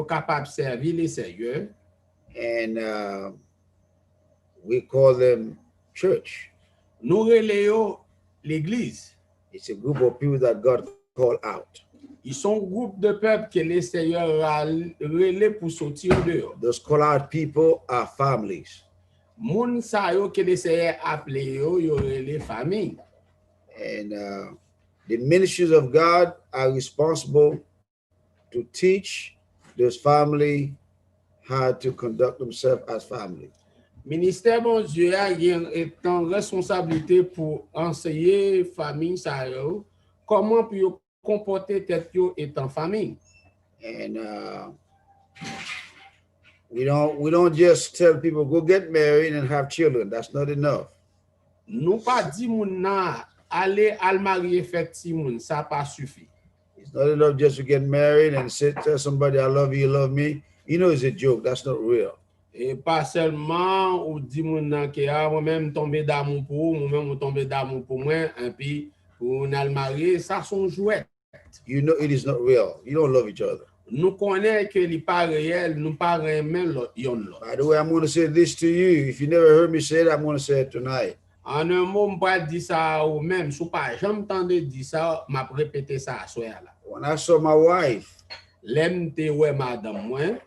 capable de servir les seigneurs. And we call them church. Nous relayons l'église. It's a group of people that God called out. Ils sont un groupe de peuple que les seigneurs relais pour sortir dehors. Those call out people are families. Moun sa yo que les seigneurs appelé yo relais famille. And the ministries of God are responsible to teach those family how to conduct themselves as family. Ministère bon Dieu est en responsabilité pour enseigner famille sa yo comment pour comporter tête yo étant famille. And we don't just tell people go get married and have children. That's not enough. Nous pas dit moun na aller al marier fait ti moun, ça pas suffit. It's not enough just to get married and tell somebody I love you love me. You know it's a joke. That's not real. Et pas seulement ou dit moun nan que moi même tomber d'amour pour moi même tomber d'amour pour moi et puis pour nous marier, ça son jouet. You know it is not real. You don't love each other. Nous connaissons que li pas réel, nous pas aimer yon l'autre. By the way, I'm going to say this to you. If you never heard me say it, I'm going to say it tonight. En un mot, je vais dire ça ou même, si pas jamais entendu dire ça, je vais répéter ça à soir là. When I saw my wife, L'aime te ouais madame moi,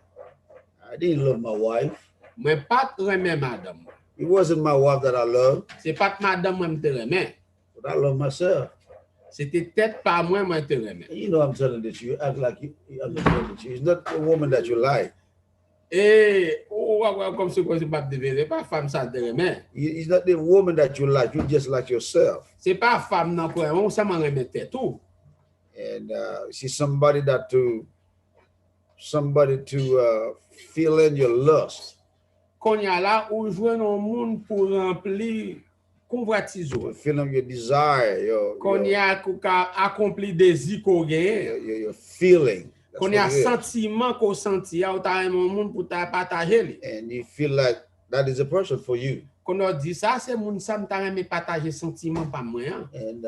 I didn't love my wife. mais pas aimer madame. It wasn't my wife that I loved, C'est pas madame moi te aimer. but I love myself. C'était peut-être pas moi te aimer. You know I'm telling the truth. You act like you understand the truth. It's not a woman that you like. Et comme c'est quoi c'est pas de pas femme ça te aimer. It's not the woman that you like. You just like yourself. C'est pas femme non quoi, on ça m'en remettait tout. And she's somebody to fill in your lust. Qu'on y a là où joindre un monde pour remplir convoitise. To fill in your desire, qu'on y a accompli désir qu'on gagne. Your feeling. Qu'on y a sentiment qu'on sentit, ou t'as un monde pour ta partager. And you feel like that is a person for you. Qu'on a dit ça, c'est monde ça me t'a aimé partager sentiment pas moi. And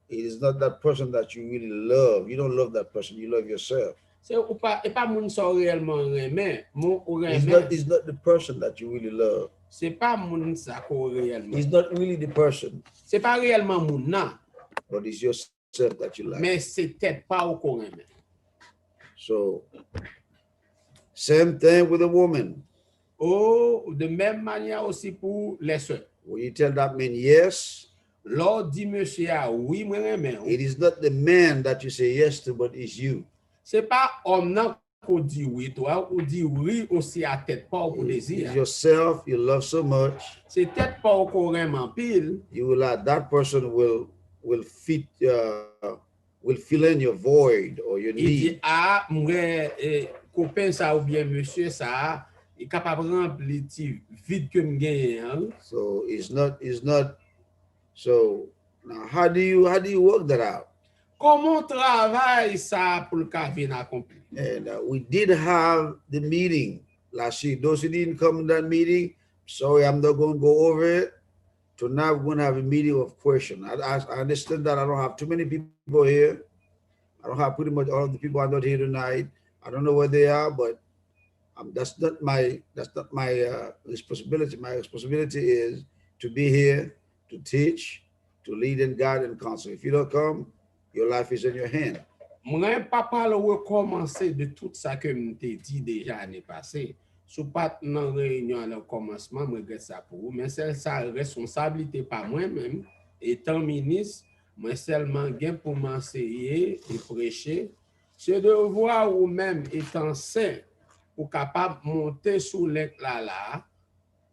it is not that person that you really love. You don't love that person. You love yourself. C'est ou pas et pas monde ça réellement aimer. It's not the person that you really love. C'est pas monde ça qu'on réellement. It's not really the person. C'est pas réellement monde non. But it's yourself that you like. Mais c'est peut-être pas au qu'on aime. So same thing with a woman. Oh, de même manière aussi pour les sœurs. When you tell that man yes, Lord dit monsieur oui moi aime. it is not the man that you say yes to, but it's you. C'est pas homme non qu'on dit oui toi ou dit oui aussi à tête pas au désir. It's yourself you love so much. C'est peut-être pas au qu'on aime en pile. You will like that person will fill in your void or your need. Il dit ah moi copain ça ou bien monsieur ça est capable de remplir vide que me gagne. So it's not so now how do you work that out? Comment travaille ça pour le venir accomplir? And we did have the meeting last year. Those who didn't come to that meeting, sorry, I'm not going to go over it. Tonight we're going to have a meeting of questions. I understand that I don't have too many people here. I don't have pretty much all of the people are not here tonight. I don't know where they are, but that's not my responsibility. My responsibility is to be here, to teach, to lead and guide and counsel. If you don't come, your life is in your hand. Moi pas parler recommencer de tout ça que m'ai dit déjà l'année passée. Sous pas dans réunion le commencement, moi regrette ça pour vous, mais c'est sa responsabilité pas moi-même étant ministre, moi seulement gain pour m'enseigner et prêcher. C'est de voir ou même étant saint pour capable monter sous l'éclat là,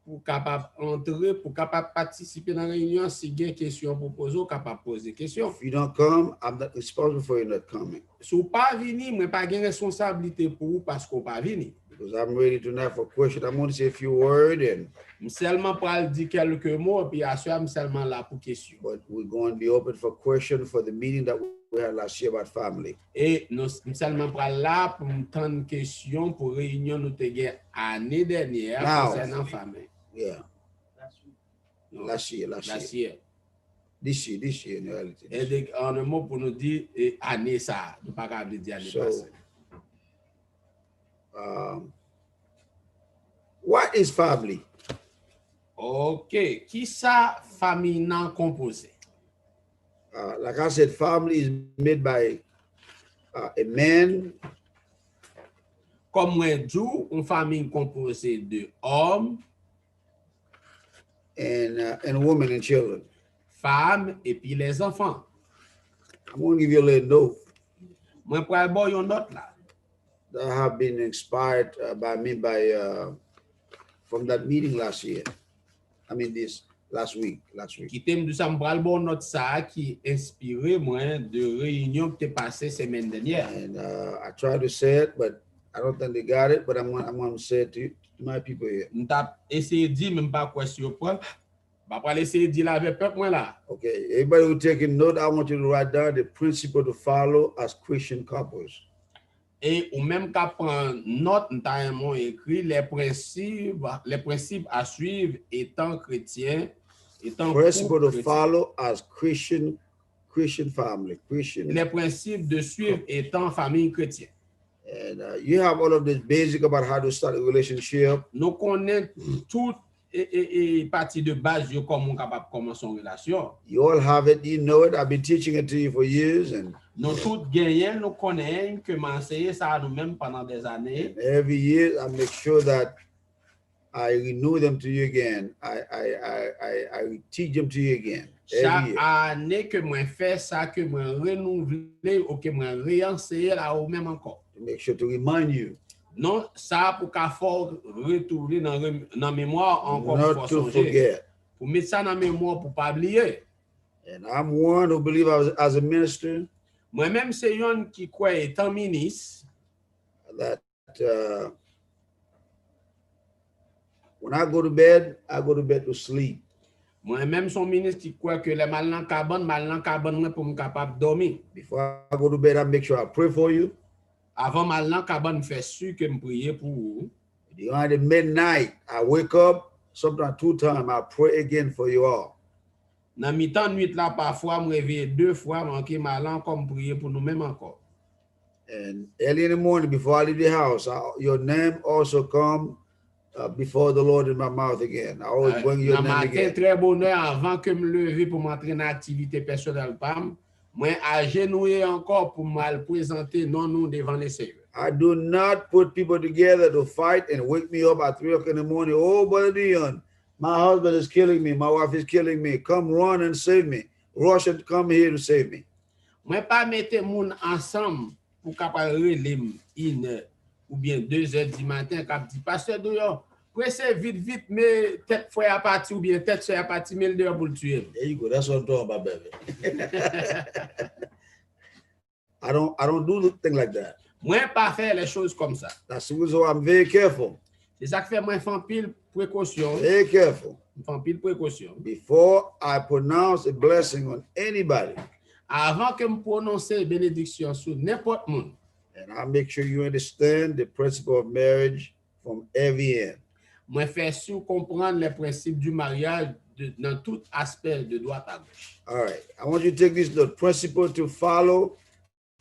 pour capable entrer, pour capable participer dans la réunion, si il y a des questions pour poser, capable poser des questions. If you don't come, I'm not responsible for you not coming. Si vous pas venir, moi pas de responsabilité pour vous parce qu'on pas venir. Because I'm ready tonight for questions. I'm going to say a few words and seulement pour dire quelques mots puis assurer seulement là pour question. But we're going to be open for questions for the meeting that we had last year about family. Et nous seulement pour là pour entendre question pour réunion nous te gain année dernière concernant famille. Yeah. Last year. This year in reality. Et en un mot pour nous dire année ça, nous pas capable dire année passée. What is family? Ok, qui sa famille nan composé? Like I said, family is made by a man. Comme moi dit, une famille composée de hommes, and women and children. femmes et puis les enfants. I'm going to give you a little note Moi pral bon yon note là. that have been inspired by me from that meeting last year. I mean, this last week. Qui t'aime de ça m'pral bon note ça qui inspiré moi de réunion qui t'est passé semaine dernière. And I tried to say it, but I don't think they got it. But I'm going to say it to my people here. M't'a essayé dire même pas quoi surprendre. Bah pas essayer dire la avec peuple moi là. Okay, everybody who taking note, I want you to write down the principle to follow as Christian couples. Et ou même qu'à prendre note, nous écrit les principes à suivre étant chrétien, étant Principle to chrétien. follow as Christian family, Christian. Les principes de suivre étant famille chrétienne. And you have all of this basic about how to start a relationship. Nous connaissons toute et partie de base de comment on est capable de commencer une relation. You all have it, you know it. I've been teaching it to you for years, and Nous tous gagnons, nous connaissons que m'enseigner ça nous-mêmes pendant des années. every year I make sure that I renew them to you again. I teach them to you again. Chaque année que moi fais ça, que moi renouveler ou que moi réenseigner là ou même encore. To make sure to remind you. Non, ça pour qu'à fort retourner dans mémoire encore Not pour to songer. forget. Pour mettre ça dans mémoire pour pas oublier. And I'm one who believe as a minister Moi-même c'est un qui croit étant ministre that when I go to bed to sleep. Moi-même son ministre qui croit que les mal dans cabane pour me capable dormir. Before I go to bed, I make sure I pray for you. Avant mal dans cabane fait sûr que me prier pour vous. During the midnight, I wake up, sometimes 2 times, I pray again for you all. Dans mi-temps nuit là parfois me réveiller 2 fois manquer mal comme prier pour nous-mêmes encore. And early in the morning, before I leave the house, your name also come before the Lord in my mouth again. I always bring your name again. Très bonne heure avant que me lever pour m'entrer dans activité personnelle pam, moi agenouiller encore pour me présenter non nous devant les seigneurs. I do not put people together to fight and wake me up at 3 o'clock in the morning. Oh, Brother Dion, my husband is killing me. My wife is killing me. Come run and save me. Rush and come here to save me. Moi pas mettre moun ensemble pour capable relem 1 heure ou bien 2 heures du matin cap dit pasteur Douyon pressez vite mais tête fois à partir ou bien tête soit à partir 1000 heures pour le tuer. There you go. That's what I'm talking about, baby. I don't do things like that. Moi pas faire les choses comme ça. That's the reason why I'm very careful. C'est ça que fait moi faire pile précaution. Very careful. Faire pile précaution. Before I pronounce a blessing on anybody. Avant que me prononcer bénédiction sur n'importe monde. And I make sure you understand the principle of marriage from every end. Moi faire sûr comprendre les principes du mariage dans tout aspect de droite à gauche. All right. I want you to take this, the principle to follow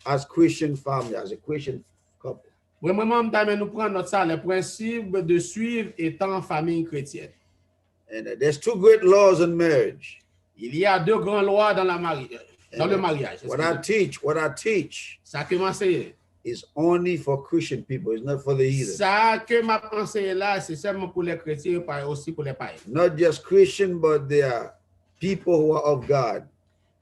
as Christian family, as a Christian couple. Vraiment, nous prenons ça, le principe de suivre étant famille chrétienne. And there's 2 great laws in marriage. Il y a 2 grandes lois dans le mariage. What I teach Ça que m'enseigne. is only for Christian people. It's not for the heathen. Ça que m'a enseigné là, c'est seulement pour les chrétiens, pas aussi pour les païens. Not just Christian, but they are people who are of God.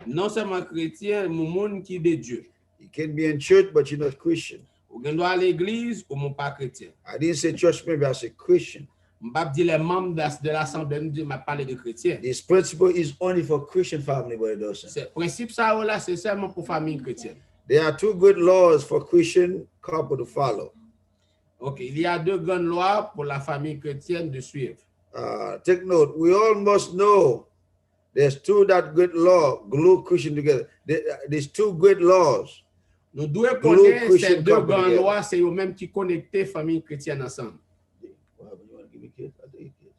Non seulement chrétien, mais monde qui de Dieu. You can be in church, but you're not Christian. Ou gen doit à l'église ou mon pas chrétien. I didn't say church member, I said Christian. M'pas dire les membres de l'assemblée, nous m'a parlé de chrétien. This principle is only for Christian family, but it doesn't. Ce principe ça là, c'est seulement pour famille chrétienne. There are 2 good laws for Christian couple to follow. OK, il y a 2 grandes lois pour la famille chrétienne de suivre. Take note, we all must know there's 2 that good law glue Christian together. There's 2 good laws. Nous devons connaître ces 2 grandes lois, c'est eux-mêmes qui connectent famille chrétienne ensemble. Well, you want to give me kids? I take kids.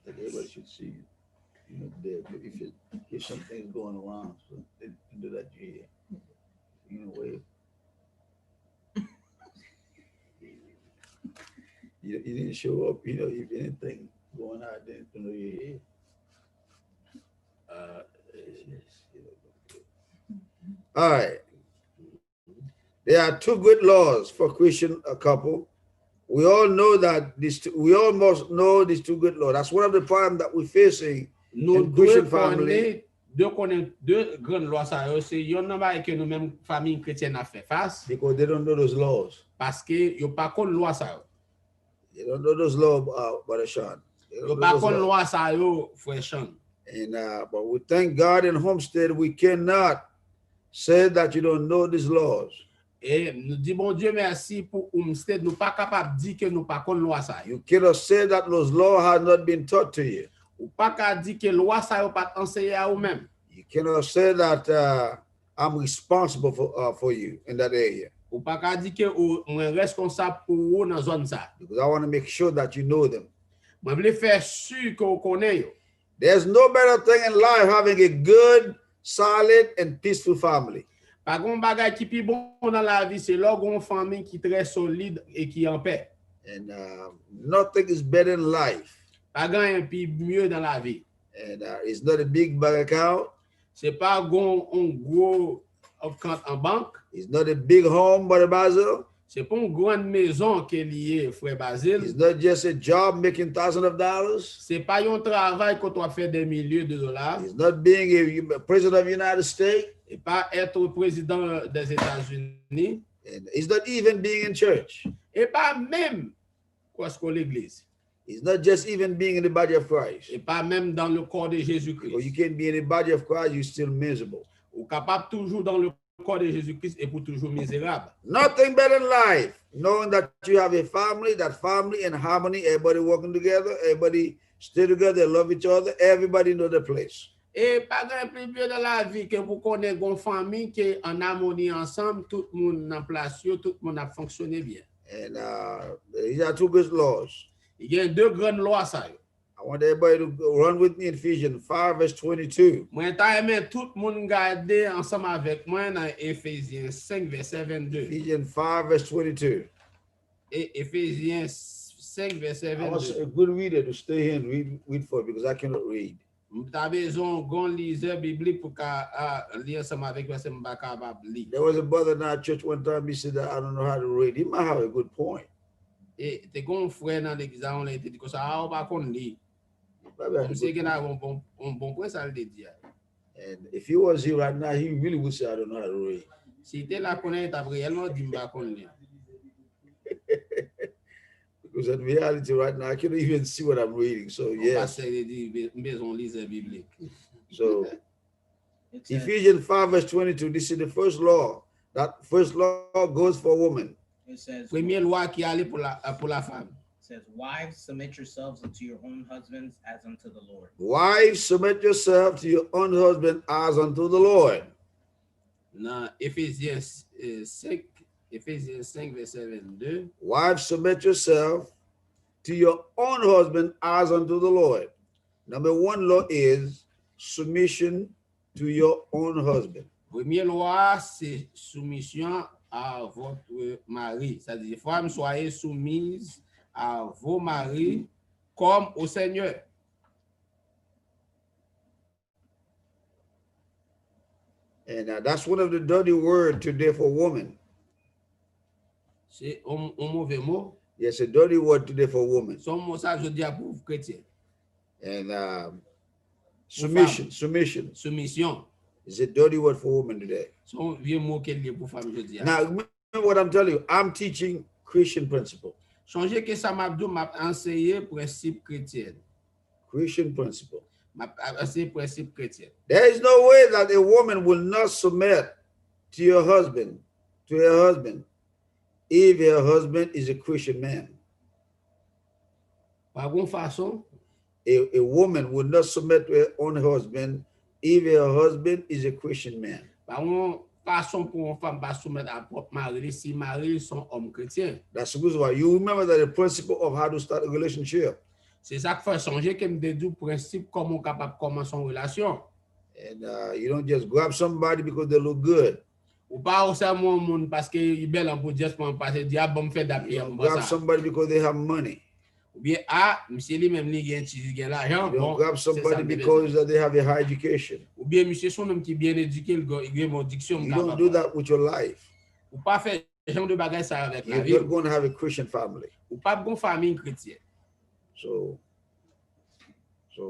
Everybody should see you. You know, if something's going around, so they can do that here. You know, wave. You didn't show up, if anything going on, I didn't know you're here. All right. There are two good laws for Christian couple. We all know that we almost know these two good laws. That's one of the problems that we're facing in Christian family. Deux grandes lois, c'est yon nan ba que nous même famille chrétienne a fait face. Because they don't know those laws. Parce que yo pas connait loi ça. They don't know those laws, Brother Sean. Yo pas connait loi ça yo, frère Sean. And but we thank God in Homestead, we cannot say that you don't know these laws. Et nous dit bon Dieu merci pour Homestead, nous pas capable dire que nous pas connait loi ça. You cannot say that those laws have not been taught to you. Ou pas ka dire que loi ça yo pas enseigné à ou même. You cannot say that I'm responsible for you in that area. Ou pas ka dire que ou responsable pour ou dans zone ça. Because I want to make sure that you know them. Moi voulais faire sûr que vous connaissez yo. There's no better thing in life having a good, solid, and peaceful family. Pas gon bagay qui pi bon dans la vie, c'est là gon famille qui très solide et qui en paix. And nothing is better in life. Pas grand pi mieux dans la vie. And it's not a big bank account. C'est pas gon un gros compte en banque. It's not a big home, Brother Basil. C'est pas une grande maison qui est liée, frère Basile. It's not just a job making thousands of dollars. C'est pas un travail que tu as fait des milliers de dollars. It's not being a president of the United States. Et pas être président des États-Unis. And it's not even being in church. Et pas même quoi ce que l'église. It's not just even being in the body of Christ. Et pas même dans le corps de Or Jésus-Christ. you can't be in the body of Christ, you're still miserable. Ou capable toujours dans le corps de Jésus-Christ et pour toujours misérable. Nothing better in life, knowing that you have a family, that family in harmony, everybody working together, everybody stay together, love each other, everybody know their place. Et pas grand plus vieux dans la vie que vous connaissez une famille qui est en harmonie ensemble, tout le monde en place, tout le monde a fonctionné bien. And these are two good laws. Il y a deux grandes lois ça. I want everybody to run with me in Ephesians 5, verse 22. Moi, t'as aimé tout le monde garder ensemble avec moi dans Éphésiens 5, verset 22. Ephesians 5, verse 22. Et Éphésiens 5, verset I want 22. a good reader to stay here and read for it because I cannot read. T'as besoin d'un liseur biblique pour lire ensemble avec moi, c'est pas capable de lire. There was a brother in our church one time, he said that I don't know how to read. He might have a good point. Et t'es un frère dans l'église, on l'a dit que ça, on va qu'on lit. Maybe I Je could sais go- qu'il y a un bon point, ça le dit. And if he was here right now, he really would say, I don't know how to read. Si t'es là, qu'on est réellement dit, pas qu'on lit. Because in reality, right now, I can't even see what I'm reading. So, On va yes. se dire, besoin liseur biblique. So, It says, Ephesians 5, verse 22, this is the first law. That first law goes for woman. it says, Première loi qui allait pour la femme. wives, submit yourselves unto your own husbands as unto the Lord. Wives, submit yourself to your own husband as unto the Lord. Dans Éphésiens 5, verset 22. Wives, submit yourself to your own husband as unto the Lord. Number one law is submission to your own husband. Première loi, c'est soumission à votre mari. C'est-à-dire, femmes, soyez soumises à vos maris comme au Seigneur. And that's one of the dirty words today for women. C'est un mauvais mot. Yes, a dirty word today for women. Son mot ça, je dis à pour chrétien. And submission Soumission. is a dirty word for women today. Son vieux mot qu'elle est pour femme, je dis. Now, remember what I'm telling you. I'm teaching Christian principle. Changez que ça m'a enseigné principe chrétien. Christian principle. M'a enseigné principe chrétien. There is no way that a woman will not submit to her husband, if her husband is a Christian man. Par une façon, A woman will not submit to her own husband if her husband is a Christian man. par une façon pour une femme pas soumettre à propre mari si mari sont hommes chrétiens. That's the reason why you remember that the principle of how to start a relationship. C'est ça qui fait changer que me dit du principe comment capable commencer une relation. And you don't just grab somebody because they look good. Ou pas ou ça mon monde parce que il bel en pour juste pour passer dire bon fait You d'appui don't pour grab ça. somebody because they have money. Ou bien monsieur lui-même li gain l'argent You don't bon. grab c'est ça somebody me because besoin. that they have a high education. Ou bien monsieur son homme qui bien éduqué il gain mon diction You don't do capable. that with your life. Ou pas faire genre de bagaille ça avec la You're vie. not going to have a Christian family. Ou pas bon famille chrétienne. So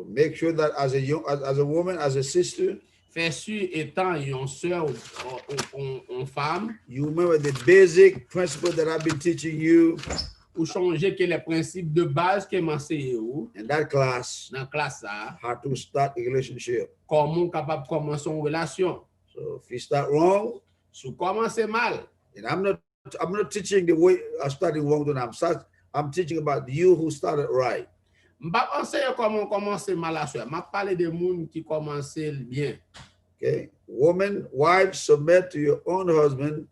make sure that as a woman, as a sister, Faire sûr étant une sœur ou femme, you remember the basic principle that I've been teaching you ou changer que les principes de base que m'enseigné ou in that class, dans classe ça, how to start a relationship. comment capable commencer une relation. So if you start wrong, Si commencer mal, and I'm not teaching the way of starting wrong. I'm teaching about you who started right. m'pas enseigner comment commencer mal à soi. M'a parler de monde qui commencer bien. Okay, woman, wives, submit to your own husband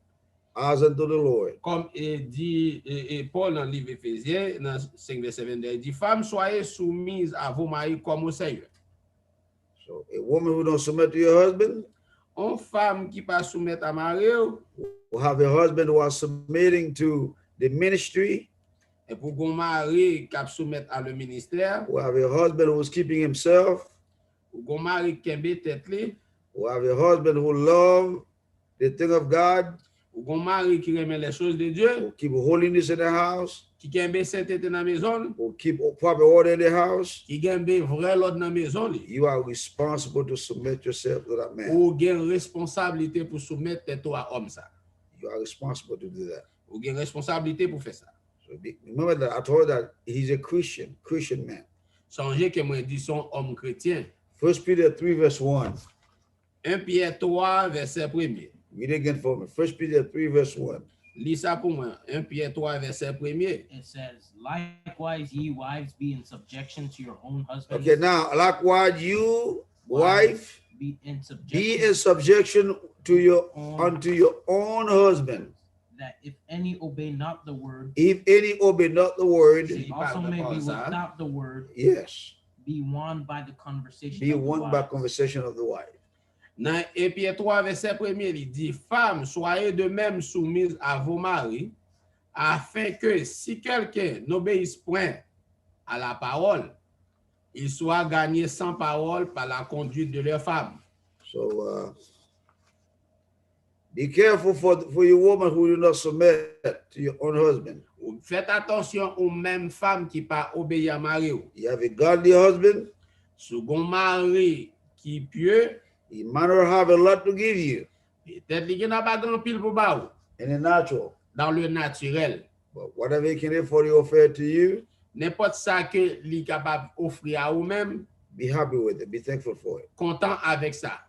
as unto the Lord. Comme dit Paul dans le livre Éphésiens, dans 5 verset 22, il dit, femmes, soyez soumises à vos maris comme au Seigneur. So a woman who don't submit to your husband Une femme qui pas soumettre à mari, will have a husband who are submitting to the ministry, et pour qu'on mari qui soumettre à le ministère, will have a husband who is keeping himself, ou qu'on mari qui aime tête li, will have a husband who love the thing of God, ou qu'on mari qui aime les choses de Dieu, who keep holiness in the house, qui aime sainteté dans la maison, who keep proper order in the house. qui aime vrai l'ordre dans la maison, li. You are responsible to submit yourself to that man. Ou gain responsabilité pour soumettre tête à homme ça. You are responsible to do that. Ou gain responsabilité pour faire ça. So remember that I told that he's a Christian man. Songez que moi dit son homme chrétien. 1 Peter 3 verse 1. 1 Pierre 3 verset 1er. Read it again for me. 1 Peter 3 verse 1. Lis ça pour moi. 1 Pierre 3 verset 1er. It says, likewise, ye wives, be in subjection to your own husbands. Okay, now likewise you wife Be in be subjection, in subjection to your unto your own husband. that if any obey not the word, If any obey not the word, they also may be without the word, yes, be won by the conversation be of the won by wives. conversation of the wife. Dans 1 Pierre 3 verset 1er, il dit, femmes, soyez de même soumises à vos maris, afin que si quelqu'un n'obéisse point à la parole, il soit gagné sans parole par la conduite de leur femme. So be careful for your woman who do not submit to your own husband. Faites attention aux mêmes femmes qui pas obéir à mari. You have a godly husband, Second mari qui pieux, he might not have a lot to give you peut-être qu'il n'a pas grand pile pour ba ou, in the natural, dans le naturel. but whatever he can afford to offer to you, N'importe ça que li capable offrir à ou même, be happy with it, be thankful for it. content avec ça.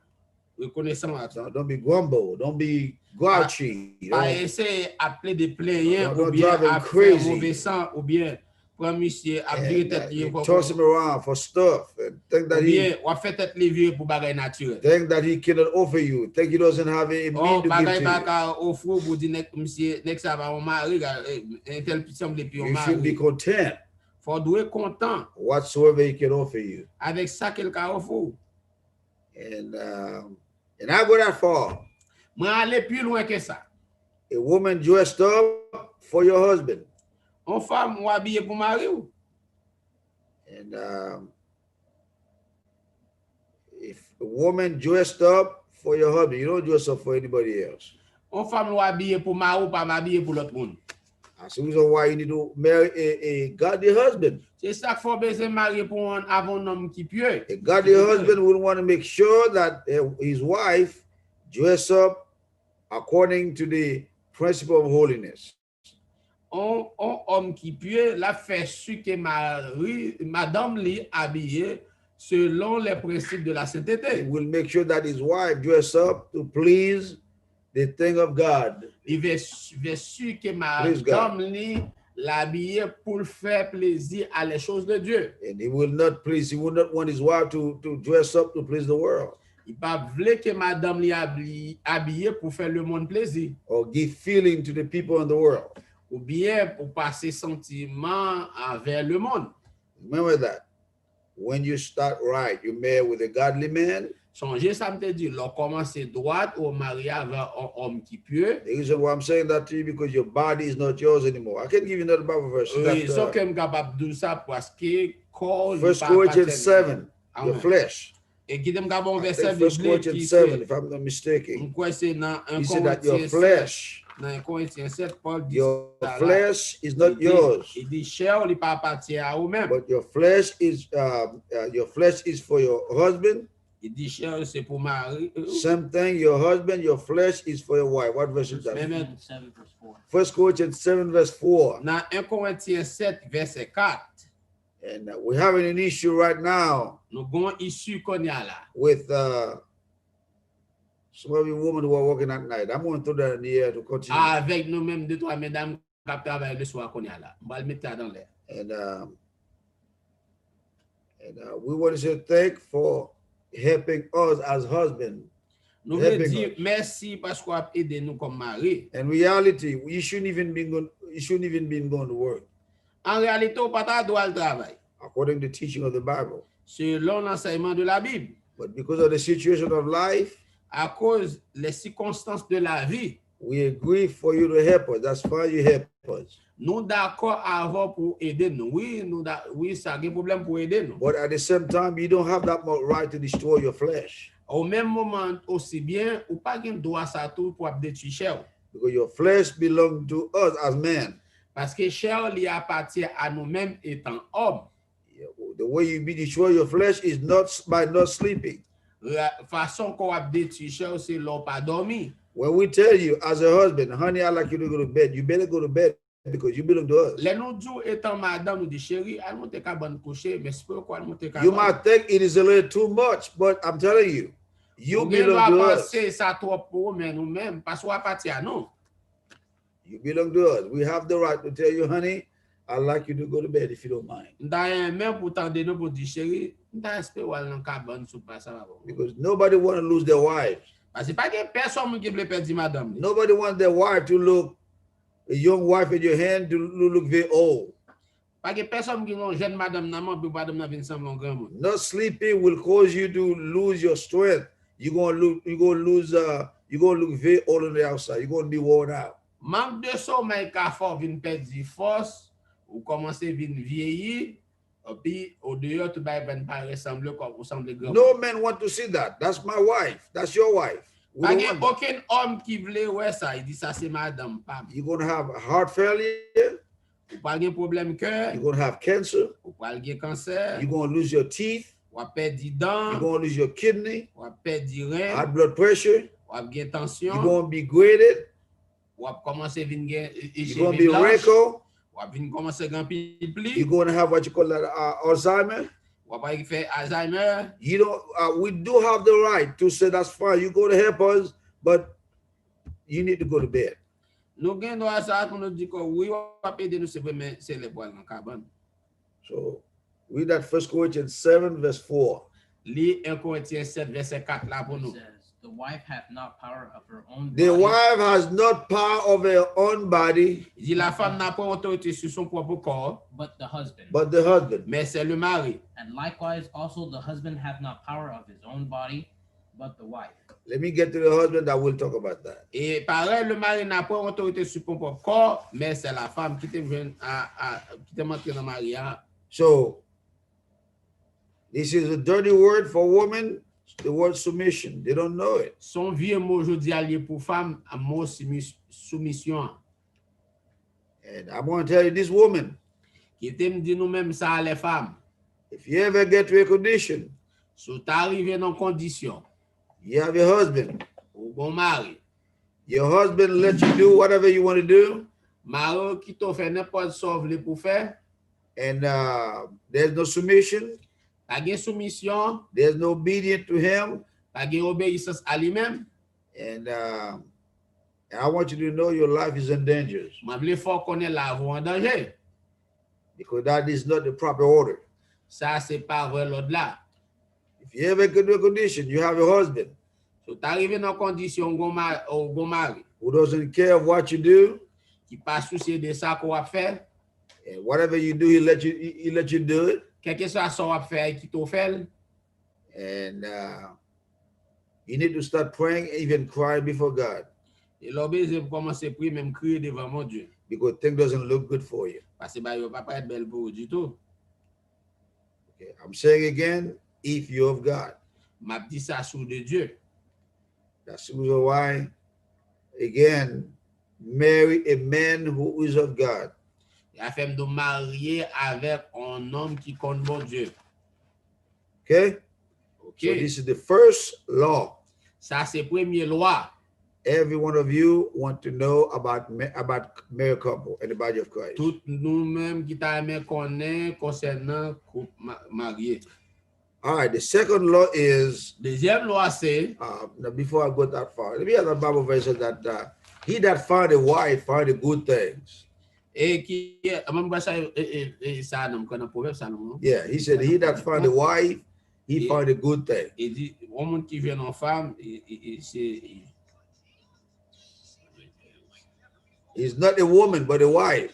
Reconnaissant à ça. Don't be grumble, don't be grouchy. Pas essayer d'appeler des plaignants Don't ou bien drive him à faire crazy. mauvais sang ou bien prendre monsieur à virer tête liée And toss him around for stuff and think ou that bien ou fait tête liée pour bagay naturel. he cannot offer you, think he doesn't have a Oh, mean to bagay give pas to you. ka offre pour dire monsieur nek ça va mon mari un tel petit semble puis You should be mari. content Faut doit content whatsoever he can offer you. avec ça qu'il ka offre. And I go that far. Moi aller plus loin que ça. A woman dressed up for your husband. On femme ou habillé pour mari ou. And if a woman dressed up for your husband, you don't dress up for anybody else. On femme ou habillé pour mari ou pas habillé pour l'autre monde. That's the reason why you need to marry a godly husband. C'est ça qu'il faut besoin marier pour avoir un homme qui pieux. A godly husband will want to make sure that his wife dress up according to the principle of holiness. Un homme qui pieux la fait su que madame li habillée selon les principes de la He sainteté. will make sure that his wife dress up to please the thing of God. Il veut su que Praise God. madame li l'habiller pour faire plaisir à les choses de Dieu. And he will not want his wife to dress up to please the world Il pas voulu que madame li habillée pour faire le monde plaisir or give feeling to the people in the world. ou bien pour passer sentiment envers le monde. Remember that when you start right, you're married with a godly man. Songez, ça me te dit, l'on commence droite au mariage avec un homme qui pieux. The reason why I'm saying that to you, because your body is not yours anymore. I can give you another Bible verse. Oui, so que je capable de ça parce que corps 1 Corinthians 7, your flesh. Et qui t'aime capable I verset think 1 biblique Corinthians qui 7, c'est, if I'm not mistaken. quoi c'est dans 1 He said that your Corinthiens 7, flesh, dans 1 Corinthiens 7, Paul dit your ça là. flesh is not yours, Il dit cher, il pas appartient à vous-même. but your flesh is for your husband. Il dit cher, c'est pour mari. Same thing, your husband, your flesh is for your wife. What verse is that? 7 verse 4. 1 Corinthians 7, verse 4. Dans 1 Corinthiens 7, verset 4, And we're having an issue right now nous avons issue qu'on y a là. with some of you women who are working at night. I'm going to throw that in the air to continue. Avec nous-mêmes, deux, trois mesdames qui travaillent le soir qu'on y a là. On va le mettre ça dans l'air. And we want to say thank for helping us as husbands. Nous voulons dire merci parce qu'on a aidé nous comme mari. In reality, you shouldn't even be going to work, En réalité, on pas droit le travail. according to the teaching of the Bible. Selon l'enseignement de la Bible. But because of the situation of life, À cause des circonstances de la vie, we agree for you to help us. That's fine, you help us. nous d'accord avant pour aider nous. Oui, ça a un problème pour aider nous. But at the same time, you don't have that much right to destroy your flesh, Au même moment, aussi bien, ou pas un droit ça tout pour détruire chair. because your flesh belongs to us as men. Parce que chair lui appartient à nous-mêmes étant hommes. The way you destroy your flesh is not by not sleeping. La façon qu'on a détruire chair, c'est l'on pas dormi. When we tell you as a husband, honey, I like you to go to bed, you better go to bed because you belong to us. Les nous disons étant madame nous dit chérie, elle monte qu'à bonne coucher, mais c'est pourquoi elle monte qu'à You might think it is a little too much, but I'm telling you, you belong to us. C'est ça trop pour mais nous-mêmes parce qu'on appartient à nous. You belong to us. We have the right to tell you, honey, I'd like you to go to bed if you don't mind. Dans même pour tendre nous pour dire chérie, dans espère ou dans cabane sous pas ça va. Because nobody want to lose their wives. Parce que pas que personne qui veut perdre madame. Nobody wants their wife to look, a young wife in your hand to look very old. Pas que personne qui une jeune madame nan puis madame nan vinn sans grand monde. Not sleeping will cause you to lose your strength. You're gonna look very old on the outside. You're gonna be worn out. Manque de sommeil qu'a fort vinn perdre force ou commencer vinn vieillir et puis au dehors tout va pas ressembler comme ressemble grand. No man want to see that. That's my wife. That's your wife. We Pas don't want that. aucun homme qui veut ouais ça, il dit ça c'est madame pas. You're gonna have heart failure. Ou pas de problème cœur, You're gonna have cancer. ou pas de cancer, You're gonna lose your teeth. ou perdre des dents, You're gonna lose your kidney. ou perdre des reins, High blood pressure. ou avoir You're tension, gonna be graded. ou commencer venir You're gonna be wrinkled. ou venir commencer grand pli, You're gonna have what you call that Alzheimer. ou pas faire Alzheimer. You know, we do have the right to say that's fine. You're going to help us, but you need to go to bed. Nous gagnons droit ça qu'on nous dit que oui, on va aider nous c'est vrai mais c'est les bois dans cabane. So read that 1 Corinthians 7, verse 4. Lis 1 Corinthiens 7 verset 4 là pour It nous. says, the wife hath not power of her own The body, wife has not power of her own body, Il dit la femme n'a pas autorité sur son propre corps, but the husband. but the husband. mais c'est le mari. And likewise also the husband hath not power of his own body, but the wife. Let me get to the husband. I will talk about that. Et pareil, le mari n'a pas autorité sur son propre corps, mais c'est la femme qui te vient qui te montre dans le mariage. So this is a dirty word for women. The word submission. They don't know it. Son vieux mot aujourd'hui allié pour femme, un mot soumission. And I'm going to tell you, this woman, Qui te me dit nous-mêmes ça les femmes. if you ever get to a condition, Si tu arrives dans condition, you have your husband. ou bon mari, Your husband let you do whatever you want to do, mari qui te fait n'importe ce pour faire, and there's no submission, pas de soumission, there's no obedience to him, pas de obéissance à lui-même. and I want you to know your life is in danger, Je veux fort qu'on est là en danger. because that is not the proper order. Ça, c'est pas vrai l'autre là. If you ever get to a condition, you have a husband Si tu arrives dans condition au bon mari, who doesn't care what you do, qui pas soucié de ça qu'on va faire, and whatever you do, he let you do it, quel que soit ce qu'on va faire, qui te fait, and You need to start praying, even crying before God, Et l'obéissance pour commencer à prier, même crier devant mon Dieu. because things doesn't look good for you. Parce que bah, il va pas être belle pour vous du tout. Okay. I'm saying again, if you're of God. M'a dit ça sous de Dieu. That's the reason why, again, marry a man who is of God. Il a fait de marier avec un homme qui compte mon Dieu. Okay? OK? So this is the first law. Ça, c'est première loi. Every one of you want to know about married couple and the body of Christ. Tout nous-mêmes qui t'a aimé connaître concernant couple marié. All right, the second law is, Deuxième loi, c'est, now before I go that far, let me have the Bible verse that he that found a wife find the good things. et qui, même pas ça, ça, nous connaissons proverbe, ça, nous. Yeah, he said, he that found a wife, he found a good thing. Il dit, au monde qui vient en femme, He's not a woman, but a wife.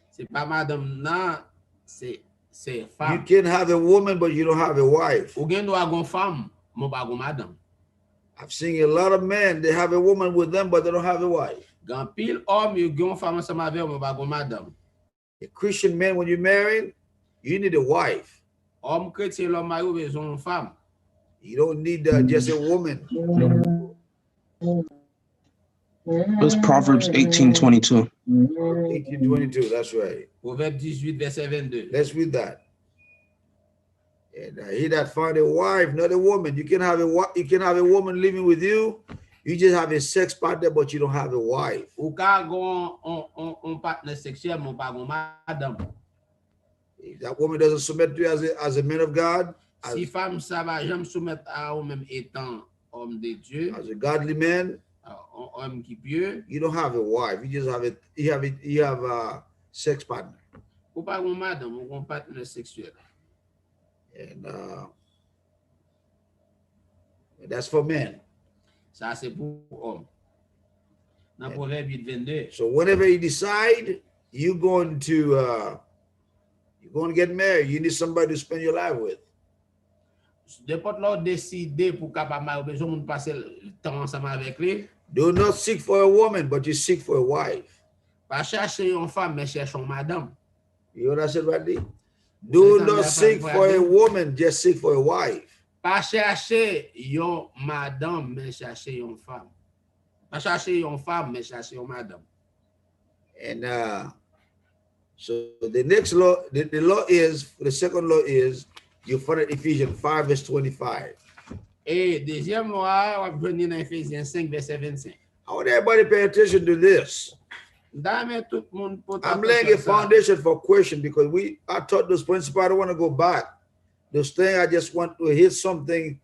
c'est pas madame, non, c'est You femme. can have a woman, but you don't have a wife. Ou gen doit gon femme, mon pas gon madame. I've seen a lot of men, they have a woman with them, but they don't have a wife. Gan pile homme, yo gon femme ensemble avec, mon pas gon madame. A Christian man, when you're married, you need a wife. Homme chrétien, l'homme marié, besoin d'une femme. You don't need just a woman. It was Proverbs 18:22. 18:22, that's right. Proverbe 18, verset 22. Let's read that. And he that found a wife, not a woman. You can have a woman living with you. You just have a sex partner, but you don't have a wife. Ou ka gon on partenaire sexuel, mon pas gon madame. If that woman doesn't submit to you as a man of God, Si femme ça va jamais soumettre à ou même étant homme de Dieu, as a godly man, homme qui pieux, you don't have a wife. You just have a sex partner. ou pas gon madame, ou gon partenaire sexuel. And that's for men. Ça c'est pour homme. Dans Proverbe 8, 22. So whenever you decide you're going to get married, you need somebody to spend your life with. N'importe là décider pour capable marier, besoin de passer le temps ensemble avec lui. Do not seek for a woman, but you seek for a wife. Pas chercher une femme, mais chercher une madame. You know what I said right there? Do not seek for a woman, just seek for a wife. Pas chercher une madame, mais chercher une femme. Pas chercher une femme, mais chercher une madame. And so the next law, the second law is, you find it Ephesians 5, verse 25. Et deuxième loi, on va venir dans Ephésiens 5, verset 25. I want everybody to pay attention to this. Dame tout le monde pour I'm laying a foundation for question because I taught those principles. I don't want to go back. Those things, I just want to hit something,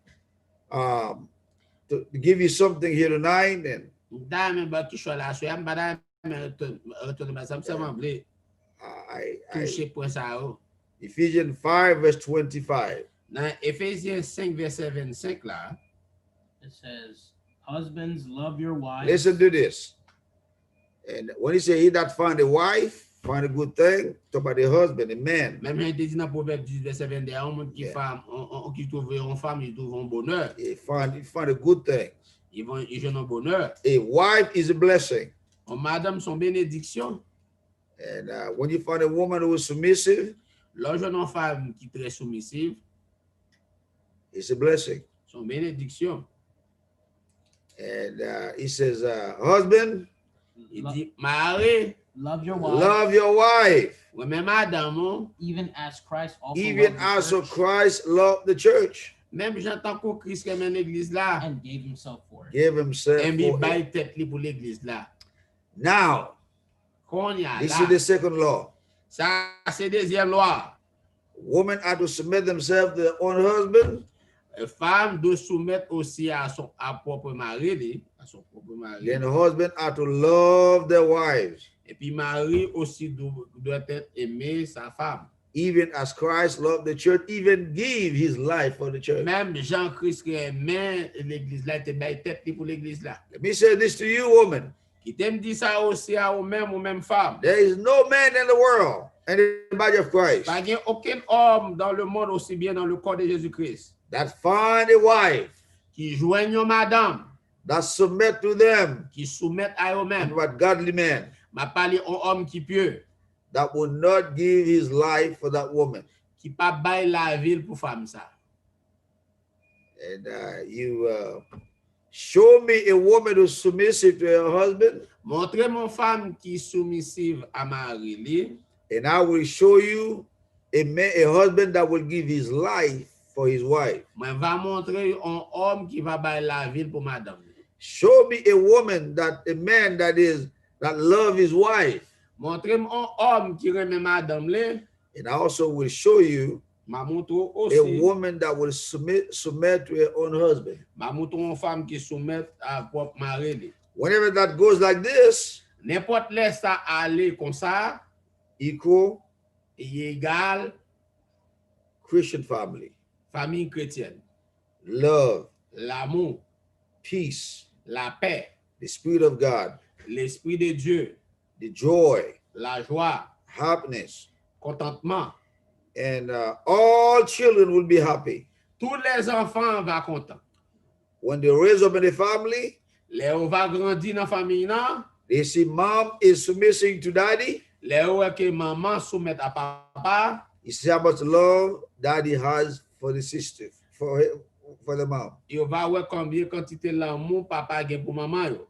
to give you something here tonight. And Dame ba ki chola so yam ba dame retourner ba ça me semble toucher point ça. Ephesians 5, verse 25. Dans Ephésiens 5, verset 25 là, It says, husbands, love your wives. Listen to this. And when he say he that find a wife, find a good thing, talk about the husband, a man. même j'ai dit dans Proverbe 10, verset 22, un monde qui femme, qui trouve une femme, il trouve un bonheur. He find a good thing. Ils ont un bonheur. A wife is a blessing. Madame, son bénédiction. And when you find a woman who is submissive, Lorsque une femme qui est très soumissive, it's a blessing. son bénédiction. And he says, husband, Il dit, mari, Love your wife. love your wife, ouais, mais madame, Even as Christ also even loved the as church Christ loved the church, même j'entends que Christ aime l'église là, and gave himself for it. gave himself et il for it. baille tête li pour l'église là. Now, Qu'on y a this là, is the second law. ça c'est deuxième loi. Women are to submit themselves to their own husband, Femme doit soumettre aussi à son propre mari, à son propre mari. and the husband are to love their wives, Et puis mari aussi doit être aimer sa femme. even as Christ loved the church, even give his life for the church. Même Jean-Christ qui aimait l'église là, il te baille tête li pour l'église là. Let me say this to you, woman. Qui t'aime dit ça aussi à ou même femme. There is no man in the world, and the body of Christ, Pas aucun homme dans le monde aussi bien dans le corps de Jésus-Christ that find a wife, qui joignent yon madame, that submit to them, qui soumettent à and eux-mêmes. what godly man M'a parlé un homme qui pieux, that will not give his life for that woman. qui pas bail la ville pour femme ça. And you show me a woman who's submissive to her husband, Montrez mon femme qui soumissive à mari li, and I will show you a man, a husband that will give his life for his wife. moi va montrer un homme qui va bail la ville pour madame. Show me a woman a man that love his wife, Montrez-moi un homme qui remet madame li, and I also will show you m'a montre a aussi, woman that will submit to her own husband. m'a montre une femme qui soumet à propre mari li. Whenever that goes like this, N'importe laisse ça aller comme ça, equal égal, Christian family, famille chrétienne, love, l'amour, peace, la paix, the Spirit of God, l'esprit de Dieu, the joy, la joie, happiness, contentement. and all children will be happy. Tous les enfants vont contents. When they raise up in the family, Les on va grandir dans la famille, non? they see mom is submitting to daddy. Les que maman soumet à papa, You see how much love daddy has for the sister, for the mom. et on va voir combien quantité l'amour papa a pour maman. Yo.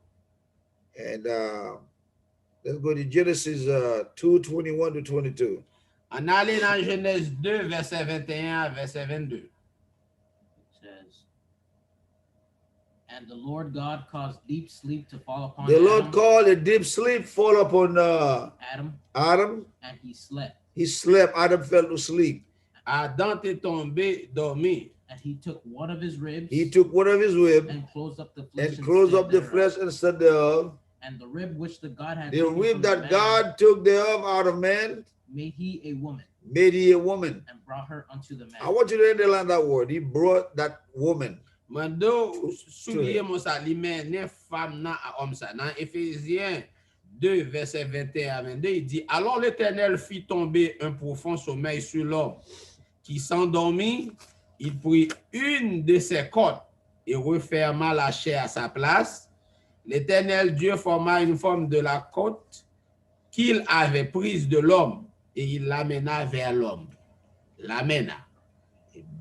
And let's go to Genesis 2:21 to 22. On allait dans Genèse 2, verset 21 à verset 22. It says, and the Lord God caused deep sleep to fall upon The Lord Adam, called a deep sleep fall upon Adam. and he slept. He slept. Adam fell to sleep. Adam est tombé, dormi. And he took one of his ribs He took one of his ribs and closed up the flesh, and closed up the thereof. flesh instead thereof. And the rib which the God had The taken rib from the that man God took thereof out of man made he a woman made he a woman. and brought her unto the man. I want you to underline that word. He brought that woman. Mando soulier mon ça li mène femme nan à homme ça. Dans Éphésiens 2 verset 21 à 22, il dit alors l'Éternel fit tomber un profond sommeil sur l'homme qui s'endormit, il prit une de ses côtes et referma la chair à sa place. L'Éternel Dieu forma une forme de la côte qu'il avait prise de l'homme et il l'amena vers l'homme. L'amena.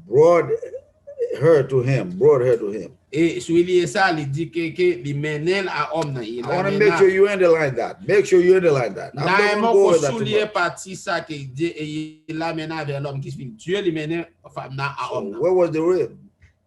Brought her to him. Brought her to him. Et soulier ça, il dit que il mène à homme. I want to make sure you underline that. Make sure you underline that. I'm not going to go over that too soulier much. partie ça que Dieu et il l'amène vers l'homme qui fait Dieu lui mène femme à So homme. where was the rib?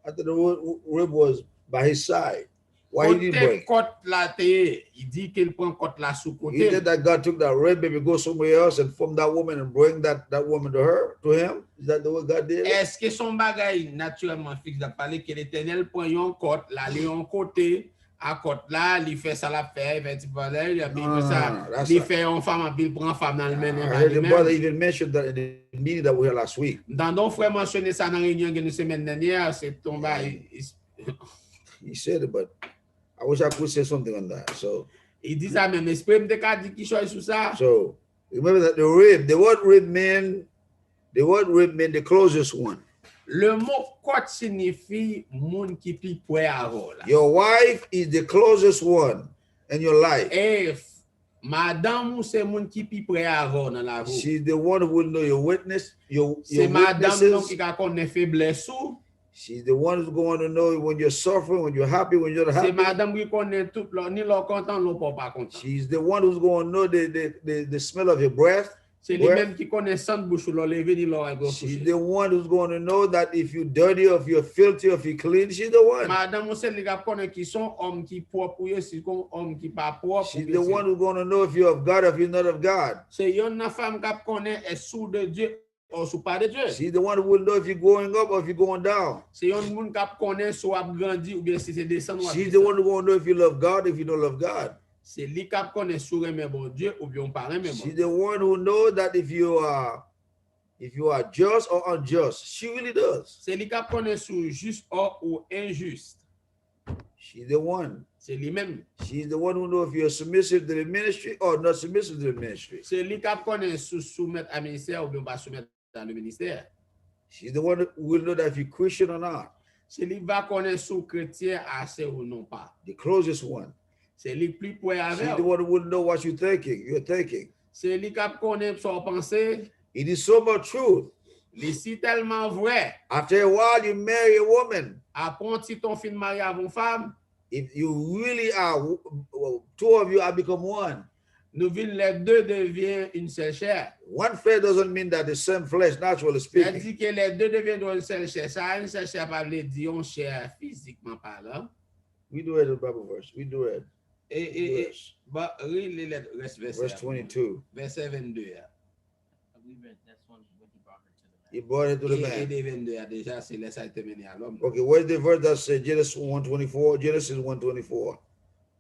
I thought the rib was by his side. Why he didn't Côté bring? côte là il dit qu'il prend côte là sous He côté. said that God took that rib, maybe go somewhere else and form that woman and bring that woman to him. Is that the way God did it? Est-ce que son bagage naturellement fixe de parler que l'Éternel prend une côte là, un côté à côte là, il fait ça la fait, il fait petit bordel, il No, ça, that's il not- fait une femme, il prend femme dans le I même. heard the brother even mentioned that in the meeting that we had last week. Dans nos frères mentionné ça dans la réunion que nous semaine dernière, c'est tombé. He said it, but I wish I could say something on that. So Il dit ça même, esprit me décade dit qui choisit sur ça. remember that the word rib meant the closest one. Le mot côte signifie monde qui pi près à vous là. Your wife is the closest one in your life. Et madame c'est monde qui pi près à vous dans la vie. She's the one who will know your witness, your C'est madame non witnesses. qui a connaît faiblesse ou. She's the one who's going to know when you're suffering, when you're happy, when you're not C'est happy. madame qui connaît tout là, ni leur content, ni leur pas content. She's the one who's going to know the smell of your breath. C'est lui-même qui connaît sans bouche leur lever ni leur ego. She's the one who's going to know that if you're dirty, or if you're filthy, or if you're clean. She's the one. Madame c'est les gars connaît qui sont hommes qui propres ou c'est comme homme qui pas propre. She's the one who's going to know if you're of God or if you're not of God. C'est une femme qui connaît est sous de Dieu ou sous pas de Dieu. She's the one who will know if you're going up or if you're going down. C'est un monde qui connaît soit grandi ou bien si c'est descendre. She's the one who will know if you love God, if you don't love God. C'est lui qui connaît sur aimer bon Dieu ou bien pas aimer bon. She's the one who knows that if you are just or unjust. She really does. C'est lui qui connaît sur juste ou injuste. She's the one. C'est lui-même. She's the one who knows if you're submissive to the ministry or not submissive to the ministry. C'est lui qui connaît sur soumettre à ministère ou bien pas soumettre dans le ministère. She's the one who will know that if you're Christian or not. C'est lui va connaître sous chrétien assez ou non pas. The closest one. C'est lui plus près See, avec. the one who wouldn't know what you're thinking. C'est lui qui connaît son pensée. It is so much truth. C'est tellement vrai. After a while, you marry a woman. Après, si ton film marié avec une femme, If you really are, two of you have become one. nous vîmes les deux deviennent une seule chair. One flesh doesn't mean that the same flesh, naturally Ça speaking. dit que les deux deviennent une seule chair. Ça, une seule chair, pas veut dire une chair physiquement parlant. We do it in the Bible verse. We do it. Bah, les lettres, Verse 22. Verset 22. We read this one when he brought her to the man. He brought it to the Et man. des 22, déjà, c'est laissé à terminer à l'homme. Okay, where's the verse that says Genesis 1:24? Genesis 1:24.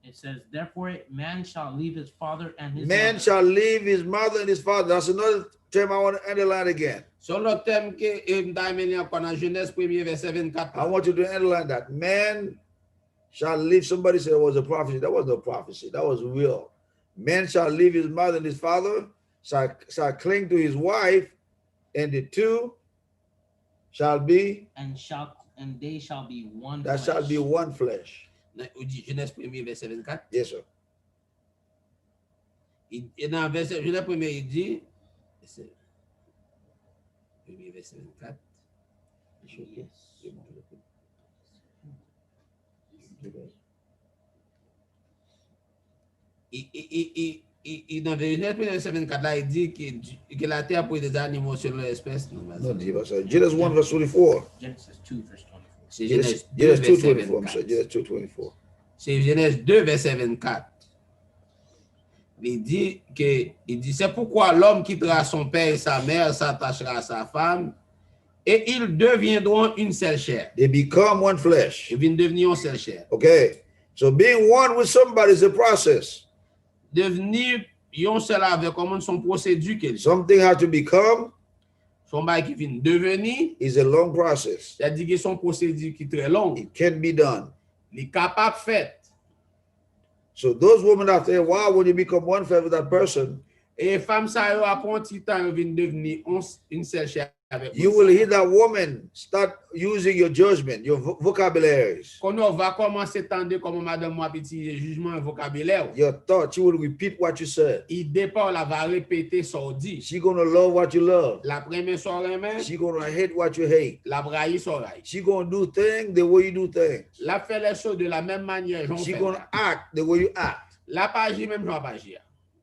It says, therefore, man shall leave his father and his Man mother, shall leave his mother and his father. That's another term I want to underline again. Sur le thème que m'dameni encore dans Genèse 1er verset 24. I want you to underline that. Man shall leave. Somebody said it was a prophecy. That wasn't a prophecy. That was real. Man shall leave his mother and his father, shall cling to his wife, and the two shall be, and they shall be one that flesh. shall be one flesh. Genèse 1er verset 24. Yes, sir. Et dans verset Genèse 1er, il dit, c'est 1er verset 24. Dans Genèse 1er verset 24, là, il dit que la terre pour des animaux selon l'espèce. No, Genesis 1 verse 24. Genesis 2, verse 24. C'est Genèse 2 Genesis 2 verset 24. I'm sorry, 24. Genesis 2 24. C'est Genèse 2 verset 24. Il dit c'est pourquoi l'homme quittera son père et sa mère, s'attachera à sa femme, et ils deviendront une seule chair. They become one flesh. Ils viennent devenir une seule chair. Okay. So being one with somebody is a process. Devenir une seule avec comment son procédure qu'elle Something has to become son bail qui vient devenir, is a long process. c'est-à-dire que son procédure qui est très long. It can be done. Il est capable de faire. So those women out there, wow, when you become one flesh with that person, Et femme ça yo après un petit temps, ils viennent devenir une seule chair avec you will hear that woman start using your judgment, your vocabularies, quand on va commencer à tendre comme madame moi petit jugement et vocabulaire. your thoughts. She will repeat what you said. Il départ, la va répéter son dit. She's gonna love what you love. La première soirée, She's gonna hate what you hate. la braille soirée. She's gonna do things the way you do things. La fait les choses de la même manière. She's gonna act the way you act. La pas agir même j'en pas agir.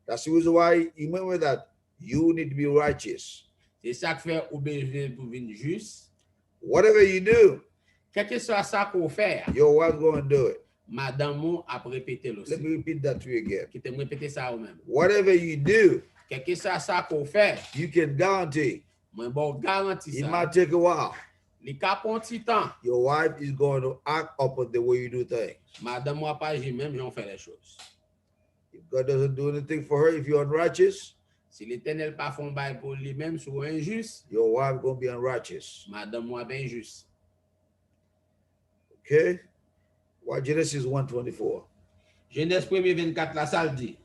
That's the reason why you remember that you need to be righteous. C'est ça que fait ou besoin pour venir juste. Whatever you do, Quel que soit ça qu'on fait, your wife's gonna do it. madame mou a répété Let aussi. me repeat that to you again. Qui t'aime répéter ça ou même. Whatever you do, Quel que soit ça qu'on fait, you can guarantee moi bon garantie it ça. might take a while. Les cas pour un petit temps, Your wife is going to act upon the way you do things. madame moi pas agir même j'en fais les choses. If God doesn't do anything for her, if you're unrighteous, Si l'Éternel pas font bail pour lui-même sur injuste, your wife gonna be unrighteous. madame moi bien juste. Okay? Why Genesis 1:24. Genèse 1er 24 la salle dit.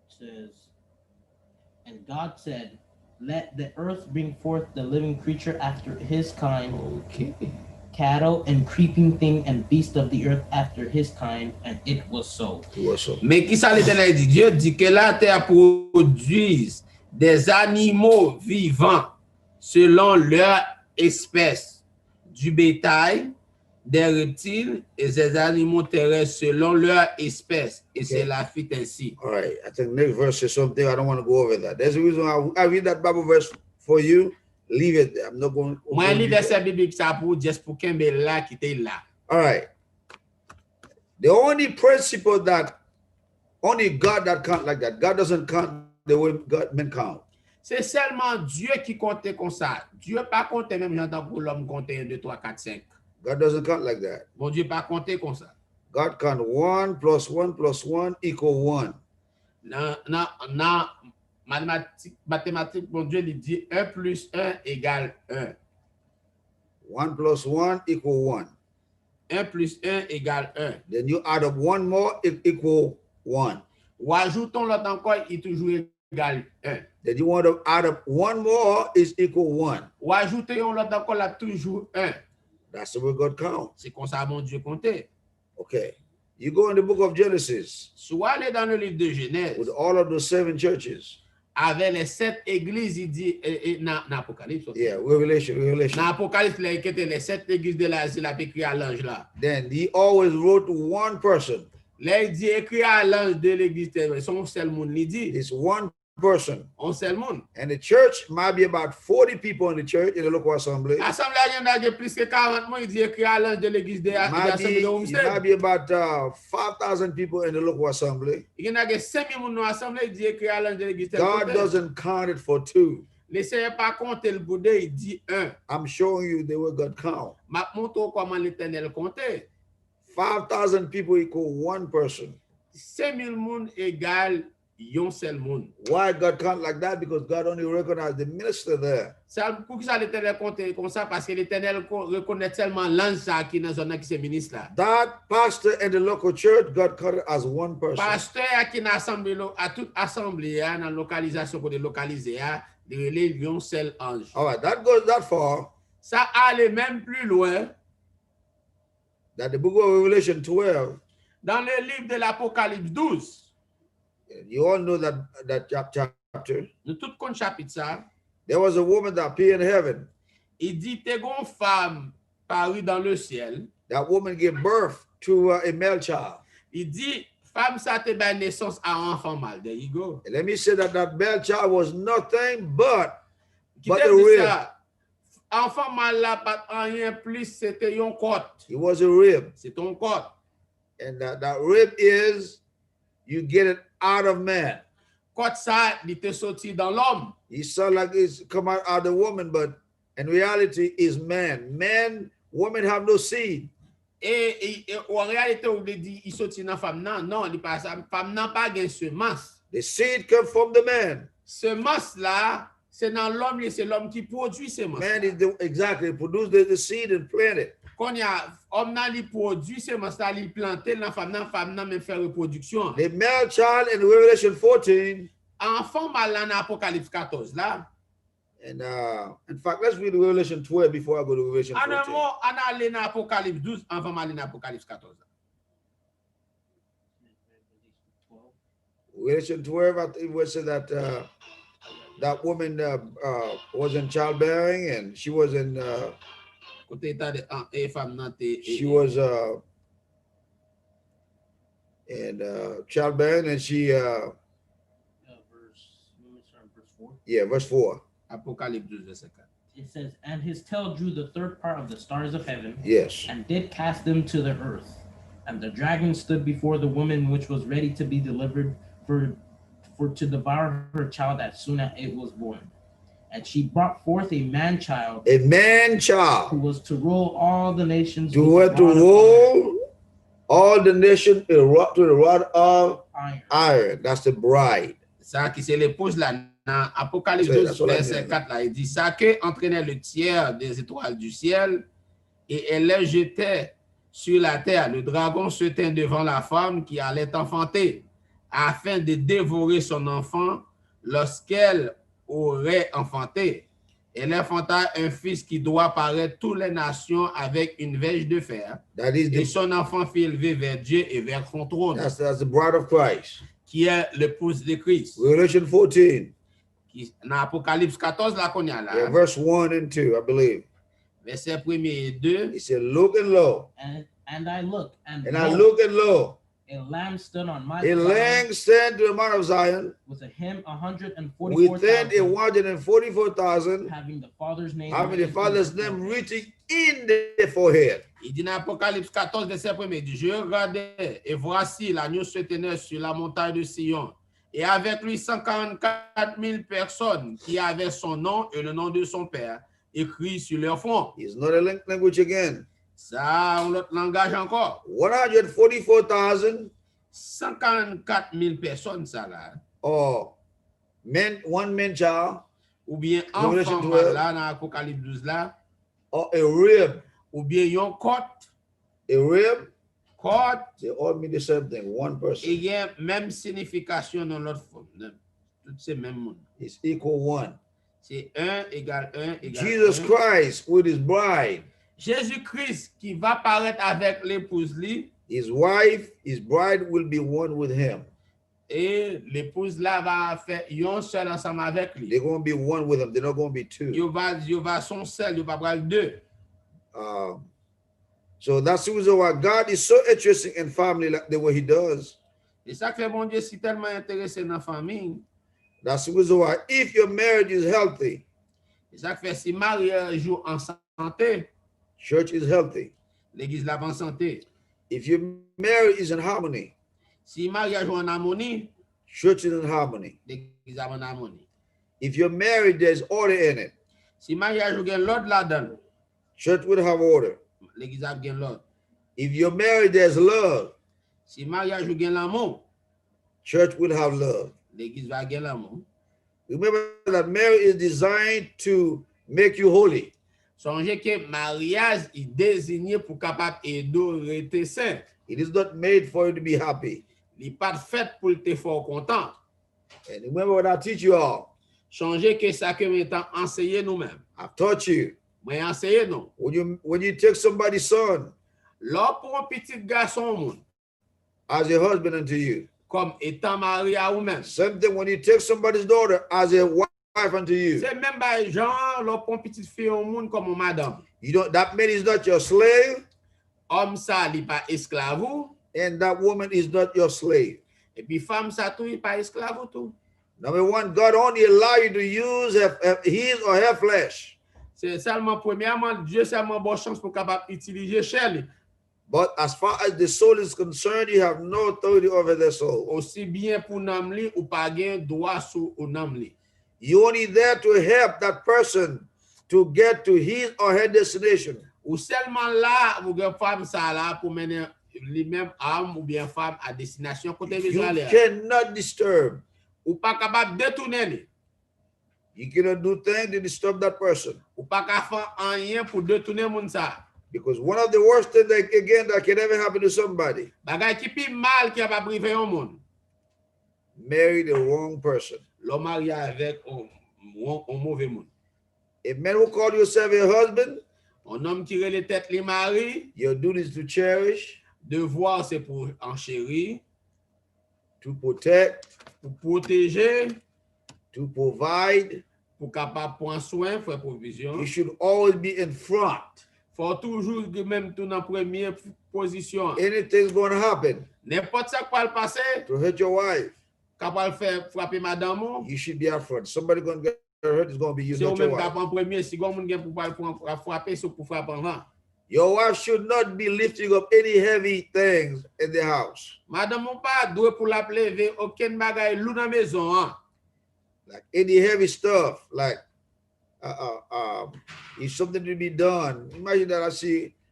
It says, and God said, let the earth bring forth the living creature after his kind, OK. cattle and creeping thing and beast of the earth after his kind, and it was so. It was so. Mais qui ça l'Éternel dit? Dieu dit que la terre produise des animaux vivants selon leur espèce, du bétail, des reptiles et des animaux terrestres selon leur espèce. Et c'est la fit ainsi. All right. I think next verse is something I don't want to go over that. There's a reason I read that Bible verse for you. Leave it there. I'm not going. Moi, lis verset biblique ça pour juste pour qu'un là qui était là. All right. The only principle that only God that count like that. God doesn't count the way men count. C'est seulement Dieu qui comptait comme ça. Dieu pas compté même j'entends pour l'homme compter 1, 2, 3, 4, 5. God doesn't count like that. Bon Dieu pas compté comme ça. God count 1 plus 1 plus 1 equal 1. Non, mathématique, bon Dieu il dit 1 plus 1 égale 1. 1 plus 1 equal 1. 1 plus 1 égale 1. Then you add up one more, it equal 1. Ou ajoutons l'autre encore, il est toujours égale 1. Then you want to add up one more is equal 1. Ou ajouter un l'autre encore là toujours 1. That's the way God counts. C'est comme ça mon Dieu comptait. Okay. You go in the book of Genesis Soit aller dans le livre de Genèse, with all of those 7 churches. avec les 7 églises, il dit, dans l'Apocalypse. Yeah, Revelation. Dans l'Apocalypse, il y a les 7 églises de l'Asie, il a écrit à l'ange là. Then he always wrote to one person. Là, il dit, écrit à l'ange de l'église, son seul monde, il dit, It's one person. on seul monde. And the church might be about 40 people in the church, in the local assembly. L'assemblée, il y a plus que 40 monde, il dit, écrit à l'ange de l'église de l'Assemblée de It Homestead. might be about 5,000 people in the local assembly. Il y a 5 000 dans l'Assemblée, il dit, écrit à l'ange de l'église de God doesn't count it for 2. Laissez pas compter le boudé, il dit 1. I'm showing you the way God count. Ma montre comment l'Éternel comptait. 5,000 people equal one person. 5 000 monde égale un seul monde. Why God count like that? Because God only recognized the minister there. Pour qui ça l'Éternel compte comme ça? Parce que l'Éternel reconnaît tellement l'ange qui est dans zone qui c'est ministre là. That pastor in the local church, God counted as one person. Pasteur qui n'a assemblée à toute assemblée dans la localisation pour localiser de relève un seul ange. All right, that goes that far. Ça allait même plus loin. That the book of Revelation 12, Dans le livre de l'Apocalypse 12, you all know that chapter. nous tout compte chapitre ça, There was a woman that appeared in heaven. il dit t'es une femme parue dans le ciel. That woman gave birth to a male child. Il dit femme ça te donne naissance à un enfant mâle. There you go. And let me say that male child was nothing but Qui a te dit rib. ça? Enfant mâle là pas rien plus, c'était un côte. It was a rib. C'est ton côte. And that rib is, you get it out of man. Côte ça, il te sorti dans l'homme. He sound like it's come out of the woman, but in reality is man. Man, women have no seed. Et en réalité, on dit il sorti dans femme non, il pas ça. Femme n'a pas gain semence. The seed comes from the man. Semence là, c'est dans l'homme, c'est l'homme qui produit semence. Man is exactly produce the seed and plant it. Quand il y a homme là, il produit semence là, il planter dans femme nan même faire reproduction. The male child in Revelation 14. Enfant mal dans Apocalypse 14 là. And in fact, let's read Revelation 12 before I go to Revelation 14. On aller dans Apocalypse 12 avant d'aller dans Apocalypse 14. Revelation 12, I think we said that that woman was in childbearing, and she was in. She was in childbearing, and she. Verse 4. Yeah, verse 4. Apocalypse 12, verset 4. It says, and his tail drew the third part of the stars of heaven, Yes. and did cast them to the earth. And the dragon stood before the woman which was ready to be delivered for to devour her child as soon as it was born. And she brought forth a man child, A man child who was to rule all the nations to with what a to rod of roll all the nation to the rod of iron. iron. That's the bride. Ça qui c'est l'épouse là dans Apocalypse 12 verset 4 là, il dit ça que entraînait le tiers des étoiles du ciel et elle les jetait sur la terre. Le dragon se tint devant la femme qui allait enfanter afin de dévorer son enfant lorsqu'elle aurait enfanté. Elle enfanta un fils qui doit paraître toutes les nations avec une verge de fer. That is Et son enfant fut élevé vers Dieu et vers son trône, that's the bride of Christ. qui est l'épouse de Christ. Revelation 14, Dans Apocalypse 14, là qu'on y a là, yeah, verse 1 and 2, I believe. verset 1 et 2, He said, "Look and lo, And I looked, and and I behold, look and lo, a lamb stood on my a side lamb stand to the Mount of Zion with a hymn within 144,000, 144,000, having the Father's name having the written Father's in their name foreheads. written in their forehead." il dit dans Apocalypse 14, verset 1, il dit, je regardais et voici l'agneau se tenait sur la montagne de Sion et avec lui 144 000 personnes qui avaient son nom et le nom de son père écrit sur leur front. It's not a language again. Ça, un autre langage encore. 144,000 144 000 personnes, ça là. or men, one man child, Ou bien Revelation enfant 12. là, dans Apocalypse 12 là. or a rib. Ou bien yon côte. A rib, Côte. they all mean the same thing, one person. Et il y a même signification dans l'autre forme. Tout c'est même monde. It's equal one. C'est 1 égale 1 égale Jesus 1. Christ with his bride, Jésus-Christ qui va paraître avec l'épouse li, his wife, his bride will be one with him. et l'épouse là va faire yon seul ensemble avec lui. They're going to be one with him. They're not going to be two. Yo va son seul, yo va prendre deux. So that's the reason why God is so interesting in family like the way he does. Et ça fait mon Dieu si tellement intéressé dans la famille. That's the reason why if your marriage is healthy, Et ça fait si mariage joue en santé, church is healthy. l'église là va en santé. If your marriage is in harmony, Si mariage joue en harmonie, church is in harmony. l'église va en harmonie. If your marriage there's order in it, Si mariage joue l'ordre là-dedans, church will have order. l'église va gen l'ordre. If your marriage there's love, Si mariage joue l'amour, church will have love. l'église va gen l'amour. Remember that marriage is designed to make you holy. Songez que mariage est désigné pour capable aider rester saint. It is not made for you to be happy. Il n'est pas fait pour te faire content. And remember what I teach you all. Songez que ça que nous avons enseigné nous-mêmes. I've taught you. Moi enseigné nous. When you take somebody's son Là pour un petit garçon moun, as a husband unto you, comme étant marié à vous-même. same thing when you take somebody's daughter as a wife unto you. C'est même pas genre là pour une petite fille au monde comme une madame. You don't. That man is not your slave, Homme ça il pas esclave and that woman is not your slave. et puis femme ça tout il pas esclave tout. Number one, God only allow you to use his or her flesh. C'est seulement premièrement Dieu seulement bonne chance pour capable utiliser chair. But as far as the soul is concerned, you have no authority over the soul. Aussi bien pour nam li ou pas gain droit sur au nam li. You're only there to help that person to get to his or her destination. Ou seulement là vous gain femme ça là pour mener lui-même homme ou bien femme à destination côté You visuel. cannot disturb. Ou pas capable détourner li. You cannot do things to disturb that person. Ou pas capable faire rien pour détourner moun ça. Because one of the worst things that can ever happen to somebody, Bagay ki pi mal qui va priver un monde. marry the wrong person. L'homme marié avec un mauvais monde. A man who call yourself a husband, Un homme qui les têtes les maris, your duty is to cherish, devoir c'est pour enchérir, to protect, pour protéger, to provide. pour capable prendre soin, faire provision. You should always be in front. Faut toujours même tout dans première position. Anything's going to happen N'importe ça qui va le passer, to hurt your wife, capable faire frapper madame, you should be up front. Somebody going to get hurt is going to be you, c'est ou not your même wife. capable en premier, si gon moun gen pour frapper, c'est pour frapper avant. Your wife should not be lifting up any heavy things in the house. Madame ou pas doit pour la lever aucun bagay lou dans maison hein. Like any heavy stuff, like if something to be done. Imagine that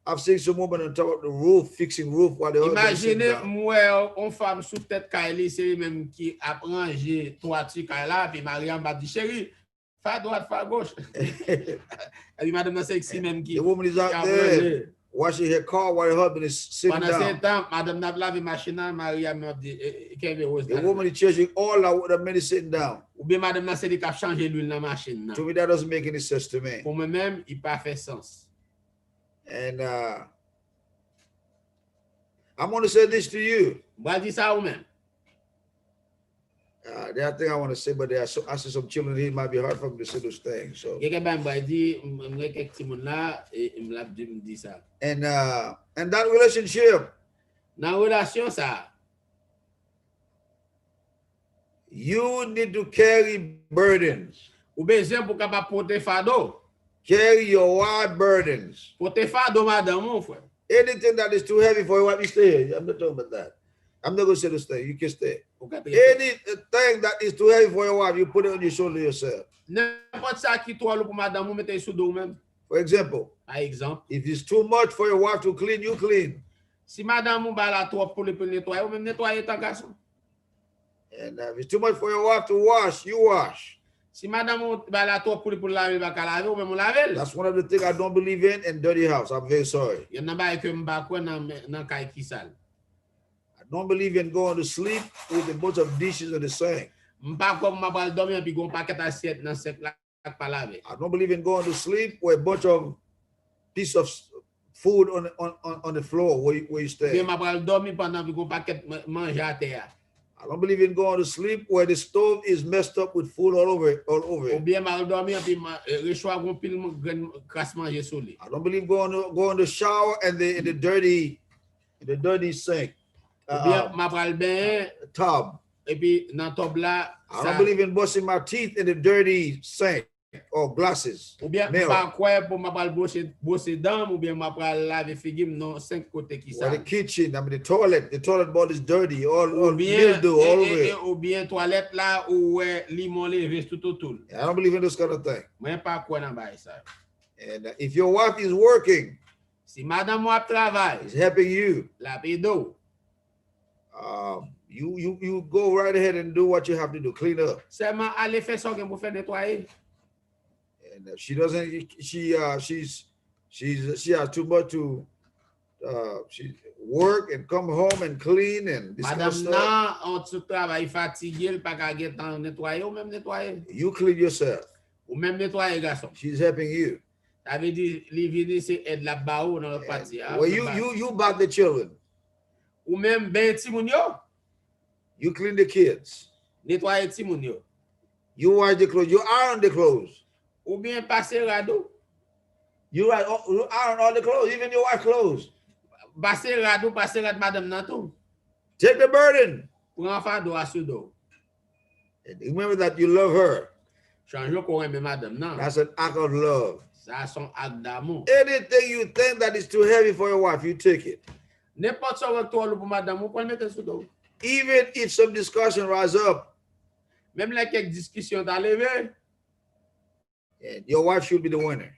I've seen some woman on top of the roof fixing roof while the husband is sitting Imaginez down. moi une femme sous tête Kylie, c'est même qui a rangé toiture Kyla puis Mariam m'a dit chérie, fais droite, fais gauche. Et puis madame c'est ici même qui The woman is out a there rangé. washing her car while her husband is sitting Pendant ce down. temps, madame n'a lavé machine, Mariam m'a dit qu'elle rose. The woman is changing all that the man is sitting down. Ou bien madame n'a c'est qui a changé l'huile dans la machine. To me, that doesn't make any sense to me. Pour moi-même, il pas fait sens. And I'm going to say this to you. Moi dis ça ou même. There are things I want to say, but I see some children here. It might be hard for me to say those things. So, Quelqu'un m'a dit moi quelques petits moun là et il m'a dit ça. and that relationship, Dans relation ça, you need to carry burdens. ou besoin pour capable porter fardeau. Carry your wife burdens. Porter fardeau madame mon frère. Anything that is too heavy for your wife, you stay here. I'm not talking about that. I'm not going to say this thing. You can stay. Ou capable. Anything that is too heavy for your wife, you put it on your shoulder yourself. N'importe ça qui toi pour madame vous mettez sous dos même. For example, Par exemple, if it's too much for your wife to clean, you clean. si madame ou ba la trop pour le nettoyer, ou même nettoyer ta garçon. And if it's too much for your wife to wash, you wash. Si madame ou ba la trop pour laver, ba ka laver ou même laver. That's one of the things I don't believe in dirty house. I'm very sorry. Y en a ba que m'ba quoi dans kay ki sale. I don't believe in going to sleep with a bunch of dishes in the sink. M'pas comme m'a pral dormir puis gon paquet assiette dans sec là pas laver. I don't believe in going to sleep with a bunch of piece of food on the floor where you stay. Bien m'a pral dormir pendant puis gon paquet manger à terre. I don't believe in going to sleep where the stove is messed up with food all over Ou it. bien m'a dormir puis rechoir gon pile crasse manger sur lui. I don't believe going to shower and the dirty sink. Ou bien m'a pral bain Tub. et puis dans tub là I don't believe in brushing my teeth in the dirty sink or glasses. ou bien mirror. pas quoi pour m'a pral brosser dents ou bien m'a pral laver figim non cinq côtés qui Or ça. the kitchen, I mean the toilet bowl is dirty, all Ou bien mildew all over it. ou bien toilette là ou limon levé tout autour. I don't believe in this kind of thing. Moi pas quoi dans bail ça. And if your wife is working, Si madame moi travaille, is helping you, la pédo, you go right ahead and do what you have to do, clean up. seulement aller faire ça pour faire nettoyer. And if she doesn't, she has too much to she work and come home and clean and this kind of Madame stuff. nan, on se travaille fatigué, il pas qu'à get temps nettoyer ou même nettoyer. You clean yourself. Ou même nettoyer garçon. She's helping you. Ça veut dire les vider c'est aide la baou dans le parti. Well, you bath the children. Ou même ben ti moun yo, You clean the kids. nettoyer ti moun yo. You wash the clothes. You iron the clothes. Ou bien passer rado. You iron all the clothes, even your wife's clothes. Passer rad madame nan tout. Take the burden. Prends fardeau à sous dos. And remember that you love her. Change ko aime madame nan. That's an act of love. Ça son acte d'amour. Anything you think that is too heavy for your wife, you take it. N'importe quoi toi pour madame, ou pas mettre sous dos. Even if some discussion rise up, Même les quelques discussions t'a levé, and your wife should be the winner.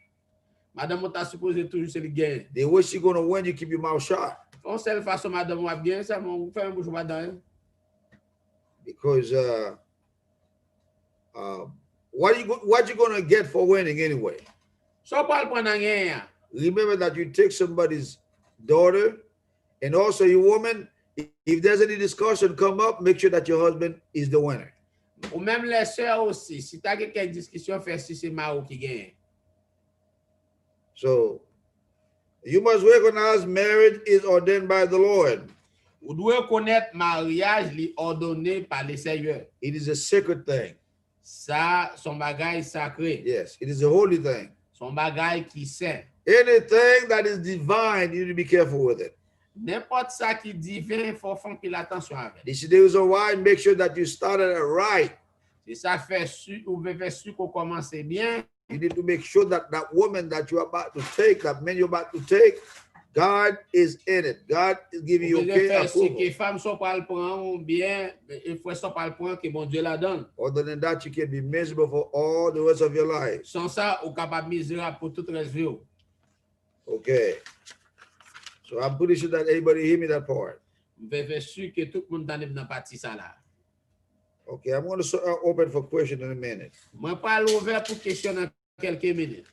madame t'a supposé toujours c'est le gain. The way she's going to win, you keep your mouth shut. On seule façon madame ou bien ça mon fait un bouche madame. Because what you going to get for winning anyway? So pas prendre rien. Remember that you take somebody's daughter, and also your woman. If there's any discussion come up, make sure that your husband is the winner. Ou même les sœurs aussi, si t'as quelques discussions fait si c'est Maro qui gagne. So you must recognize marriage is ordained by the Lord. Ou doit connaître mariage li ordonné par le Seigneur. It is a sacred thing. Ça son bagage sacré, Yes, it is a holy thing. son bagage qui saint. Anything that is divine, you need to be careful with it. N'importe ça qui divin, faut faire pile attention avec. This is the reason why make sure that you started it right. Si ça fait su ou veut faire su qu'on commence bien, You need to make sure that that woman that you're about to take, that man you're about to take, God is in it. God is giving you vous okay faire su approval. que femme soit pas le prendre ou bien, il faut soit pas le prendre que bon Dieu la donne. Other than that, you can be miserable for all the rest of your life. Sans ça, ou capable misérable pour toute reste vie. Okay. So I'm pretty sure that everybody hear me that part. Vous faire su que tout le monde dans partie ça là. Okay, I'm going to open for question in a minute. Moi pas ouvert pour question dans quelques minutes.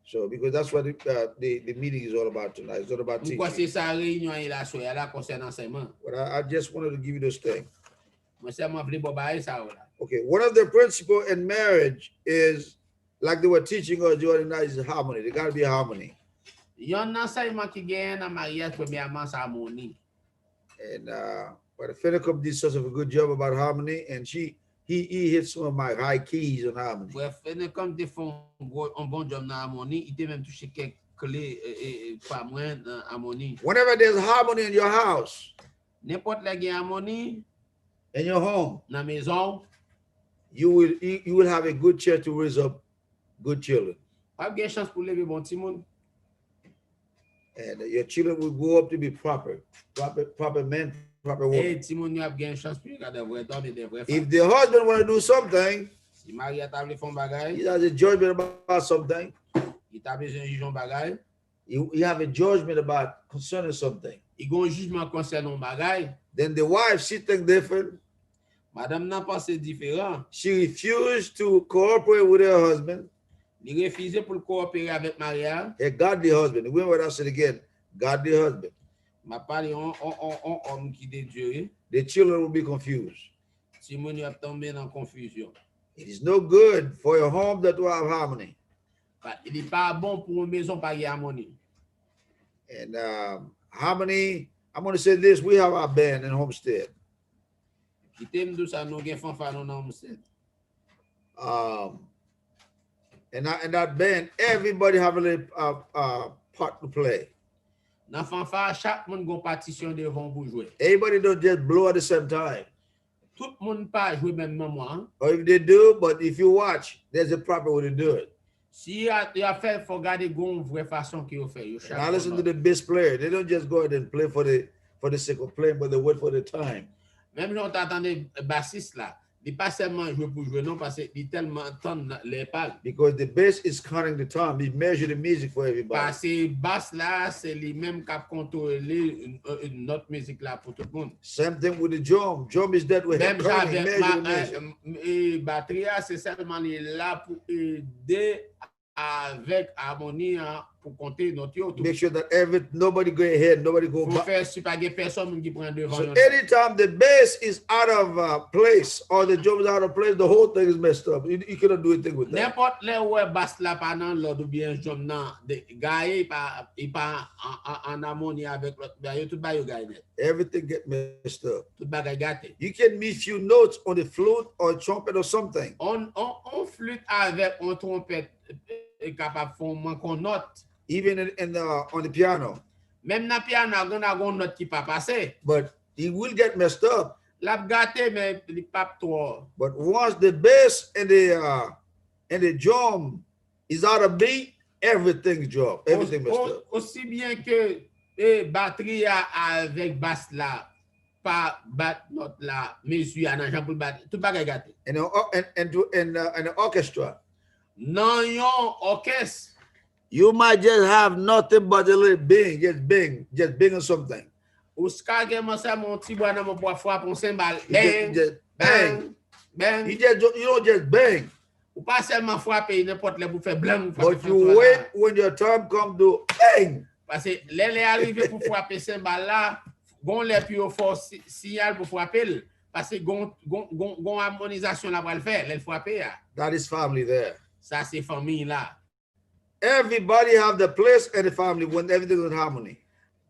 So because that's what the meeting is all about tonight. It's all about Pourquoi c'est teaching. ça réunion là soir là concernant enseignement. But I just wanted to give you this thing. Moi seulement voulais bon bail ça là. Okay, one of the principles in marriage is, like they were teaching us the other night, is harmony. There got to be harmony. Yon enseignement qui gagne dans mariage premièrement c'est harmonie. And but Fennecup did such a good job about harmony, and he hit some of my high keys on harmony. Bref, comme des font un bon job dans harmonie, il était même touché quelques clés pas moins dans harmonie. Whenever there's harmony in your house, N'importe la gagne harmonie in your home, dans maison, you will have a good chance to raise up good children, pas de chance pour lever bon petit monde. and your children will grow up to be proper men, proper women. Et petit monde a bien chance pour regarder vrai homme et des vraies femmes. If the husband want to do something, Si mari a table font bagay, he has a judgment about something. il t'a besoin de juger bagay, You have a judgment about concerning something. il gon jugement concernant bagay. Then the wife, she think different. Madame n'a pensé différent. She refused to cooperate with her husband, Il refusé pour coopérer avec Maria. a godly husband. Remember what I said again, godly husband. M'a parlé on homme qui de Dieu. The children will be confused. Si moun yo ap tombe dans confusion. It is no good for your home that to have harmony. Il n'est pas bon pour une maison pas harmonie. And harmony, I'm going to say this, we have our band in Homestead. And that band, everybody have a little part to play. Everybody don't just blow at the same time. Or if they do, but if you watch, there's a proper way to do it. Now listen to the bass player. They don't just go ahead and play for the sake of playing, but they wait for the time. Même si on t'entendait bassiste là, il pas seulement jouer pour jouer, non, parce qu'il tellement entend les pas. Because the bass is counting the time. He measure the music for everybody. Parce que basse là, c'est lui même qui contrôler une autre musique là pour tout le monde. Same thing with the drum. Drum is that way. Même avec batterie, c'est seulement là pour aider avec harmonie pour compter notre auto. Make sure that nobody go ahead, nobody go back. So anytime the bass is out of place or the drum is out of place, the whole thing is messed up. You cannot do anything with that. N'importe les où basse là pendant l'autre ou bien drum nan, gars il pas en harmonie avec l'autre, tout ba yo gars net. Everything get messed up. Tout bagay gâté. You can miss few notes on the flute or trumpet or something. On flûte avec on trompette est capable faire manquer note. Even on the piano. Même na piano, on a une note qui pas passer. But he will get messed up. La gâté mais il pas trop. But once the bass and the drum is out of beat, everything's dropped. Everything messed up. Aussi bien que batterie avec basse là, pas bat note là, mesure en jambe pour battre, tout bagay gâté. And the orchestra. Non yon orchestre. You might just have nothing but a little bing, just bing or something. Just bang, bang. You don't just bang. But you wait when your time comes to bang. Parce que les arrivé pour frapper cymbale là, gon les plus fort signal pour frapper parce que gon harmonisation là pour le faire, les frapper. That is family there. Ça c'est famille là. Everybody have the place and the family when everything is in harmony.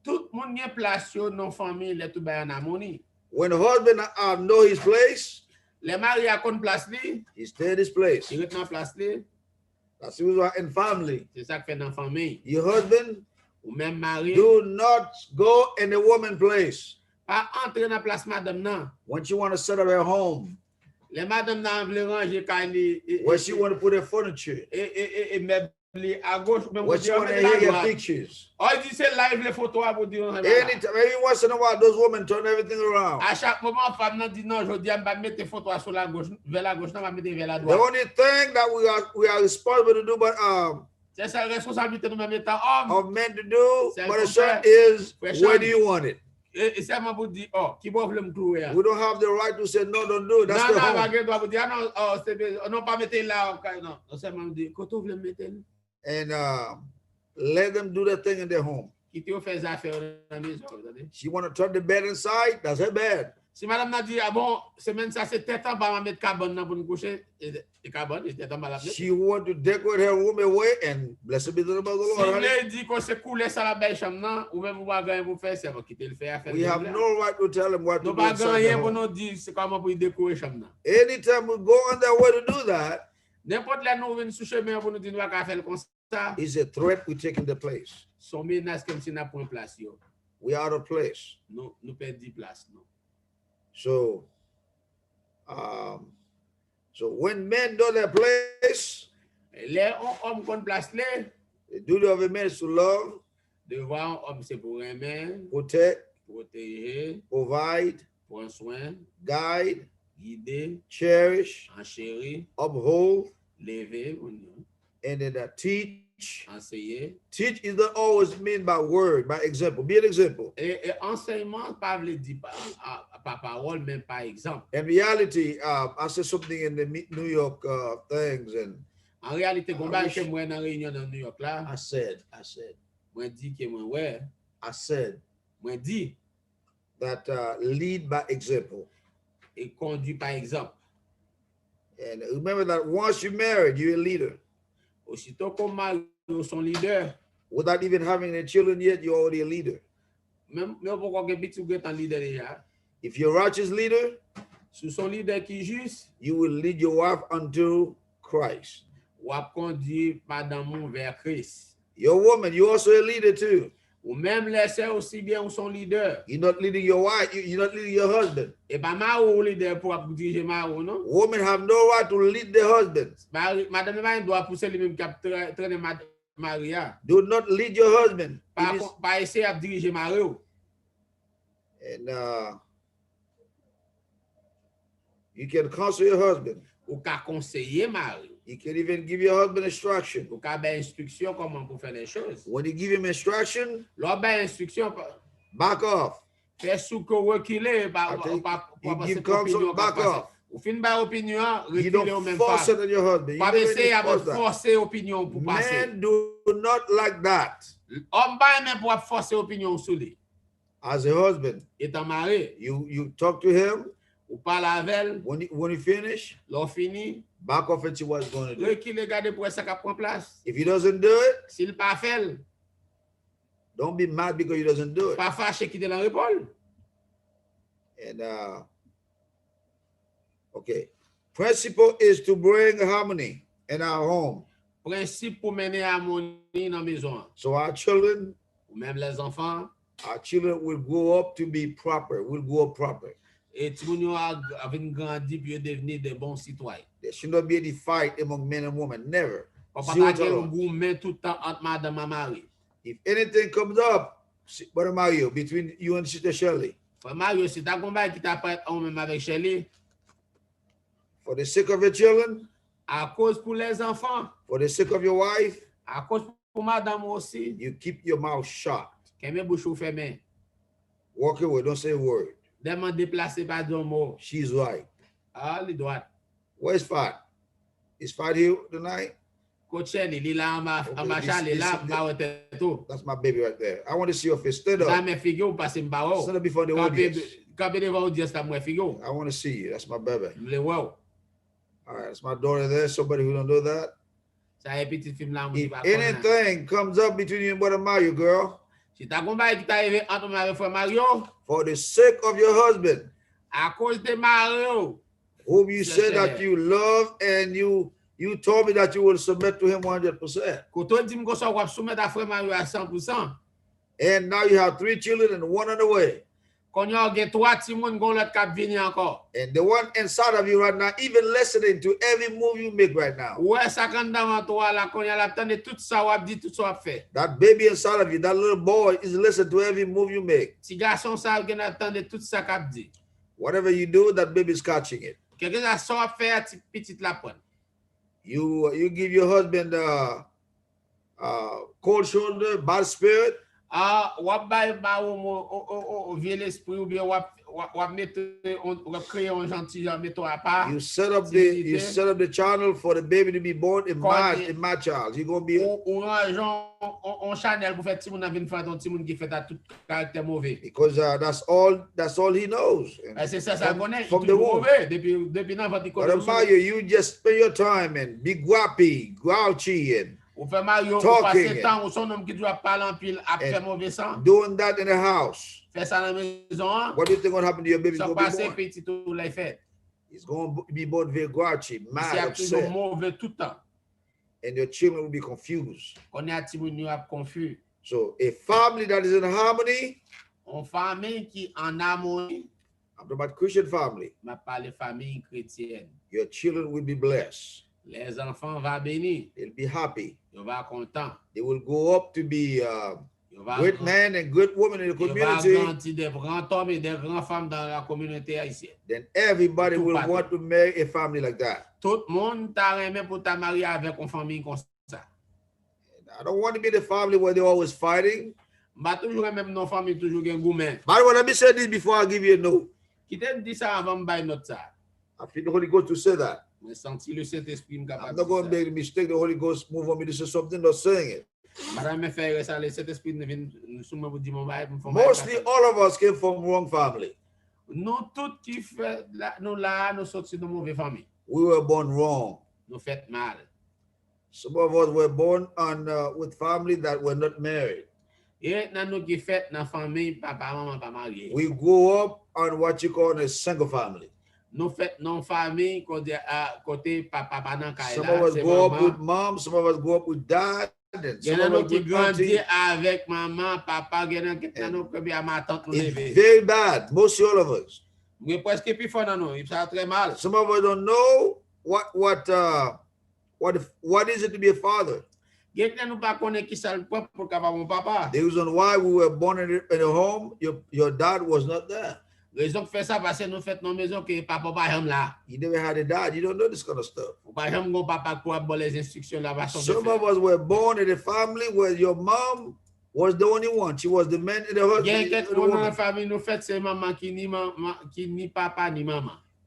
Tout monde y place yo dans famille les tout ba en harmonie. When the husband know his place, les mari a kon place li, he stay in his place. Il est dans place li. That's why in family. C'est ça que fait dans famille. Your husband ou même mari do not go in the woman place. Pas entrer dans place madame nan. Once you want to set up her home. Les madame nan veulent ranger kani. Where she want to put her furniture. À gauche, même what you want to hear your pictures. Anytime, every once in a while, those women turn everything around. À chaque moment, femme nan dit non, je dis on va mettre photo sur la gauche, vers la gauche, non, va mettre vers la The droite. only thing that we are responsible to do, but c'est ça la responsabilité nous même étant homme. Of men to do, but the question is, where do you want it? Et c'est moi pour dire, oh, qui va vouloir me clouer. We don't have the right to say no, don't do it. That's the home. Non, pas mettre là, non. C'est moi dire, quand on veut mettre. And let them do that thing in their home. She want to turn the bed inside, that's her bed. Si madame m'a dit, ah bon, semaine ça c'est tête en bas, mettre carbone pour nous coucher, et carbone, et tête en bas. She want to decorate her room away and blessed be the name of the Lord. Si elle dit qu'on se coule ça la belle chambre, ou même vous va gagner pour faire, c'est pour quitter le faire. We have no right to tell them what to do. Nous pas gagner pour nous dire c'est comment pour décorer chambre. Anytime we go on their way to do that, n'importe là nous venons sur chemin pour nous dire nous va faire comme ça. Is a threat we taking the place. Son menace comme si n'a point place yo. We are out of place. Nous perdons place non. So when men know their place, les hommes qu'on place les, the duty of a man is to love, devoir homme c'est pour aimer, protect, protéger, provide, prendre soin, guide, guider, cherish, enchérir, uphold, lever, and then teach. Enseigner. Teach is not always mean by word, by example. Be an example. Et enseignement pas veut dire par parole, même par exemple. In reality, I said something in the New York things, and en réalité, quand je suis dans réunion dans New York là, I said, moi dit que moi ouais, I said, moi dit that lead by example. Et conduit par exemple. And remember that once you're married, you're a leader. Aussitôt qu'on marie, son leader. Without even having any children yet, you're already a leader. Même pourquoi que petit ou un leader déjà. If you're a righteous leader, sous son leader qui juste, you will lead your wife unto Christ. Ou a conduit madame vers Christ. Your woman, you're also a leader too. Ou même laisser aussi bien son leader. You're not leading your wife, you're not leading your husband. Et pas mari leader pour diriger mari, non? Women have no right to lead their husbands. Madame Mari doit pousser lui-même qui a traîné Maria. Do not lead your husband. Pas essayer de diriger mari. And you can counsel your husband. Ou ka conseiller mari. You can even give your husband instruction. Ou ka ben instruction comment pour faire les choses. When you give him instruction, l'on ben instruction back off. Fais sous que reculer you give counsel, back off. Ou fin ba opinion, you don't force it on your husband. Pas essayer à forcer opinion pour passer. Men do not like that. Homme ba même pour forcer opinion sur lui. As a husband, étant marié, you talk to him. Ou parle avec. When you finish, l'on fini. Back off and see what he's going to do. Reculer, garder pour ça prend place. If he doesn't do it, s'il pas fait, don't be mad because he doesn't do it. Pas fâché quitter dans l'épaule. And okay, principle is to bring harmony in our home. Principe pour mener harmonie dans maison. So our children, ou même les enfants, our children will grow up to be proper. Will grow up proper. Et tout le monde a grandi puis devenir des bons citoyens. There should not be any fight among men and women. Never. If anything comes up, Brother Mario, between you and Sister Shirley, for the sake of your children, for the sake of your wife, you keep your mouth shut. Walk away, don't say a word. She's right. Where's Fat? Is Fat here tonight? That's my baby right there. I want to see your face. Stand up. Stand up before the audience. I want to see you. That's my baby. All right, that's my daughter there. Somebody who don't know that. If anything comes up between you and Brother Mario, girl, for the sake of your husband, whom you said that you love, and you told me that you will submit to him 100%. And now you have 3 children and 1 on the way. And the one inside of you right now, even listening to every move you make right now. That baby inside of you, that little boy, is listening to every move you make. Whatever you do, that baby is catching it. You give your husband cold shoulder, bad spirit. You set up the channel for the baby to be born in my child. You're gonna be because that's all he knows. From the womb. You just spend your time and be grouchy and talking and doing that in the house. What do you think will happen to your baby? He's going to be born very grouchy, mad, upset. And your children will be confused. So a family that is in harmony, I'm talking about Christian family, your children will be blessed. Les enfants vont bénir. They'll be happy. Ils vont content. They will grow up to be great men and good women in the community. Des grands hommes et des grandes femmes dans la communauté haïtienne. Then everybody will want to marry a family like that. Tout le monde t'a aimé pour ta marier avec une famille comme ça. I don't want to be the family where they're always fighting. But toujours même nos familles toujours gen gourmet. But let me say this before I give you a note. Qui te dit ça avant de note ça? I feel the Holy Ghost to say that. I'm not going to make a mistake. The Holy Ghost move on me to say something, not saying it. Mostly all of us came from wrong family. Nous tous qui fait nous là, nous sortis de mauvaise famille. We were born wrong. Nous fait mal. Some of us were born with family that were not married. Et nous qui fait dans famille papa maman pas marié. We grew up on what you call a single family. Nous fait non famille côté papa pas dans Some of us grew up with mom, some of us grew up with dad, and some of us with auntie. Avec maman, papa, it's very bad, most all of us. Some of us don't know what is it to be a father. The reason why we were born in a home, your dad was not there. You never had a dad. You don't know this kind of stuff. Some of us were born in a family where your mom was the only one. She was the man in the husband.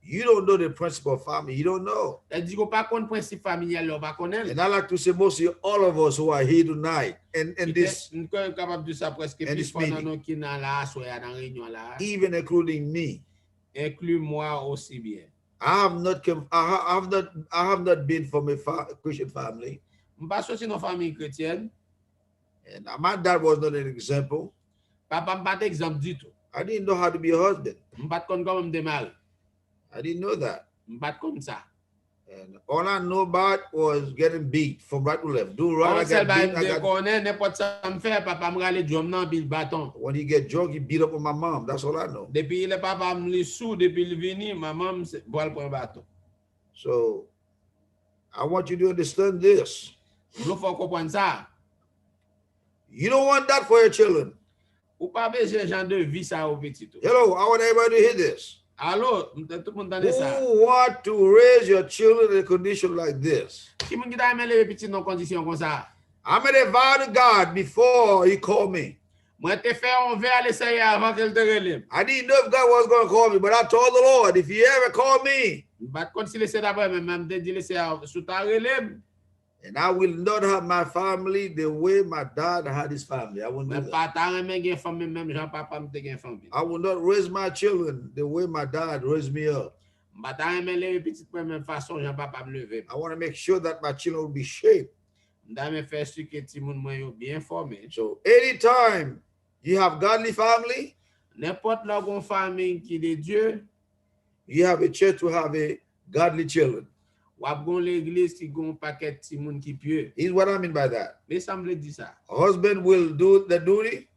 You don't know the principle of family. You don't know. And I like to say mostly all of us who are here tonight in this meeting, even including me. I have not been from a Christian family. And my dad was not an example. I didn't know how to be a husband. I didn't know that. And all I know about was getting beat from right to left. Do right, I got beat. When he get drunk, he beat up on my mom. That's all I know. So I want you to understand this. You don't want that for your children. Hello, I want everybody to hear this. Who want to raise your children in a condition like this? I made a vow to God before he called me. I didn't know if God was going to call me, but I told the Lord, if he ever called me, and I will not have my family the way my dad had his family. I will not. I will not raise my children the way my dad raised me up. I want to make sure that my children will be shaped. So anytime you have godly family, you have a church to have a godly children. Here's what I mean by that. A husband will do the duty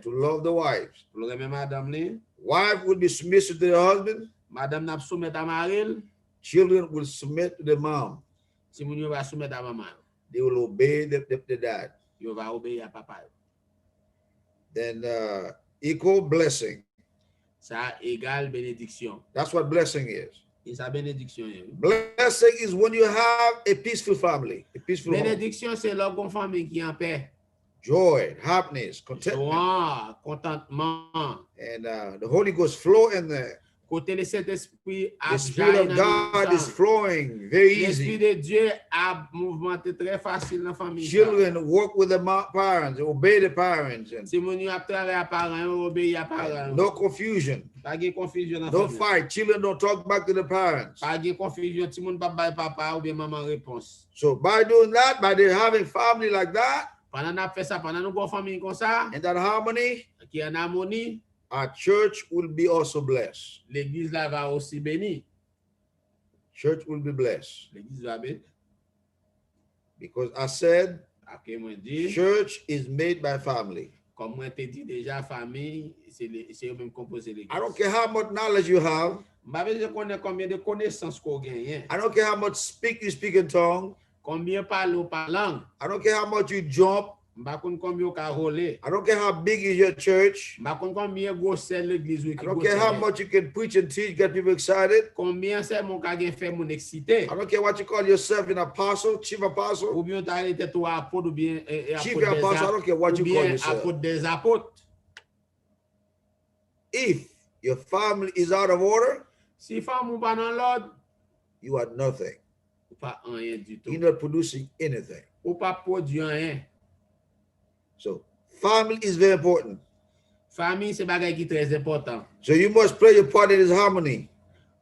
to love the wives. Wife will be submissive to the husband. Children will submit to the mom. They will obey the dad. Then equal blessing. That's what blessing is. Blessing is when you have a peaceful family, a peaceful home. Joy, happiness, contentment. And the Holy Ghost flow in there. The Spirit of God is flowing very easy. Children work with the parents, obey the parents. No confusion. No fight. Children don't talk back to the parents. So by doing that, by having family like that, in that harmony, our church will be also blessed. Church will be blessed. Because I said, church is made by family. I don't care how much knowledge you have. I don't care how much you speak in tongue. I don't care how much you jump. I don't care how big is your church. I don't care how much you can preach and teach, get people excited. I don't care what you call yourself, an apostle, chief apostle. Chief apostle, I don't care what you call yourself. If your family is out of order, you are nothing. You're not producing anything. So family is very important. Famille, c'est bagay qui très important. So you must play your part in this harmony.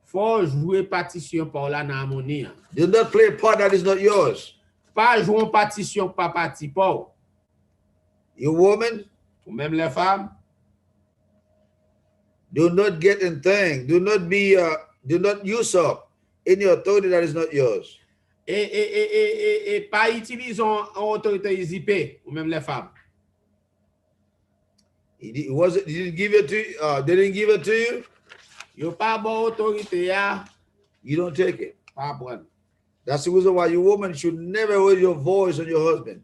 Faut jouer partition par là dans harmonie. Do not play a part that is not yours. Pas jouer une partition pas parti pour. You woman, Ou même les femmes, do not get in thing. Do not use up any authority that is not yours. et pas utiliser une autorité usurpée, ou même les femmes. He didn't give it to you. They didn't give it to you. Yo pas bon autorité ya, You don't take it. pas prendre. That's the reason why you woman should never raise your voice on your husband.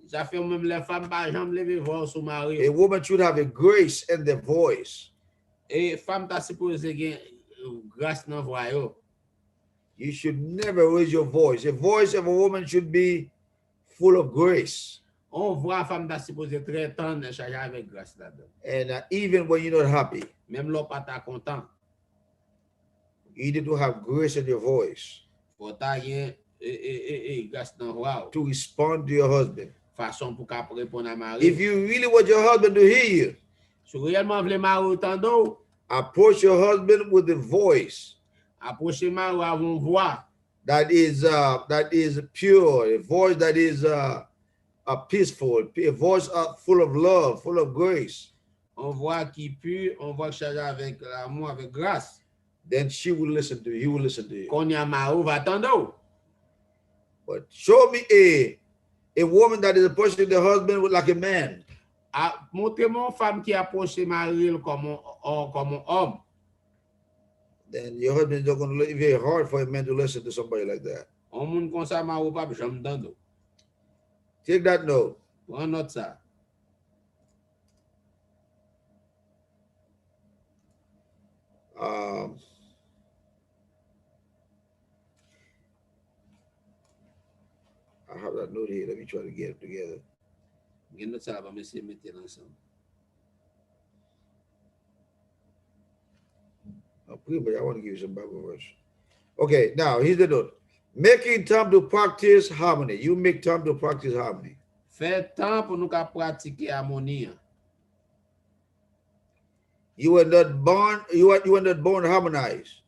Ça fait même les femmes pas jamais lever voix sur mari. A woman should have a grace in their voice. Et femme ta supposé gen grâce dans voix yo. You should never raise your voice. The voice of a woman should be full of grace. On voit femme ta supposé très tendre chargée avec grâce là-dedans. And even when you're not happy, Même l'on pas ta content. you need to have grace in your voice Faut ta gen grâce dans voix. to respond to your husband. Façon pour qu'à répondre à mari. If you really want your husband to hear you, Si réellement vle mari entendre, approach your husband with a voice approchez mari avec une voix that is pure, a voice that is peaceful, a voice full of love, full of grace. une voix qui pure, une voix chargée avec l'amour, avec grâce. Then she will listen to you. He will listen to you. Qu'on y a mari va attendre. But show me a woman that is approaching the husband like a man. Montrez-moi une femme qui approche mari comme un homme. Then your husband is not going to be very hard for a man to listen to somebody like that. Un monde comme ça mari pas jamais d'entendre. Take that note. Prends note ça. I have that note here. Let me try to get it together. Gen note ça va me essayer mettre ensemble. But I want to give you some Bible verse. Okay, now here's the note. Making time to practice harmony. You make time to practice harmony. Fait temps pour nous pratiquer harmonie. You were not born. You were not born harmonized.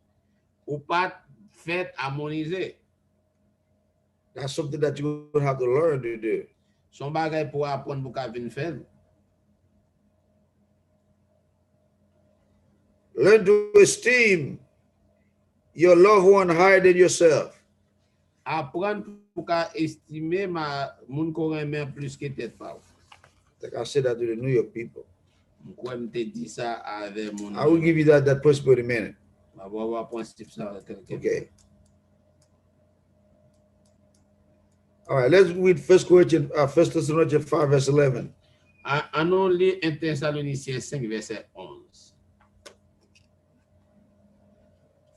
Ou pas fait harmoniser. That's something that you will have to learn to do. Son bagay pour apprendre pour venir faire. Learn to esteem your loved one higher than yourself. Apprendre pour estimer moun ko remen plus que tête pa. Like I said that to the New York people. Moi me dit ça avec mon. I will give you that principle in a minute. Okay. All right, let's read 1 Thessalonians 5, verse 11. Allons lire 1 Thessaloniciens 5, verset 11.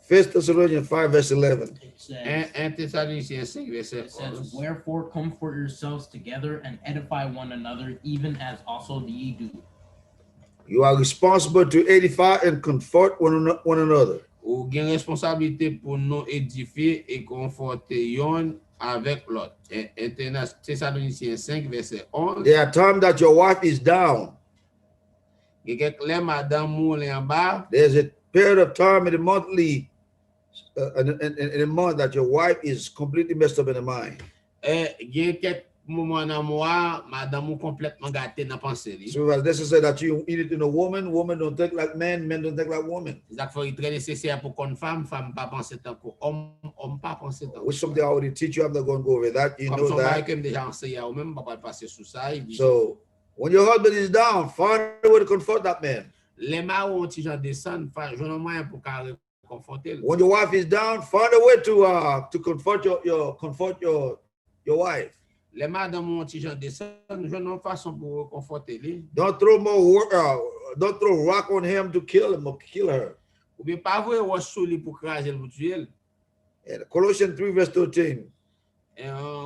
1 Thessalonians 5, verse 11. It says, 1 Thessaloniciens 5, verset it says, 11. wherefore comfort yourselves together and edify one another, even as also ye do. You are responsible to edify and comfort one another. Ou gen responsabilité pour nous édifier et conforter yon avec l'autre. 1 Thessaloniciens 5, verset 11. There are times that your wife is down. Gen kek lè madame moule en bas. There's a period of time in the monthly, in a month that your wife is completely messed up in the mind. Gen kek moment dans mois, madame ou complètement gâté dans pensée li. So as this is said that you need to know woman don't think like men don't think like women. Ça fait très nécessaire pour qu'on femme pas penser tant que homme pas penser tant. Which something I already teach you. I'm not going to go over that. You know that. Comme déjà enseigné ou même pas passer sous ça. So when your husband is down, find a way to comfort that man. Les marons ti gens descendent, je n'ai moyen pour conforter. When your wife is down, find a way to comfort your wife. Les madame ont ti gens descendent, je n'ai façon pour conforter lui. Don't throw rock on him to kill him or kill her. Ou bien pas vrai ou sous lui pour craser pour tuer. And Colossians 3 verse 13.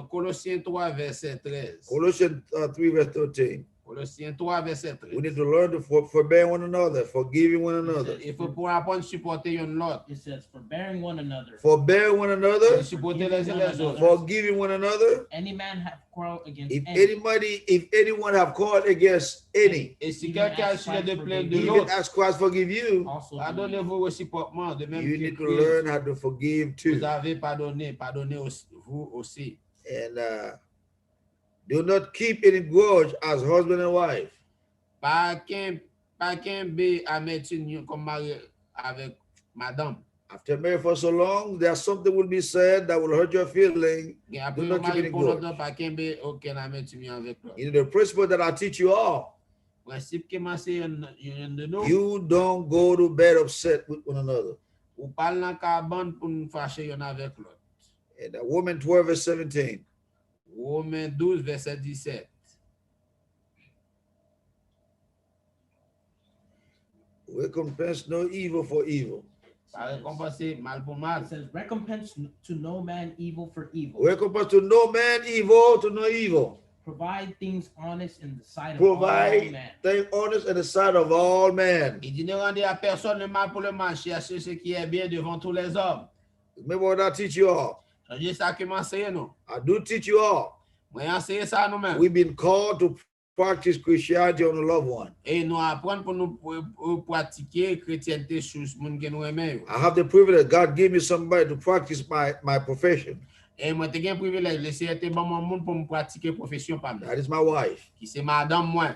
Colossiens 3 verset 13. Colossians 3 verse 13. Colossiens 3, verset We need 13. to learn to forbear one another, forgiving one another. Il faut pour apprendre à supporter l'autre. It says, forbearing one another, Forbear one another, Supporter les uns les autres. forgiving one another. any man have quarrel against If any, anyone have called against any, Et si quelqu'un a sujet de plainte de even l'autre, as Christ forgive you, also do pardonnez-vous réciproquement, de même you que need to Christ learn how to forgive vous too. avez pardonné, pardonnez-vous aussi. And do not keep any grudge as husband and wife. Pas qu'un bé amertume comme mari avec madame. After married for so long, there's something will be said that will hurt your feeling. Après, not keep mari any pour grudge. longtemps, pas qu'un bé aucun amertume avec l'autre. You know the principle that I teach you all. Principe que moi c'est un de nous. You don't go to bed upset with one another. Ou parle dans cabane pour nous fâcher un avec l'autre. And Woman 12 verse 17. Romains 12 verset 17. Recompense no evil for evil. Pas récompenser mal pour mal. It says, recompense to no man evil for evil. Recompense to no man evil to no evil. Provide things honest in the sight of all Provide men. things honest in the sight of all men. Il dit ne rendez à personne le mal pour le mal, cherchez ce qui est bien devant tous les hommes. Remember what I teach you all. C'est ça que m'enseigne nous. I do teach you all. Moi enseigne ça nous-mêmes. We've been called to practice Christianity on the loved one. Et nous apprendre pour nous pratiquer chrétienté sur ce monde que nous aimons. I have the privilege. God gave me somebody to practice my profession. Et moi j'ai un privilège laisser être bon monde pour me pratiquer profession par moi. That is my wife. Qui c'est madame moi.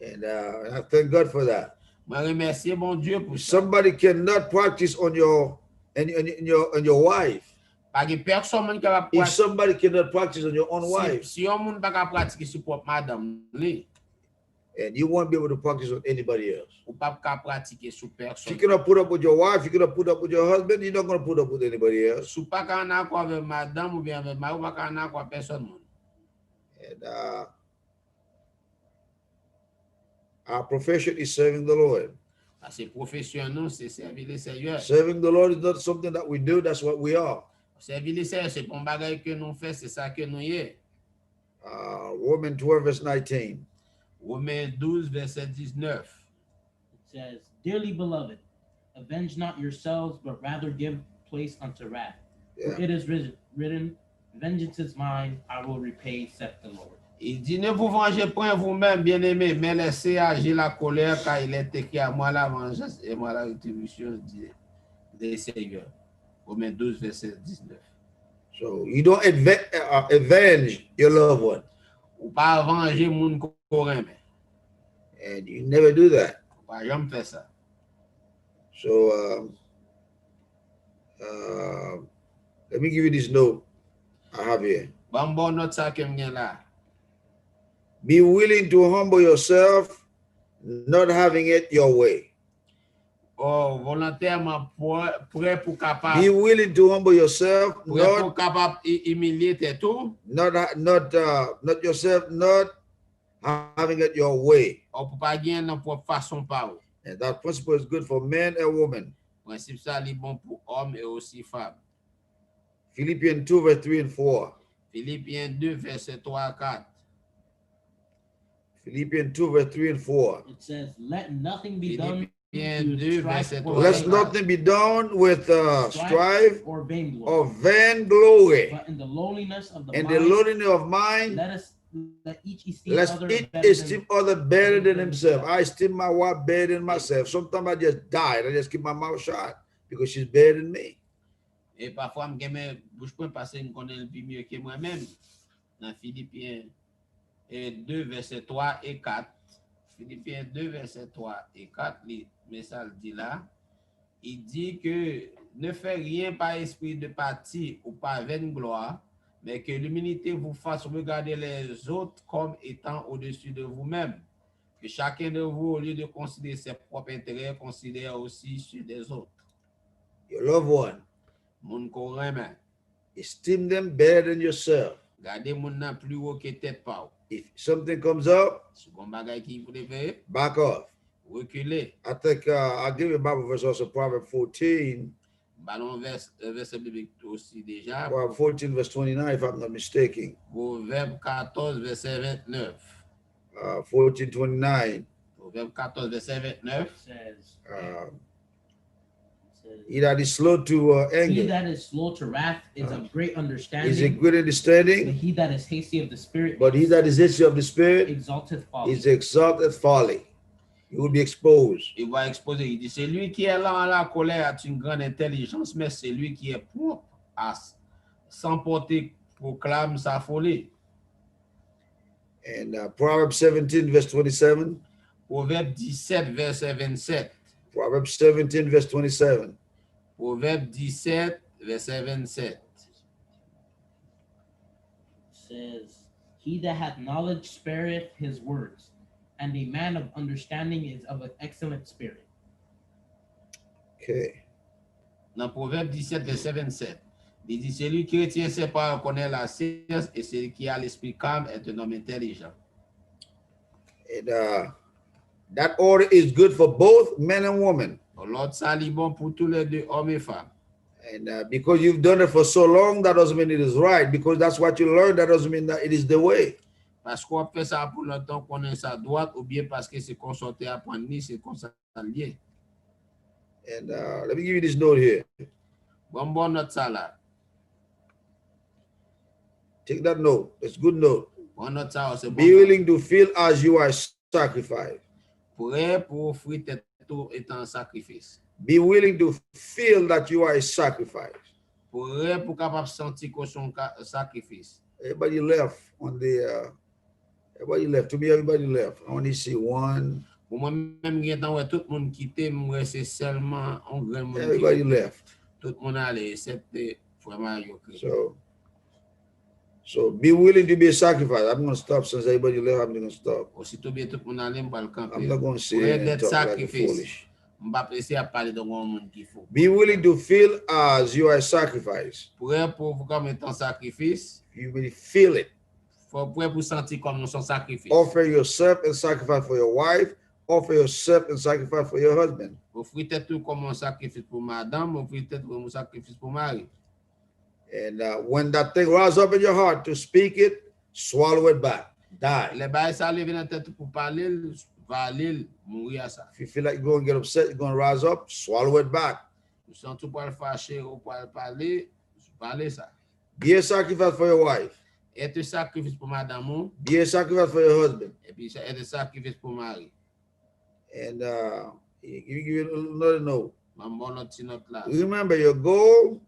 And I thank God for that. Moi remercier bon Dieu pour ça. Somebody cannot practice on your wife. Pas que personne qui va If somebody cannot practice on your own wife, si on monde pas pratiquer sur propre madame lui, and you won't be able to practice on anybody else. ou pas pratiquer sur If personne. you cannot put up with your wife, you cannot put up with your husband, you're not going to put up with anybody else. Sou pas qu'en accord avec madame ou bien avec mari, ou pas qu'en accord avec personne. And our profession is serving the Lord. Parce que profession nous c'est servir le Seigneur. Serving the Lord is not something that we do, that's what we are. Servir le Seigneur c'est pas un bagage que nous fait, c'est ça que nous y est. Romans 12 verse 19. Romains 12 verset 19. It says, dearly beloved, avenge not yourselves, but rather give place unto wrath. Yeah. For it is written, vengeance is mine, I will repay, saith the Lord. Il dit, ne vous vengez point vous-même, bien-aimés, mais laissez agir la colère, car il est écrit à moi la vengeance et moi la rétribution des Seigneurs. Romains 12, verset 19. So you don't avenge your loved one. Ou pas venger moun qu'on aime. And you never do that. Ou pas jamais faire ça. So let me give you this note I have here. Bon note ça que m'gen là. Be willing to humble yourself, not having it your way. Oh, volontairement prêt pour capable. Be willing to humble yourself, Prêt pour capable humilier tes tout. not yourself, not having it your way. Ou pour pas gagner dans propre façon pas. And that principle is good for men and women. Principe ça est bon pour hommes et aussi femmes. Philippians 2 verse 3 and 4. Philippiens 2 verset 3 à 4. Philippians 2 verse 3 and 4. It says, let nothing be done Philippiens to 2 strife verset or 3. Let nothing be done with strife or vainglory, or vainglory, but in the lowliness of the and the mind, lowliness of mind. let each esteem Let's others each better esteem other better than himself. I esteem my wife better than myself. Sometimes I just die. I just keep my mouth shut because she's better than me. Et parfois, je me bouche point parce que je connais le plus mieux que moi-même. Dans Philippiens 2, verset 3 et 4. Philippiens 2, verset 3 et 4, mais ça le dit là. Il dit que ne faites rien par esprit de parti ou par vaine gloire, mais que l'humilité vous fasse regarder les autres comme étant au-dessus de vous-même. Que chacun de vous, au lieu de considérer ses propres intérêts, considère aussi ceux des autres. Your loved one, Moun ko reme, esteem them better than yourself. gardez moun nan plus haut que tête pa ou. If something comes up, Si bon bagay ki pou de fe, back off. reculer. I think I'll give you a Bible verse also, Proverbs 14, Ballon verset biblique aussi déjà. Proverbs 14 verse 29, if I'm not mistaken. Proverbe 14, verset 29. 14:29. Proverbe 14, verset 29. Says, He that is slow to he anger that is slow to wrath is of great is a understanding, good but understanding, he that is hasty of the spirit but he that is hasty of the spirit exalteth folly. is exalted folly. He will be exposed. Il va exposer. Il dit, c'est lui qui est lent à la colère a une grande intelligence, mais c'est lui qui est propre à s'emporter proclame sa folie. And Proverbs 17, verse 27. Proverbe 17, verset 27. Proverbs 17, verse 27. Proverbe 17, verset 27. Says, he that hath knowledge spareth his words, and a man of understanding is of an excellent spirit. Okay. Dans Proverbe 17, verset 27, il dit, celui qui retient ses paroles connaît la science, et celui qui a l'esprit calme est un homme intelligent. And that order is good for both men and women. L'ordre ça est bon pour tous les deux, hommes et femmes. And because you've done it for so long, that doesn't mean it is right. Because that's what you learned, that doesn't mean that it is the way. Parce qu'on fait ça pour longtemps qu'on est sa droite, ou bien parce que c'est qu'on sortait à prendre ni c'est qu'on s'en lié. And let me give you this note here. Bon note ça là. Take that note. It's a good note. Bon note ça, c'est bon. Be willing to feel as you are sacrificed. Prêt pour offrir tête tout étant sacrifice. Be willing to feel that you are a sacrifice. Prêt pour capable sentir qu'on son sacrifice. Everybody left on the. Everybody left. To me, everybody left. I only see one. Pour moi même ouais, tout le monde quitté, moi c'est seulement un grand monde. Everybody left. Tout le monde allait excepté vraiment So be willing to be a sacrifice. I'm going to stop since everybody left. I'm going to stop. Aussitôt bien tout le monde allait pour le camper. I'm not going to sit here and talk like a foolish. Be willing to feel as you are a sacrifice. Prêt pour vous comme étant sacrifice. You will feel it. Faut prêt pour sentir comme nous sommes sacrifice. Offer yourself and sacrifice for your wife. Offer yourself and sacrifice for your husband. Offrir tout comme un sacrifice pour madame, offrir tout comme un sacrifice pour mari. And when that thing rises up in your heart to speak it, swallow it back. Die. Les bails ça lever dans tête pour parler, va aller mourir à ça. If you feel like you're going to get upset, you're going to rise up, swallow it back. Vous sentez pour le fâcher ou pour parler ça. Be a sacrifice for your wife. Être sacrifice pour madame, be a sacrifice for your husband. Et puis être sacrifice pour mari. And give you another note. Remember, your goal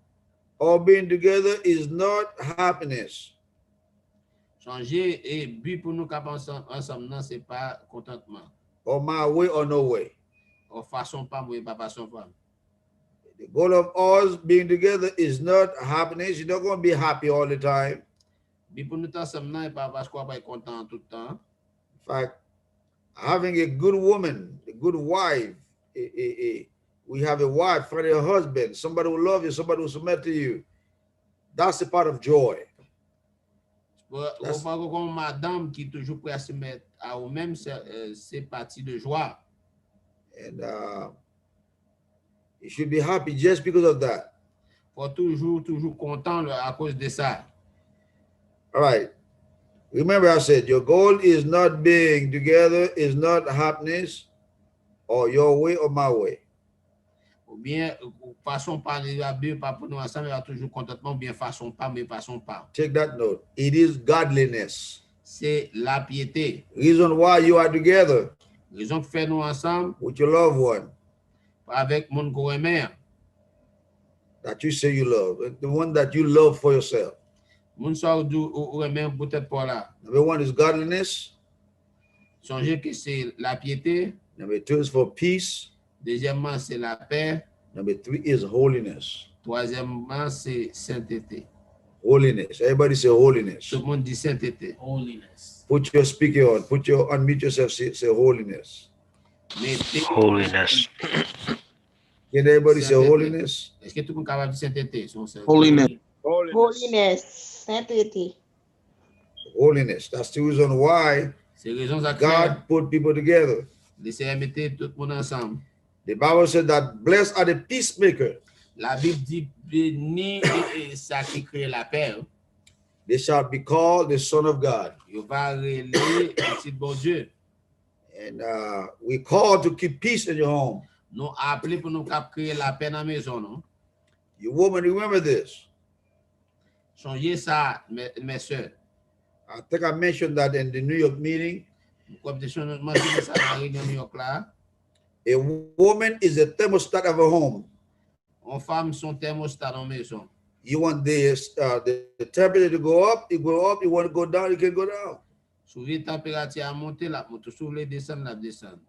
of being together is not happiness. Changer et but pour nous cap ensemble non c'est pas contentement. Or my way or no way. Ou façon pas moi pas façon pas. The goal of us being together is not happiness. You're not going to be happy all the time. But pour nous ensemble non pas parce qu'on va être content tout le temps. In fact, having a good woman, a good wife, we have a wife, find a husband, somebody who loves you, somebody who submit to you. That's a part of joy. Comme madame qui toujours prêt à se mettre à eux-mêmes, c'est partie de joie. And you should be happy just because of that. Faut toujours content à cause de ça. All right. Remember, I said your goal is not being together, is not happiness, or your way or my way. Ou bien façon pas pour nous ensemble, il y a toujours contentement, ou bien façon pas, mais façon pas. Take that note. It is godliness. C'est la piété. Reason why you are together. Raison que fait nous ensemble. With your loved one. Avec mon grand-mère. That you say you love. The one that you love for yourself. Mon soeur ou même peut-être pas là. Number one is godliness. Songez que c'est la piété. Number two is for peace. Deuxièmement, c'est la paix. Number three is holiness. Troisièmement, c'est sainteté. Holiness. Everybody say holiness. Tout le monde dit sainteté. Holiness. Put your speaker on. Unmute yourself. Say holiness. Holiness. Can everybody say holiness? Est-ce que tout le monde est capable de sainteté? Holiness. Holiness. Sanctity. Holiness. That's the reason why God put people together. Laissez mettre tout le monde ensemble. The Bible said that blessed are the peacemakers. La Bible dit béni et ça qui crée la paix. They shall be called the Son of God. Yo va rele petit bon Dieu. And we call to keep peace in your home. Nous appelons pour nous cap créer la paix dans la maison, non? You woman, remember this. Songez ça, mes soeurs. I think I mentioned that in the New York meeting. Mentionné ça dans la réunion New York là. A woman is the thermostat of a home. Une femme son thermostat dans la maison. You want the temperature to go up, it go up. You want to go down, it can go down. Souvent température a monté, la monte. Souvent descend, la descend.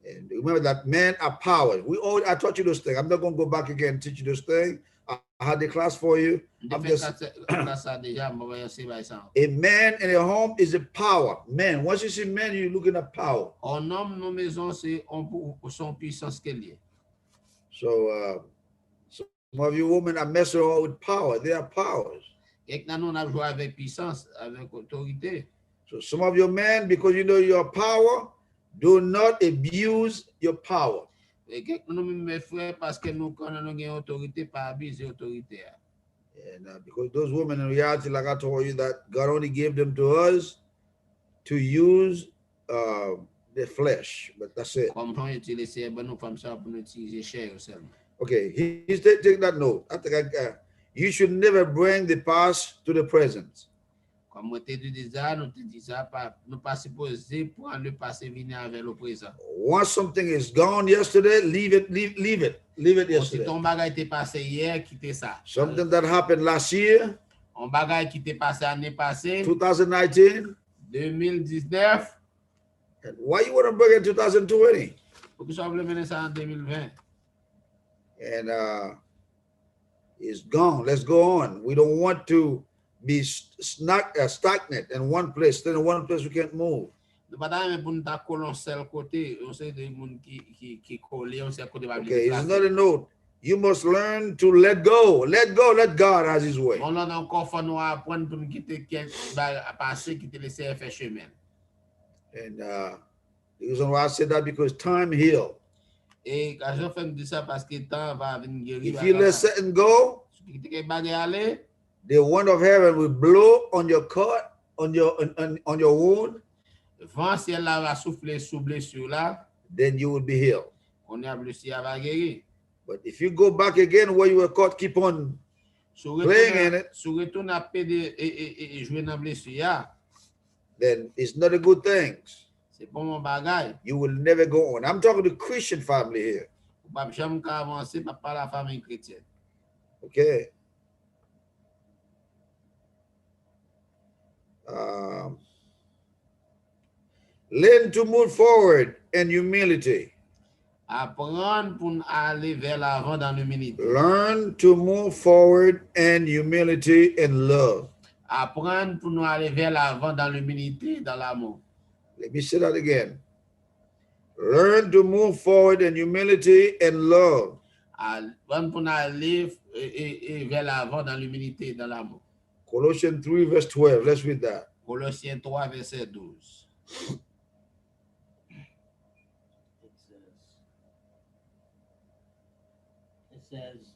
And remember that men are power. I taught you those things. I'm not going to go back again and teach you those things. I had the class for you. A man in a home is a power. Man, once you see men, you're looking at power. Un homme dans maison, c'est son puissance qu'elle est. So some of you women are messing around with power. They are powers. Et que nous on a joué avec puissance, avec autorité. So some of your men, because you know your power, do not abuse your power. Et que nous mes frères parce que nous connaissons une autorité, pas abuser autorité. And because those women in reality, like I told you, that God only gave them to us to use the flesh, but that's it. Okay, he's taking that note. I think you should never bring the past to the present. Once something is gone yesterday, leave it yesterday. Something that happened last year, 2019. And why you want to bring it 2020? And it's gone. Let's go on. We don't want to be stagnant in one place. Then in one place we can't move. Okay, it's another note. You must learn to let go. Let go. Let God has His way. And the reason why I said that because time heals. If you let something go, the wind of heaven will blow on your cut, on your wound. Then you will be healed. But if you go back again where you were caught, keep on playing in it, then it's not a good thing. You will never go on. I'm talking to Christian family here. Okay. Learn to move forward in humility. Learn to move forward in humility and love. Let me say that again. Learn to move forward in humility and love. Colossians 3 verse 12. Let's read that. Colossiens 3 verset 12. It says,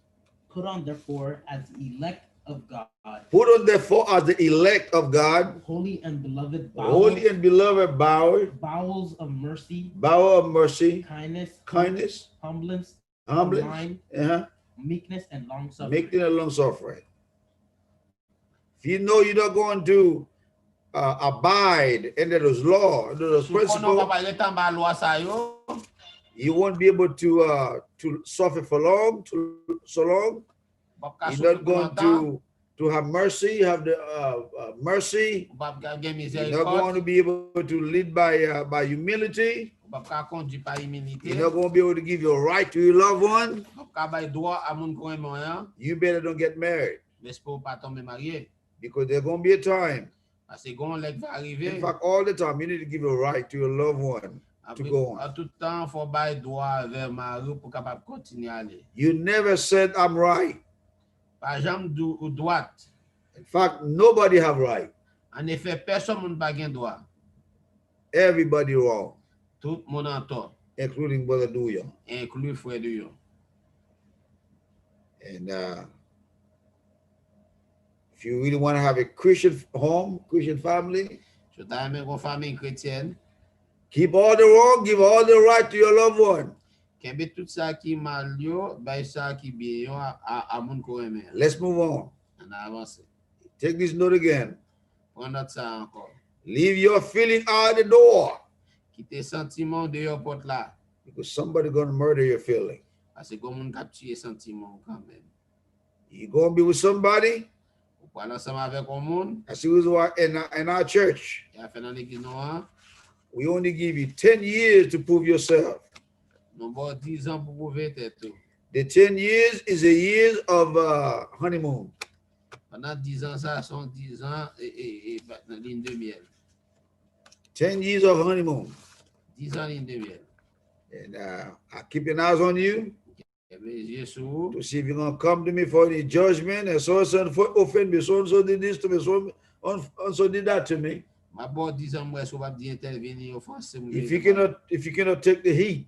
put on therefore as the elect of God. Put on therefore as the elect of God. Holy and beloved bowels. Holy and beloved bowels. Bowels of mercy. Bowel of mercy. Kindness. Humbleness. Mind, meekness and long suffering. Meekness and long suffering. If you know you're not going to abide under those laws, under those principles, you won't be able to suffer for so long. You're not going to have mercy, have the mercy. You're not going to be able to lead by humility. You're not going to be able to give your right to your loved one. You better don't get married. Because there's going to be a time. In fact, all the time, you need to give your right to your loved one to go on. You never said, I'm right. In fact, nobody have right. Everybody wrong. Including Brother Duya. And if If you really want to have a Christian home, Christian family, Je ta aimé kon famille chrétienne, keep all the wrong, give all the right to your loved one. kembe tout ça qui mal yo, bay ça qui bien yo à moun ko aimé. Let's move on. On a avancé. Take this note again. Prends note ça encore. Leave your feeling out the door, Quitte sentiment de yo porte là. because somebody going to murder your feeling. Parce que comme moun k'ap tuer sentiment quand même. You going to be with somebody? Ou pour aller ensemble avec un monde, I see who's in our church. et a fait dans l'église noire, We only give you 10 years to prove yourself. nous avons 10 ans pour prouver tête. The 10 years is a years of honeymoon. Pendant 10 ans, ça sont 10 ans et dans ligne de miel. 10 years of honeymoon. 10 ans ligne de miel. And I keep an eyes on you Et bien, yeux sur vous, to see if you're going to come to me for any judgment and so for offend me, so did this to me, so did that to me. ma bon 10 ans, moi, si vous pas bien intervenir, offenser, If you cannot take the heat,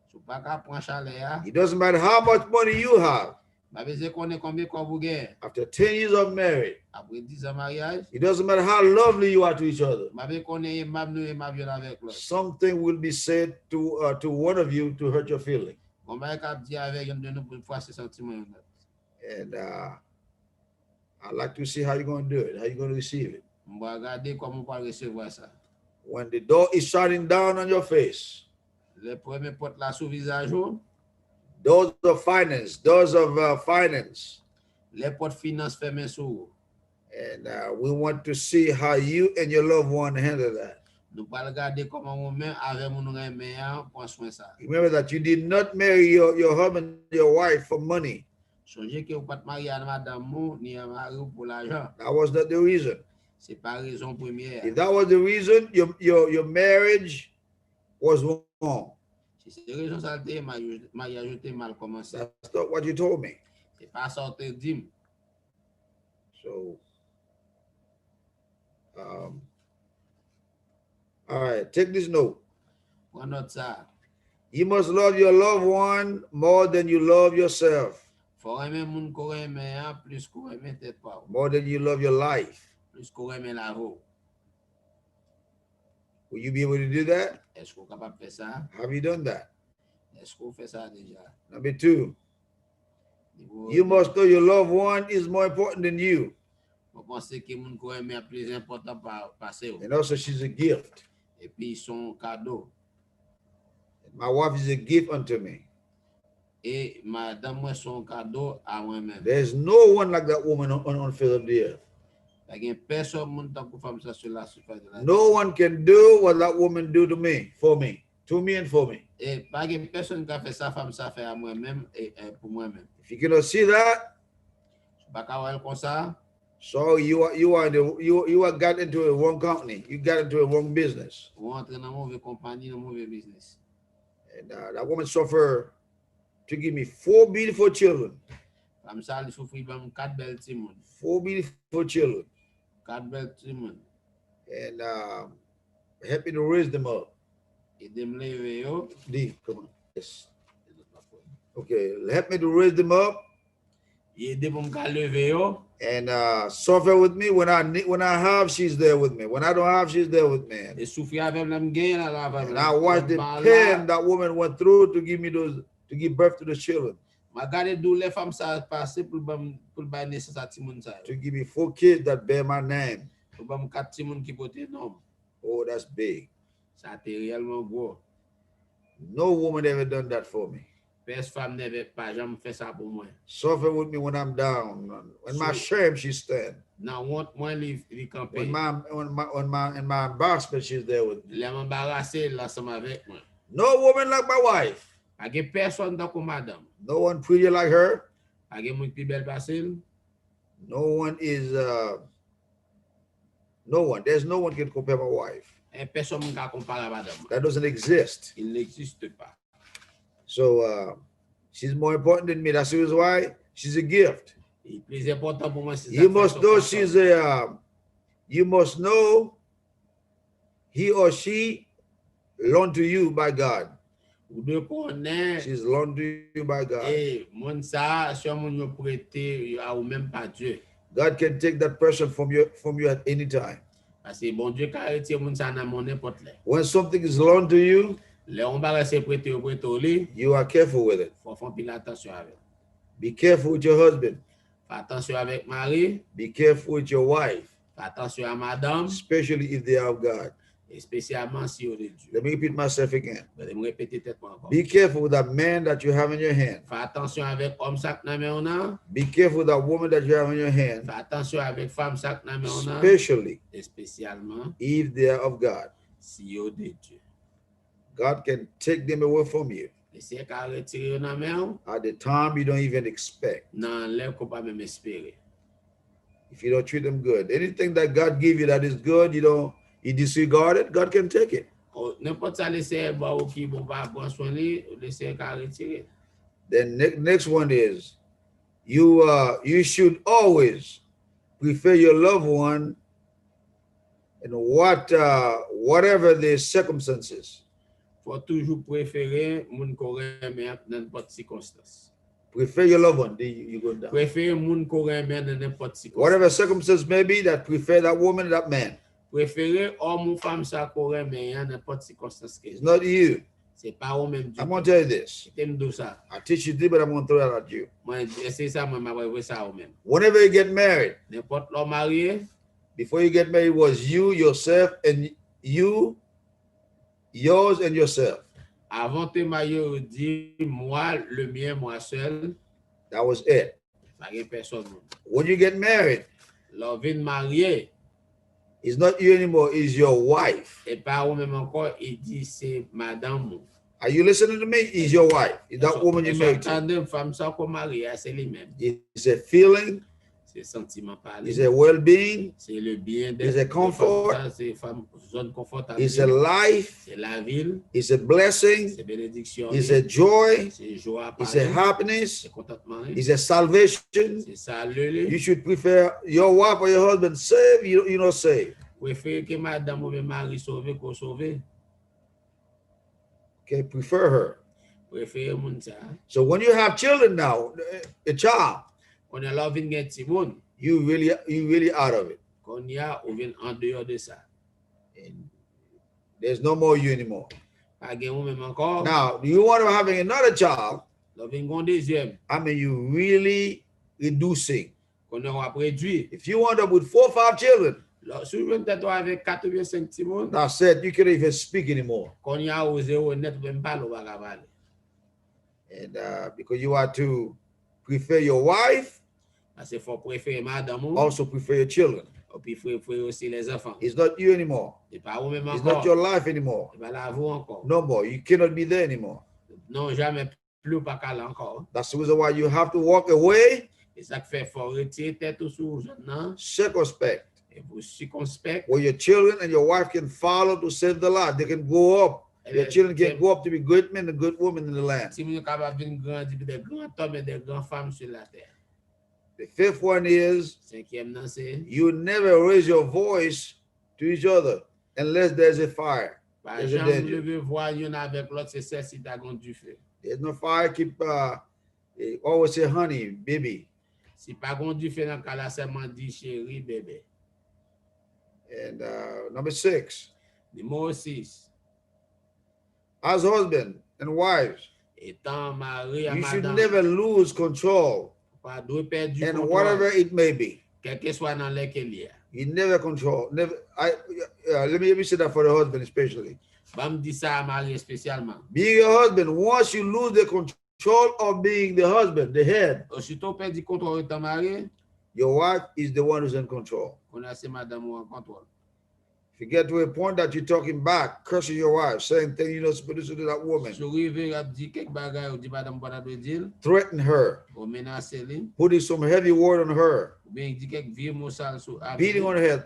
si vous pas qu'à prendre chaleur, it doesn't matter how much money you have. ma besoin connaît combien quoi vous gagnez. After 10 years of marriage, Après 10 ans mariage, it doesn't matter how lovely you are to each other. ma besoin connaît ma nous et ma viol avec l'autre. Something will be said to one of you to hurt your feeling. On va cap dire avec un de nous pour fois ces sentiments. And I'd like to see how you're going to do it, how you're going to receive it. On va regarder comment on peut recevoir ça. When the door is shutting down on your face, Le premier porte là sous visage, doors of finance, les portes finance fermées sur vous. and we want to see how you and your loved one handle that. Nous pas regarder comment on met avec mon meilleur pour soin ça. Remember that you did not marry your husband, your wife for money. Songez que vous pas marié à madame ou ni à mari pour l'argent. That was not the reason. C'est pas raison première. If that was the reason, your marriage was wrong. Si c'est raison ça le mariage était mal commencé. That's not what you told me. C'est pas sorti dim. So, all right, take this note. Prends note ça. You must love your loved one more than you love yourself, Faut aimer moun ko aimer plus ko aimer tête pas. more than you love your life. Plus ko aimer la roue. Will you be able to do that? Est-ce qu'on est capable de faire ça? Have you done that? Est-ce qu'on fait ça déjà? Number two, Niveau- you must know your loved one is more important than you. Vous pensez que moun ko aimer plus important par passer. And also, she's a gift. Et puis son cadeau. My wife is a gift unto me. Et madame moi son cadeau à moi-même. There's no one like that woman on face of the earth. Il y a personne moun tant pour femme ça sur la surface de la terre. No one can do what that woman do to me, to me and for me. Et pas que personne qui a fait ça femme ça fait à moi-même et pour moi-même. If you cannot see that, Pas qu'à voir comme ça. so you are got into a wrong company. You got into a wrong business. Ou entrer dans mauvaise compagnie, dans mauvais business. And that woman suffered to give me 4 beautiful children. Femme ça il souffre ben 4 belles petits monde. 4 beautiful children. 4 belles petits monde. And help me to raise them up. Et de me lever yo. D, come on. Yes. Okay, help me to raise them up Et de pour me lever yo. and suffer with me when I have, she's there with me. When I don't have, she's there with me. Et souffrir avec même gain là avec. And I watched the pain that woman went through to give birth to the children, Ma garde dou les femmes ça passer pour ba naissance à ti moun ça. to give me 4 kids that bear my name. Pour ba 4 ti moun qui porte nom. Oh, that's big. Ça c'est réellement gros. No woman ever done that for me. Personne femme n'avait pas jamais fait ça pour moi. Suffer with me when I'm down. When my shame, she stand. Non, moi li camper. When my embarrassment, she's there with me. Les m'embarrasser l'ensemble avec moi. No woman like my wife. Pas que personne dans comme madame. No one pretty like her. Pas que moun plus belle passer. No one is no one. There's no one can compare my wife. Et personne ne peut comparer madame. That doesn't exist. Il n'existe pas. So she's more important than me. That's the reason why she's a gift. Et plus important pour moi c'est You must know she's you must know he or she loaned to you by God. Ou de connaître She's loaned to you by God. et moun ça sur moun yo prêté à ou même pas Dieu. God can take that person from you at any time. Parce que bon Dieu ka retire moun sa nan mon n'importe lè. When something is loaned to you, Lè on ba rese prêté ou prêté ou li, you are careful with it. faut fon pile attention avec. Be careful with your husband. Fais attention avec mari, Be careful with your wife, fais attention à madame, especially if they are of God. et spécialement si on est Dieu. Let me repeat myself again. Je vais me répéter tête encore. Be careful with that man that you have in your hand. Fais attention avec homme sac nan men on a, Be careful with that woman that you have in your hand, fais attention avec femme sac nan men on a, especially et spécialement if they are of God. si on est Dieu. God can take them away from you Laissez qu'à retirer nan men at the time you don't even expect nan lè qu'on pas même espérer. if you don't treat them good. Anything that God give you that is good, you disregard it, God can take it. N'importe ça laissez ba ou qui bon pas prendre soin li, laissez qu'à retirer. Then next one is you should always prefer your loved one in whatever the circumstances. Faut toujours préférer moun ko remen dans n'importe circonstance. Prefer your loved one. You go down. Préférer moun ko remen dans n'importe circonstance. Whatever circumstance may be, that prefer that woman, that man. Préférer homme ou femme ça ko remen dans n'importe circonstance que. It's not you. C'est pas ou même du. I'm going to tell you this. T'aime do ça. I'll teach you this, but I'm going to throw that at you. Moi c'est ça moi m'a vrai ça ou même. Whenever you get married, N'importe l'homme marié, before you get married, it was you, yourself, and you, yours, and yourself. avant te marier, dit moi, le mien, moi seul, That was it. pas de personne. When you get married, L'on vient marier, it's not you anymore, it's your wife. et pas ou même encore, il dit c'est madame. Are you listening to me? It's your wife. It's that woman you married to. Attendez, femme ça qu'on marie, c'est lui-même. It's a feeling, C'est sentiment parler. it's a well-being, C'est le bien it's a comfort, c'est femme zone confortable. it's a life, C'est la ville, it's a blessing, c'est bénédiction. it's a joy, C'est joie, it's a happiness, c'est contentement. it's a salvation. C'est ça le. You should prefer your wife or your husband saved, you know, saved. Préfère que madame ou même mari sauvé qu'on sauvé. Okay, prefer her. Préfère moun ça. So when you have children now, a child, Quand on a l'envie de gagner petit monde, you really out of it. qu'on y a, on vient en dehors de ça. And there's no more you anymore. Pas gagner ou même encore. Now, you want to having another child, On vient en deuxième. I mean, you really reducing. Qu'on a réduit. If you end up with 4 or 5 children, Si vous êtes avec 4 ou 5 petits monde, that's it, you can't even speak anymore. qu'on y a osé honnête, même pas le bagabale. And because you are to prefer your wife, Parce qu'il faut préférer madame ou, also prefer your children. puis il faut aussi les enfants. It's not you anymore. C'est pas vous même It's encore. not your life anymore. C'est pas la vous encore. No more. You cannot be there anymore. Non, jamais plus pas qu'à là encore. That's the reason why you have to walk away, Et ça fait faut retirer tête ou sous non circumspect, et vous circonspect. where your children and your wife can follow to save the lot. They can go up. Your children can go up to be good men and good women in the land. Si vous êtes capable de grandir des grands hommes et des grandes femmes sur la terre. The 5th one is Cinquième, non, c'est you never raise your voice to each other unless there's a fire. par There's a exemple danger. lever voix y'en avec l'autre, c'est celle-ci t'as du feu. There's no fire. Keep always say honey, baby. Si pas du feu dans le cas là, seulement dit chérie, bébé. And number 6, Numéro 6. as husband and wives, Étant mari à you should madame, never lose control pas doit perdre du and whatever contrôle, it may be. quel que soit dans lequel il y a. You never control. Never. Let me say that for the husband especially. Bah, me dit ça à mari spécialement. Being a husband, once you lose the control of being the husband, the head, Aussitôt perd du contrôle étant mari, your wife is the one who's in control. on a c'est madame ou en contrôle. If you get to a point that you're talking back, cursing your wife, saying things you're not supposed to do to that woman, Si arrive à dire quelques bagages, ou dit madame pas de dire, threaten her, ou menacer lui, putting some heavy word on her, ou bien dit quelques vieux mots sales sur beating on her head,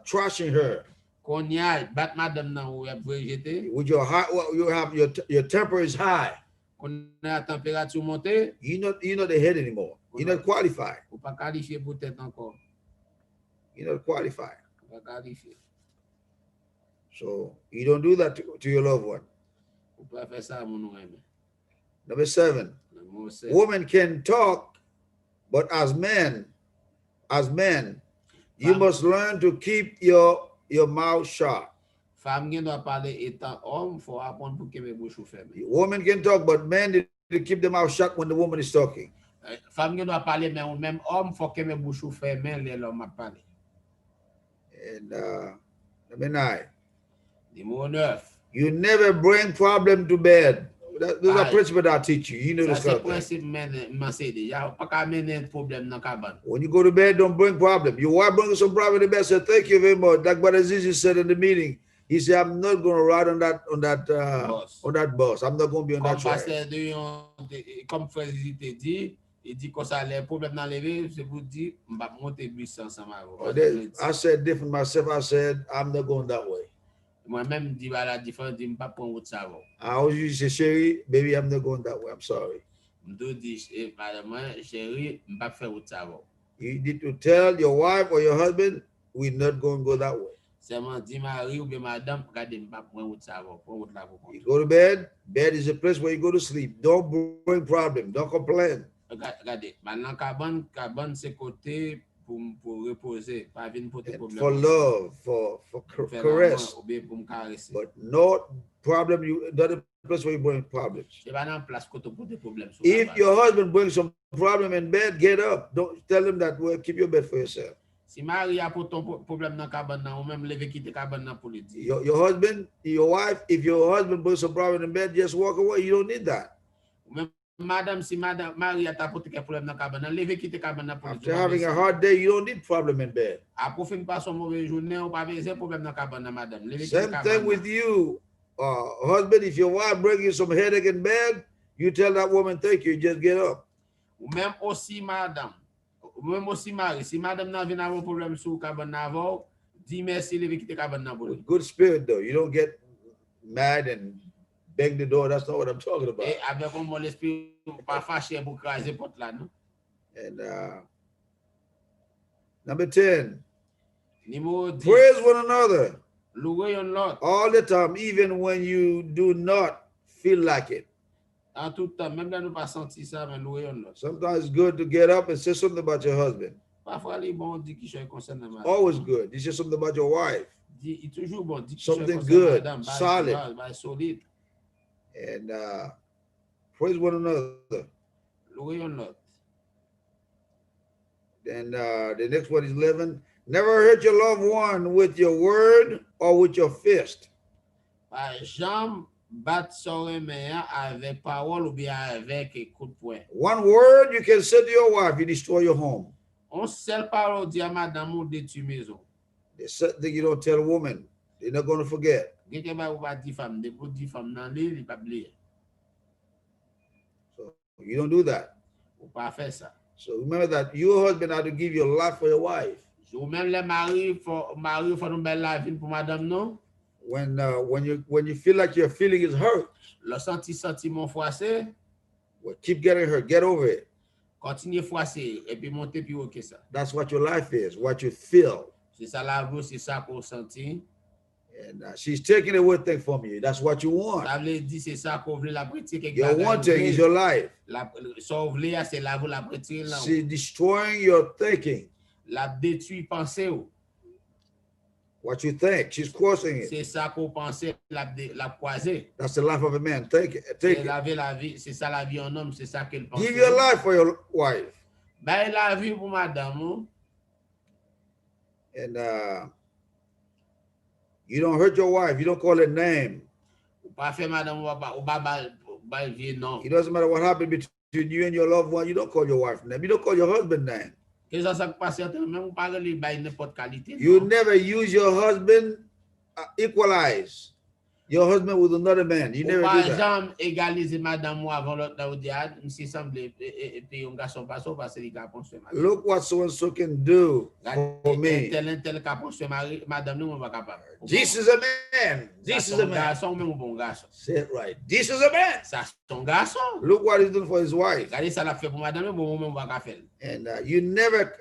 trashing her. qu'on y a bat madame nan ou y jeter, With your high, well, you have your temper is high. qu'on a température montée, You're not the head anymore. You're not qualified. ou pas qualifié pour tête encore, You're not qualified. ou pas qualifié. So you don't do that to your loved one. Ou pas faire ça mon nom aimé. Number 7, Numéro 7. women can talk, but as men, as men, you must learn to keep your mouth shut. Femme gen doit parler étant homme, faut apprendre pour que mes bouches fermées. Women can talk, but men need to keep their mouth shut when the woman is talking. Femme gen doit parler, mais même homme, faut que mes bouches fermées, l'homme a parlé. And number 9. Numéro 9. You never bring problem to bed. Those are principles that I teach you. You know this kind of thing. When you go to bed, don't bring problem. Your wife brings some problem to bed. Say, thank you very much. Like what Azizi said in the meeting. He said, I'm not going to ride on that bus. I'm not going to be on that train. Comme Frère Zizi te dit, il dit que ça les problèmes dans les vies, c'est pour dire, on va monter bus ensemble. I said different myself. I said, I'm not going that way. Moi-même, dis la différence, dis pas prendre route ça. I always used to say, Sherry, baby, I'm not going that way. I'm sorry. You need to tell your wife or your husband, we're not going to go that way. You go to bed. Bed is a place where you go to sleep. Don't bring problem. Don't complain. For love, for caress, but not problem. You not a place where you bring problems. If your husband brings some problem in bed, get up. Don't tell him that. Well, keep your bed for yourself. Your husband, your wife, if your husband brings some problem in bed, just walk away. You don't need that. Madame, si Madame Marie a tapé quel problème dans cabane, lever quitter cabane dans pour. After having a hard day, you don't need problem in bed. Après fin pas son mauvais journée, on pas besoin problème dans cabane madame. Same thing with you, husband. If your wife brings you some headache in bed, you tell that woman, thank you, just get up. Ou même aussi madame, ou même aussi Marie, si madame n'a vient avoir problème sur cabane avant, dis merci lever quitter cabane dans pour. Good spirit though, you don't get mad and bang the door. That's not what I'm talking about. And number 10, praise one another all the time, even when you do not feel like it. Sometimes it's good to get up and say something about your husband. Always good. You say something about your wife. Something good, solid. And praise one another. Then the next one is 11. Never hurt your loved one with your word or with your fist. One word you can say to your wife, you destroy your home. The certain thing you don't tell a woman, they're not going to forget. So you don't do that. So remember that your husband had to give your life for your wife. When you feel like your feeling is hurt, well, keep getting hurt. Get over it. That's what your life is. What you feel. And she's taking away things from you. That's what you want. Your one thing is your life. She's destroying your thinking. What you think, she's crossing it. That's the life of a man. Take it. Give your life for your wife. And you don't hurt your wife. You don't call her name. It doesn't matter what happened between you and your loved one. You don't call your wife name. You don't call your husband name. You never use your husband equalize your husband with another man. You never do that. Look what so-and-so can do for me. This is a man. This is a man. Say it right. This is a man. Look what he's doing for his wife. And you never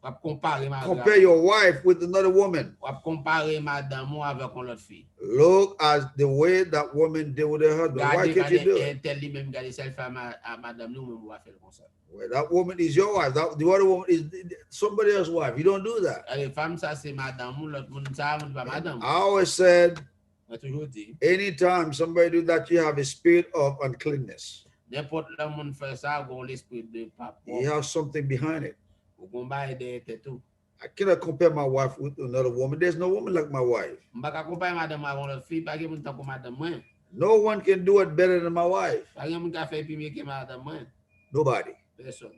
Wap compare Compare your wife with another woman. Wap compare madame ou avec une autre fille. Look at the way that woman deal with her husband. Why can't you do it? Tel lui-même gade self à madame nous même va faire comme ça. Well, that woman is your wife. That, the other woman is somebody else's wife. You don't do that. Les femmes ça c'est madame ou l'autre monde ça pas madame. I always said, Moi toujours dit, anytime somebody do that, you have a spirit of uncleanness. n'importe le monde fait ça, gon l'esprit de pas You propre. have something behind it. Ou gon ba aider tout. I cannot compare my wife with another woman. There's no woman like my wife. M'pa ka compare madame avec l'autre fille, pas que moun tan comme madame moi. No one can do it better than my wife. Pas que moun ka fait plus mieux que madame moi. Nobody. Personne.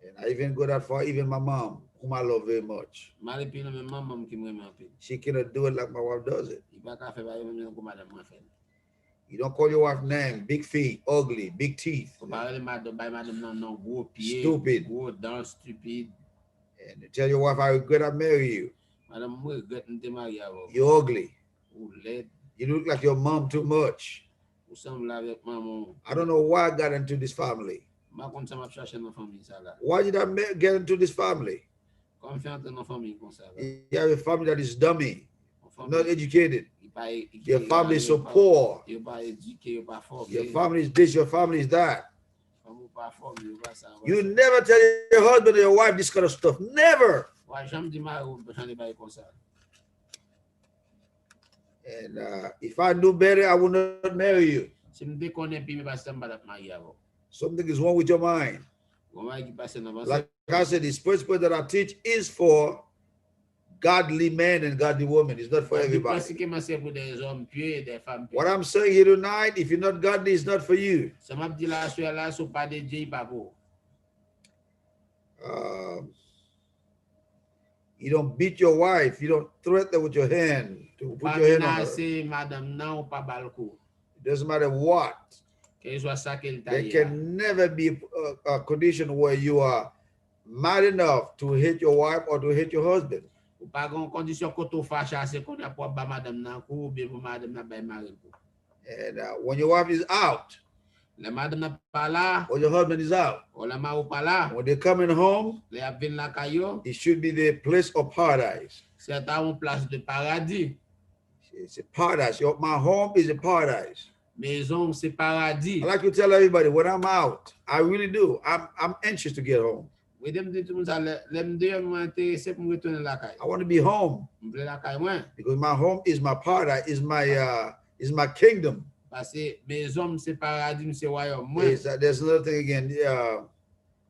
And I even go that far, even my mom, whom I love very much. Mari pi nan même maman qui m'aime un peu. She cannot do it like my wife does it. Il pas ka faire pas même comme madame moi fait. You don't call your wife name, big feet, ugly, big teeth, Faut parler madame non gros pieds, Stupid. gros dents stupide. and tell your wife, I regret I married you. Madame moi regrette n'était marié avec. You're ugly. Ou laid, You look like your mom too much. ou semble avec maman. I don't know why I got into this family. Ma kon ça m'a chercher dans famille ça là. Why did I get into this family? Comme fait entrer dans famille comme ça là. You have a family that is dummy, not educated. Il pas Your family is so poor. Il pas éduqué, il pas fort. Your family is this, your family is that. Famille pas fort, il pas ça. You never tell your husband or your wife this kind of stuff. Never. Ouais, j'aime dire ma j'en ai pas comme ça. And if I knew better, I would not marry you. Si me déconne puis me pas ça me marié avec. Something is wrong with your mind. Comment qui passe dans Like I said, this principle that I teach is for godly men and godly women. It's not for everybody. Pratiquement c'est pour des hommes pieux et des femmes pieux. What I'm saying here tonight, if you're not godly, it's not for you. Ça m'a dit là sur là sont pas de Dieu pas pour. You don't beat your wife. You don't threaten her with your hand to put Pas your hand on her. menacer madame non pas balco. It doesn't matter what. Que soit ça qu'elle There taille. can never be a condition where you are mad enough to hit your wife or to hit your husband. Ou pas gon condition que tu fâche c'est qu'on a pour ba madame nan ou bien pour madame nan bay mari. And when your wife is out, La madame n'a pas là, or your husband is out, ou la mari pas là, when they're coming home, les a vinn la caillou, it should be the place of paradise. c'est à une place de paradis. It's a paradise. My home is a paradise. Maison c'est paradis. I like to tell everybody when I'm out, I really do. I'm anxious to get home. Oui, dem dit tout le monde ça, l'aime de moi intéressé pour retourner la caille. I want to be home M'vle la caille moi because my home is my paradise, is my kingdom. parce que maison c'est paradis, c'est royaume moi. There's another thing again.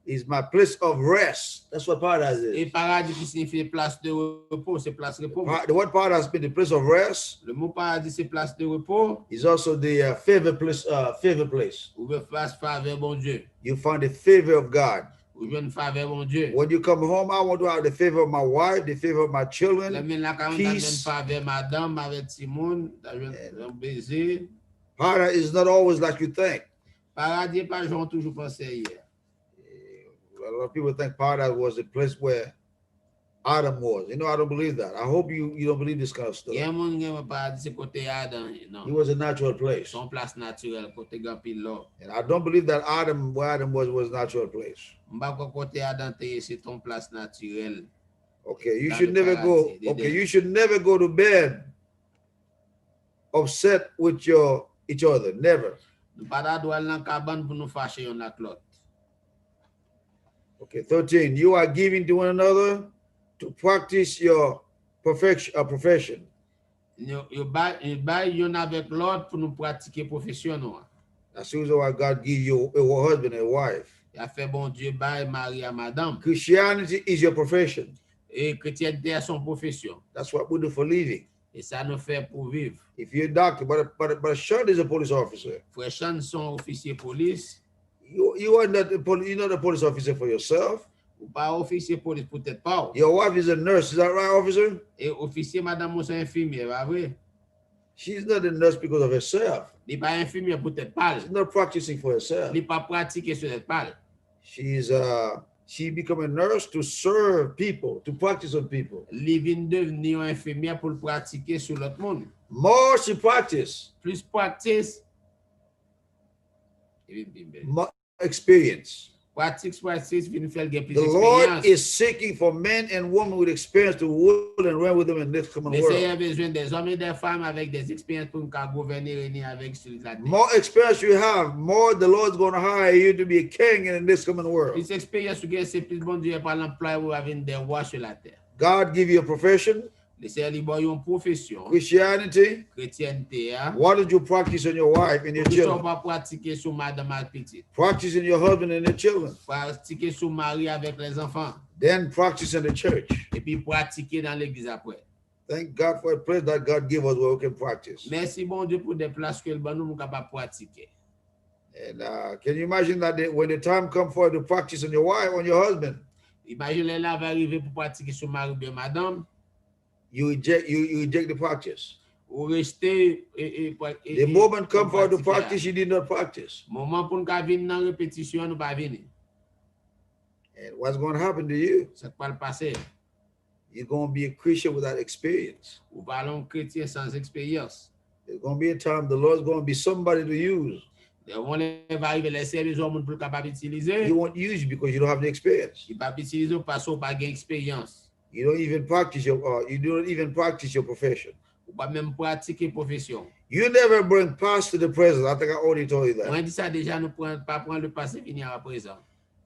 Is my place of rest. That's what paradise Et is. paradis qui signifie place de repos, c'est place de repos. The word paradise means the place of rest. Le mot paradis c'est place de repos Is also the favorite place. Favorite place. ou bien face faveur bon Dieu. You find the favor of God. Ou bien une faveur bon Dieu. When you come home, I want to have the favor of my wife, the favor of my La children. men la caille dans une faveur madame avec Simone, un baiser. Paradise is not always like you think. Paradis pas j'en toujours pensé hier. A lot of people think paradise was the place where Adam was. You know, I don't believe that. I hope you don't believe this kind of stuff. Il y a un monde qui paradis c'est côté Adam, It non. was a natural place. Son place naturelle côté grand pile là. And I don't believe that where Adam was a natural place. M'ba ko côté Adam c'est ton place naturelle. Okay, you Not should the never go. paradise. Okay, you should never go to bed upset with each other. Never. Nous pas doit dans cabane pour nous fâcher yon ak l'autre. Okay, 13. You are giving to one another to practice your profession. Yo ba yon avec l'autre pour nous pratiquer profession nous. That's the reason why God gives you a husband and a wife. Il a fait bon Dieu bail mari à madame. Christianity is your profession. Et chrétienté est son profession. That's what we do for living. Et ça nous fait pour vivre. If you're a doctor, but Sean is a police officer. Frère Chan son officier police. You are not you're not a police officer for yourself. Ou pas officier police peut-être pas. Your wife is a nurse, is that right, officer? Et officier madame moi c'est infirmier, pas vrai? She's not a nurse because of herself. Il pas infirmier peut-être pas. She's not practicing for herself. Il pas pratiquer sur être pas. She become a nurse to serve people, to practice on people. Li vinn devenir un infirmier pour le pratiquer sur l'autre monde. More she practice, Plus practice. more experience. The Lord is seeking for men and women with experience to rule and reign with Him in this coming world. More experience you have, more the Lord's going to hire you to be a king in this coming world. God give you a profession. Christianity. What did you practice on your wife and your children? Practice in your husband and your children. Then practice in the church. Thank God for a place that God gave us where we can practice. And can you imagine that when the time comes for you to practice on your wife, on your husband, you eject the practice. The moment come for the practice, you did not practice. And what's going to happen to you? You're going to be a Christian without experience. There's going to be a time the Lord's going to be somebody to use. He won't use you because you don't have the experience. You don't even practice your profession. You never bring past to the present. I think I already told you that.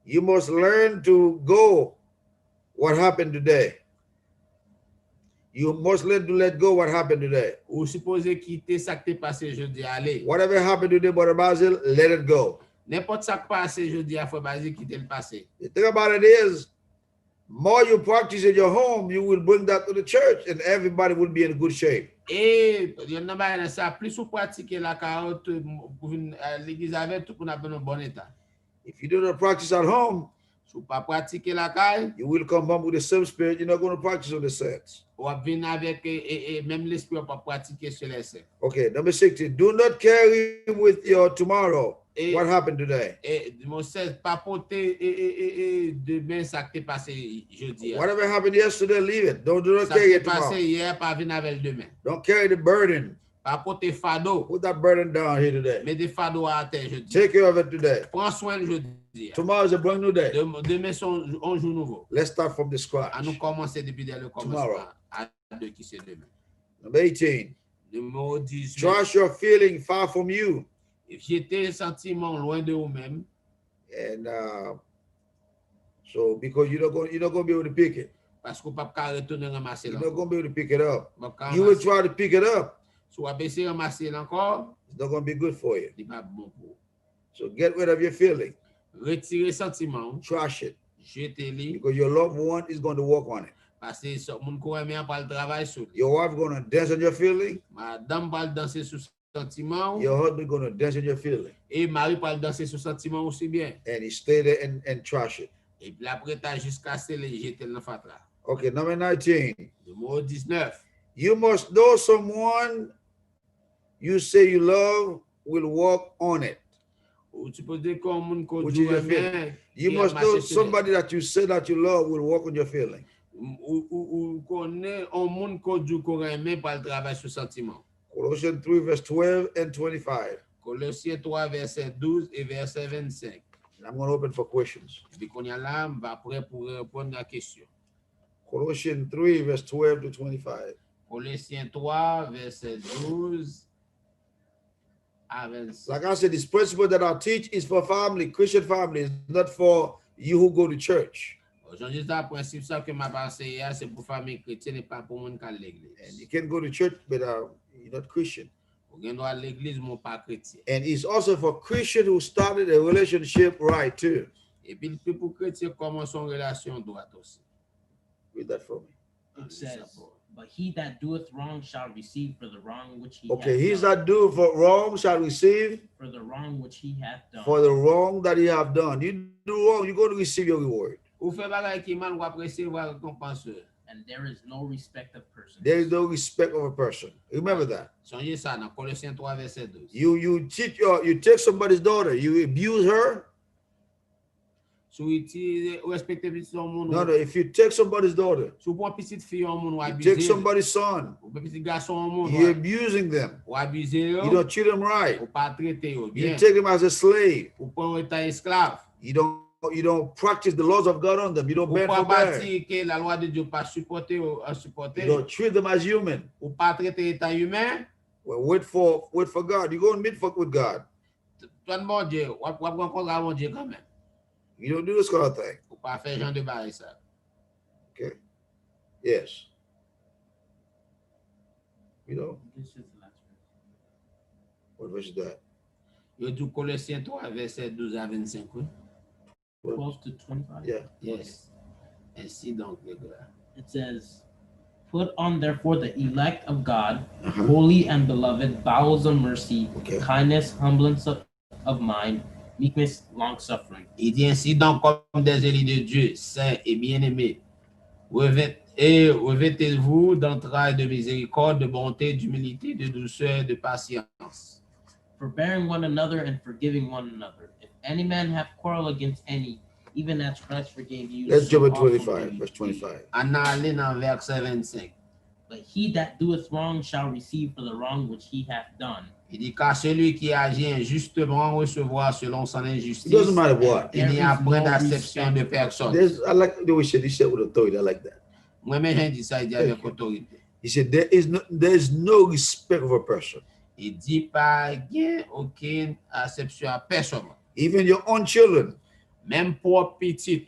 You must learn to go what happened today. You must learn to let go what happened today. Whatever happened today, Brother Basil, let it go. The thing about it is, more you practice in your home, you will bring that to the church and everybody will be in good shape. If you do not practice at home, you will come home with the same spirit. You're not going to practice on the saints. Okay, number 60. Do not carry with your tomorrow what happened today. Whatever happened yesterday, leave it. Do not carry it tomorrow. Don't carry the burden. Put that burden down here today. Take care of it today. Tomorrow is a brand new day. Let's start from the scratch. Tomorrow. Number 18. Trust your feeling far from you. And so because you're not going to be able to pick it. You're not going to be able to pick it up. You will try to pick it up. It's not going to be good for you. So get rid of your feeling. Trash it. Because your loved one is going to work on it. Your wife is going to dance on your feeling. Your husband is going to dance on your feeling. And he stay there and trash it. Okay, number 19. You must know someone you say you love will work on it. Which is your feeling. You must know somebody that you say that you love will work on your feeling. Colossians 3 verse 12 and 25. Colossiens 3 verset 12 et verset 25. I'm going to open for questions. Colossians 3 verse 12 to 25. Colossiens 3 verset 12 à 25. Like I said, this principle that I teach is for family, Christian families, not for you who go to church. And you can go to church, but you're not Christian. And it's also for Christians who started a relationship right too. Read that for me. It says, but he that doeth wrong shall receive for the wrong which he Okay, hath he's done. that doeth for wrong shall receive For the wrong which he hath done. for the wrong that he have done. You do wrong, you're going to receive your reward. And there is no respect of persons. There is no respect of a person. Remember that. You take somebody's daughter, you abuse her. No, if you take somebody's daughter, you take somebody's son, you're abusing them. You don't treat them right. You take them as a slave. You don't practice the laws of God on them. You don't Ou bend pas for bend. pratiquer la loi de Dieu, pas supporter ou You supporter. don't treat them as human. Ou pas traiter étant humain. Well, wait for God. You go and meet with God. Toi de mon Dieu, ou rencontre à mon Dieu quand même. You don't do this kind of thing. Ou pas faire genre de bail ça. Okay. Yes. You know. This is the last verse. What verse is that? Yo dit Colossiens 3, verset 12 à 25. Oui? 12 to 25. Yeah. Yes. Ainsi donc, les gars. It says, "Put on therefore the elect of God, Uh-huh. holy and beloved, bowels of mercy, Okay. kindness, humbleness of mind, meekness, long suffering." Il dit ainsi donc comme des élus de Dieu, saints et bien-aimés, revêtez-vous d'entrailles de miséricorde, de bonté, d'humilité, de douceur, de patience. Forbearing one another and forgiving one another. If any man have quarrel against any, even as Christ forgave you. Let's so jump at also 25, do verse ye. 25. En allant dans verset 25. But he that doeth wrong shall receive for the wrong which he hath done. Il dit car celui qui agit injustement recevra selon son It injustice. doesn't matter what. Il n'y a There is point no d'acception respect de of personne. I like the way he said with authority. I like that. Moi-même, j'ai dit ça, il dit avec autorité. He said there is no respect of a person. Il dit pas gain aucune acception à personne. Even your own children. Même pour petit,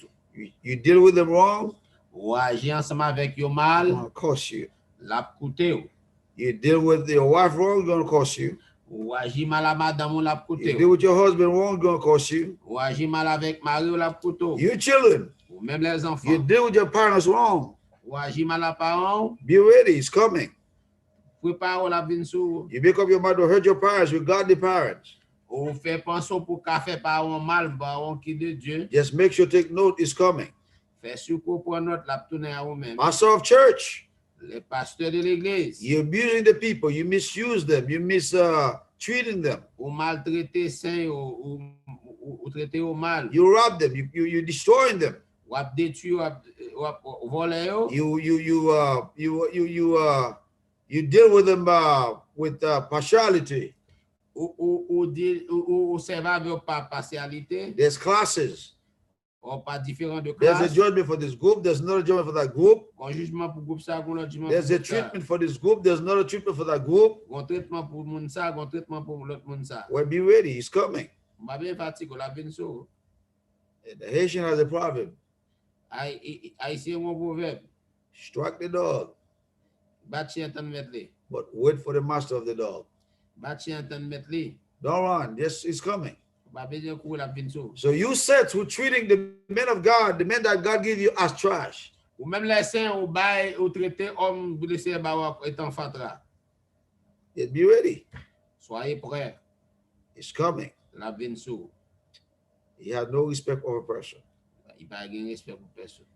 You deal with them wrong, ou agir ensemble avec yo it's mal, gonna cost you. l'a coûté ou. You deal with your wife wrong, it's gonna cost you. Ou agir mal à madame ou l'a coûté You deal ou. with your husband wrong, it's gonna cost you. Ou agir mal avec mari ou l'a coûté ou. Your children. Ou même les enfants. You deal with your parents wrong. Ou agir mal à parents, Be ready, it's coming. prépare la vie sous. You make up your mind to hurt your parents, regard the parents. Ou fait pension pour qu'à faire parents mal, parents qui de Dieu. Just make sure take note, it's coming. Fait sûr qu'on prend note la tourner à vous-même. Pastor of church, Les pasteurs de l'église. you're abusing the people, you misuse them, you treating them, Ou maltraiter saint ou traiter au mal. you rob them, you destroying them. Ou ap détruire, ou ap voler yo. You deal with them with partiality. Ou servent avec pas partialité. There's classes. Ou pas différent de There's a classe. judgment for this group. There's another judgment for that group. Un jugement pour groupe ça, un jugement There's a pour ça. treatment for this group. There's another treatment for that group. Un traitement pour moun ça, un traitement pour l'autre moun ça. Well, be ready. It's coming. M'a bien fatigué, la bin so. The Haitian has a proverb. Haïtien mon proverbe. Strike the dog, Bat chien tan met li. but wait for the master of the dog. Bat chien tan met li. Don't run. Yes, it's coming. Ba besoin kou la bin so. So you said who treating the men of God, the men that God gave you as trash. Ou même les saints ou bail ou traiter homme blessé ba ou étant fatra. Yes, be ready. Soyez prêts. It's coming. La bin so. He had no respect for a person. Il pas gain respect pour personne.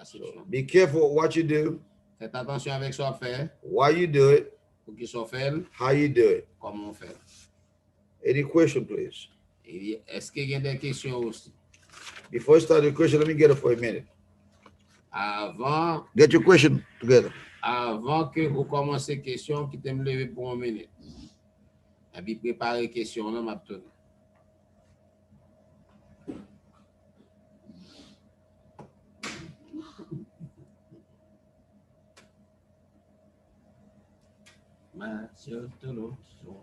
So Acception. be careful what you do, Faites attention avec ce qu'on fait, why you do it, pour qu'il soit fait, how you do it. comment on fait. Any question, please? Et est-ce qu'il y a des questions aussi? Before I start the question, let me get it for a minute. Avant Get your question together. que vous commencez question, qui t'aime lever pour 1 minute. Et puis préparer question là, m'a tourné. Mathieu de l'Option.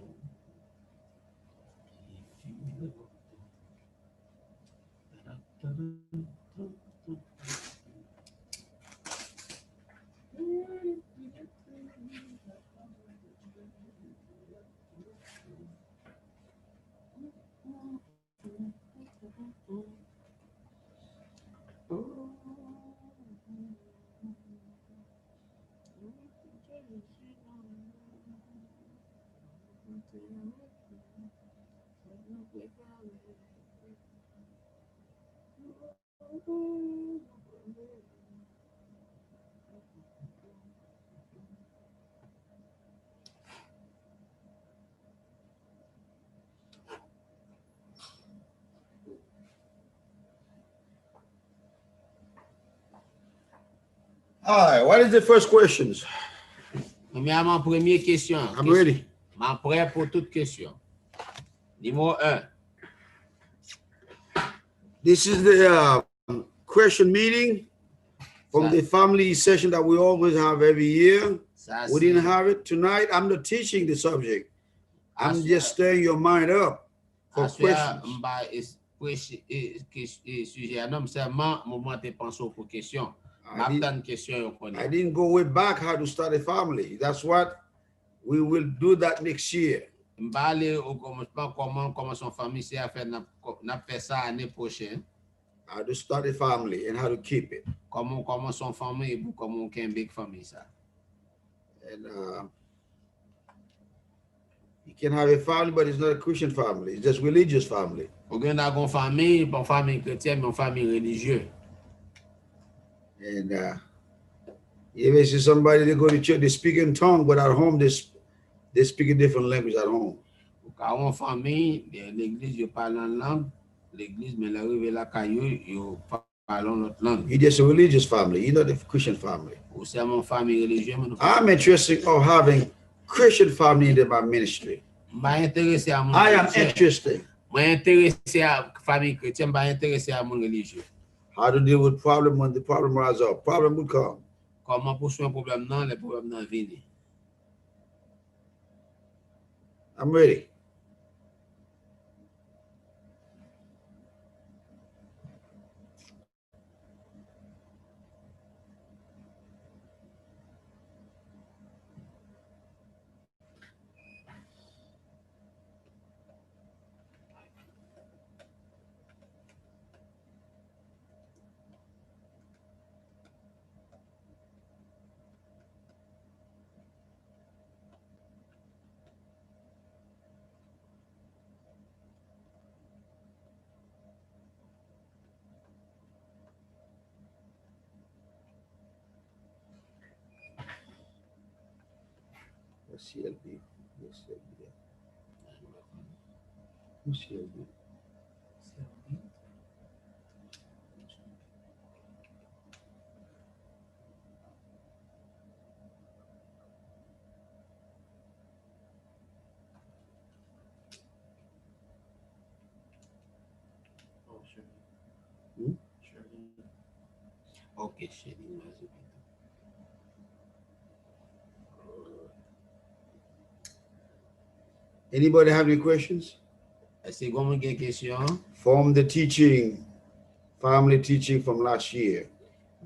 All right, what is the first questions? Premièrement, première question. I'm ready. Je suis prêt pour toute question. Numéro 1. This is the question meeting from the family session that we always have every year. We didn't have it tonight. I'm not teaching the subject. I'm just stirring your mind up for questions. I didn't go way back how to start a family. That's what we will do that next year. How to start a family and how to keep it. And you can have a family, but it's not a Christian family. It's just religious family. And you ever see somebody, they go to church, they speak in tongue, but at home they speak a different language at home. You're just a religious family. You're not a Christian family. I'm interested of having Christian family in my ministry. I am interested. How to deal with problem when the problem rises up. Problem will come. I'm ready. CLB. CLB. Okay, Anybody have any questions? From the teaching, family teaching from last year.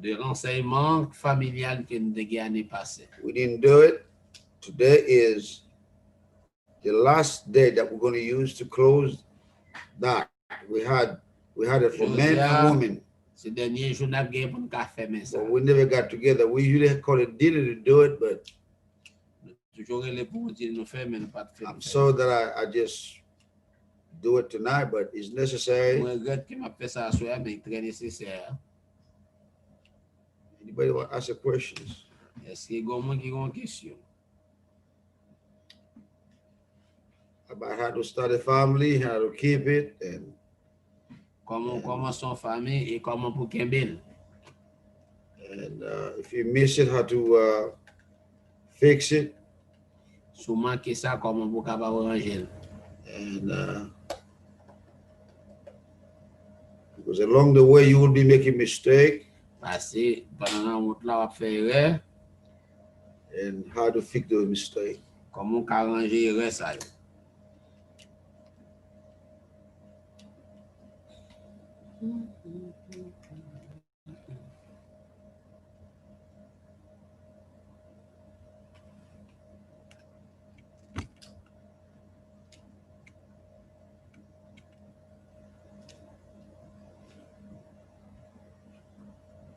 De l'enseignement familial que nous avons l'année passée. We didn't do it. Today is the last day that we're going to use to close that. We had it for men and women. C'est dernier jour n'a gagné pour nous faire ça. But we never got together. We usually call it dinner to do it, but I'm sorry that I just do it tonight, but it's necessary. Anybody want to ask a questions? About how to start a family, how to keep it, and and if you miss it, how to fix it. And because along the way you will be making mistakes. And how to fix those mistakes.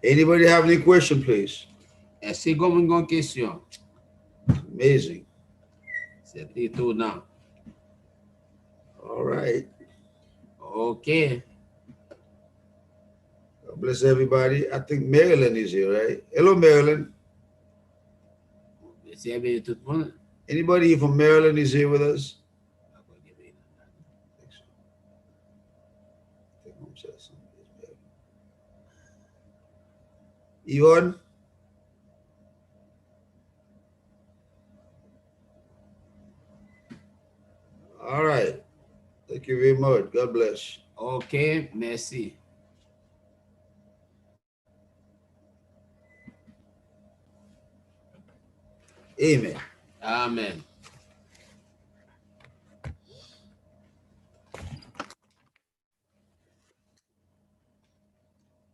Anybody have any question, please? Est-ce qu'on a une question? Amazing. C'est étonnant. All right. Okay. God bless everybody. I think Marilyn is here, right? Hello, Marilyn. Anybody from Maryland is here with us? Yvonne? All right. Thank you very much. God bless. Okay, merci. Amen. Amen.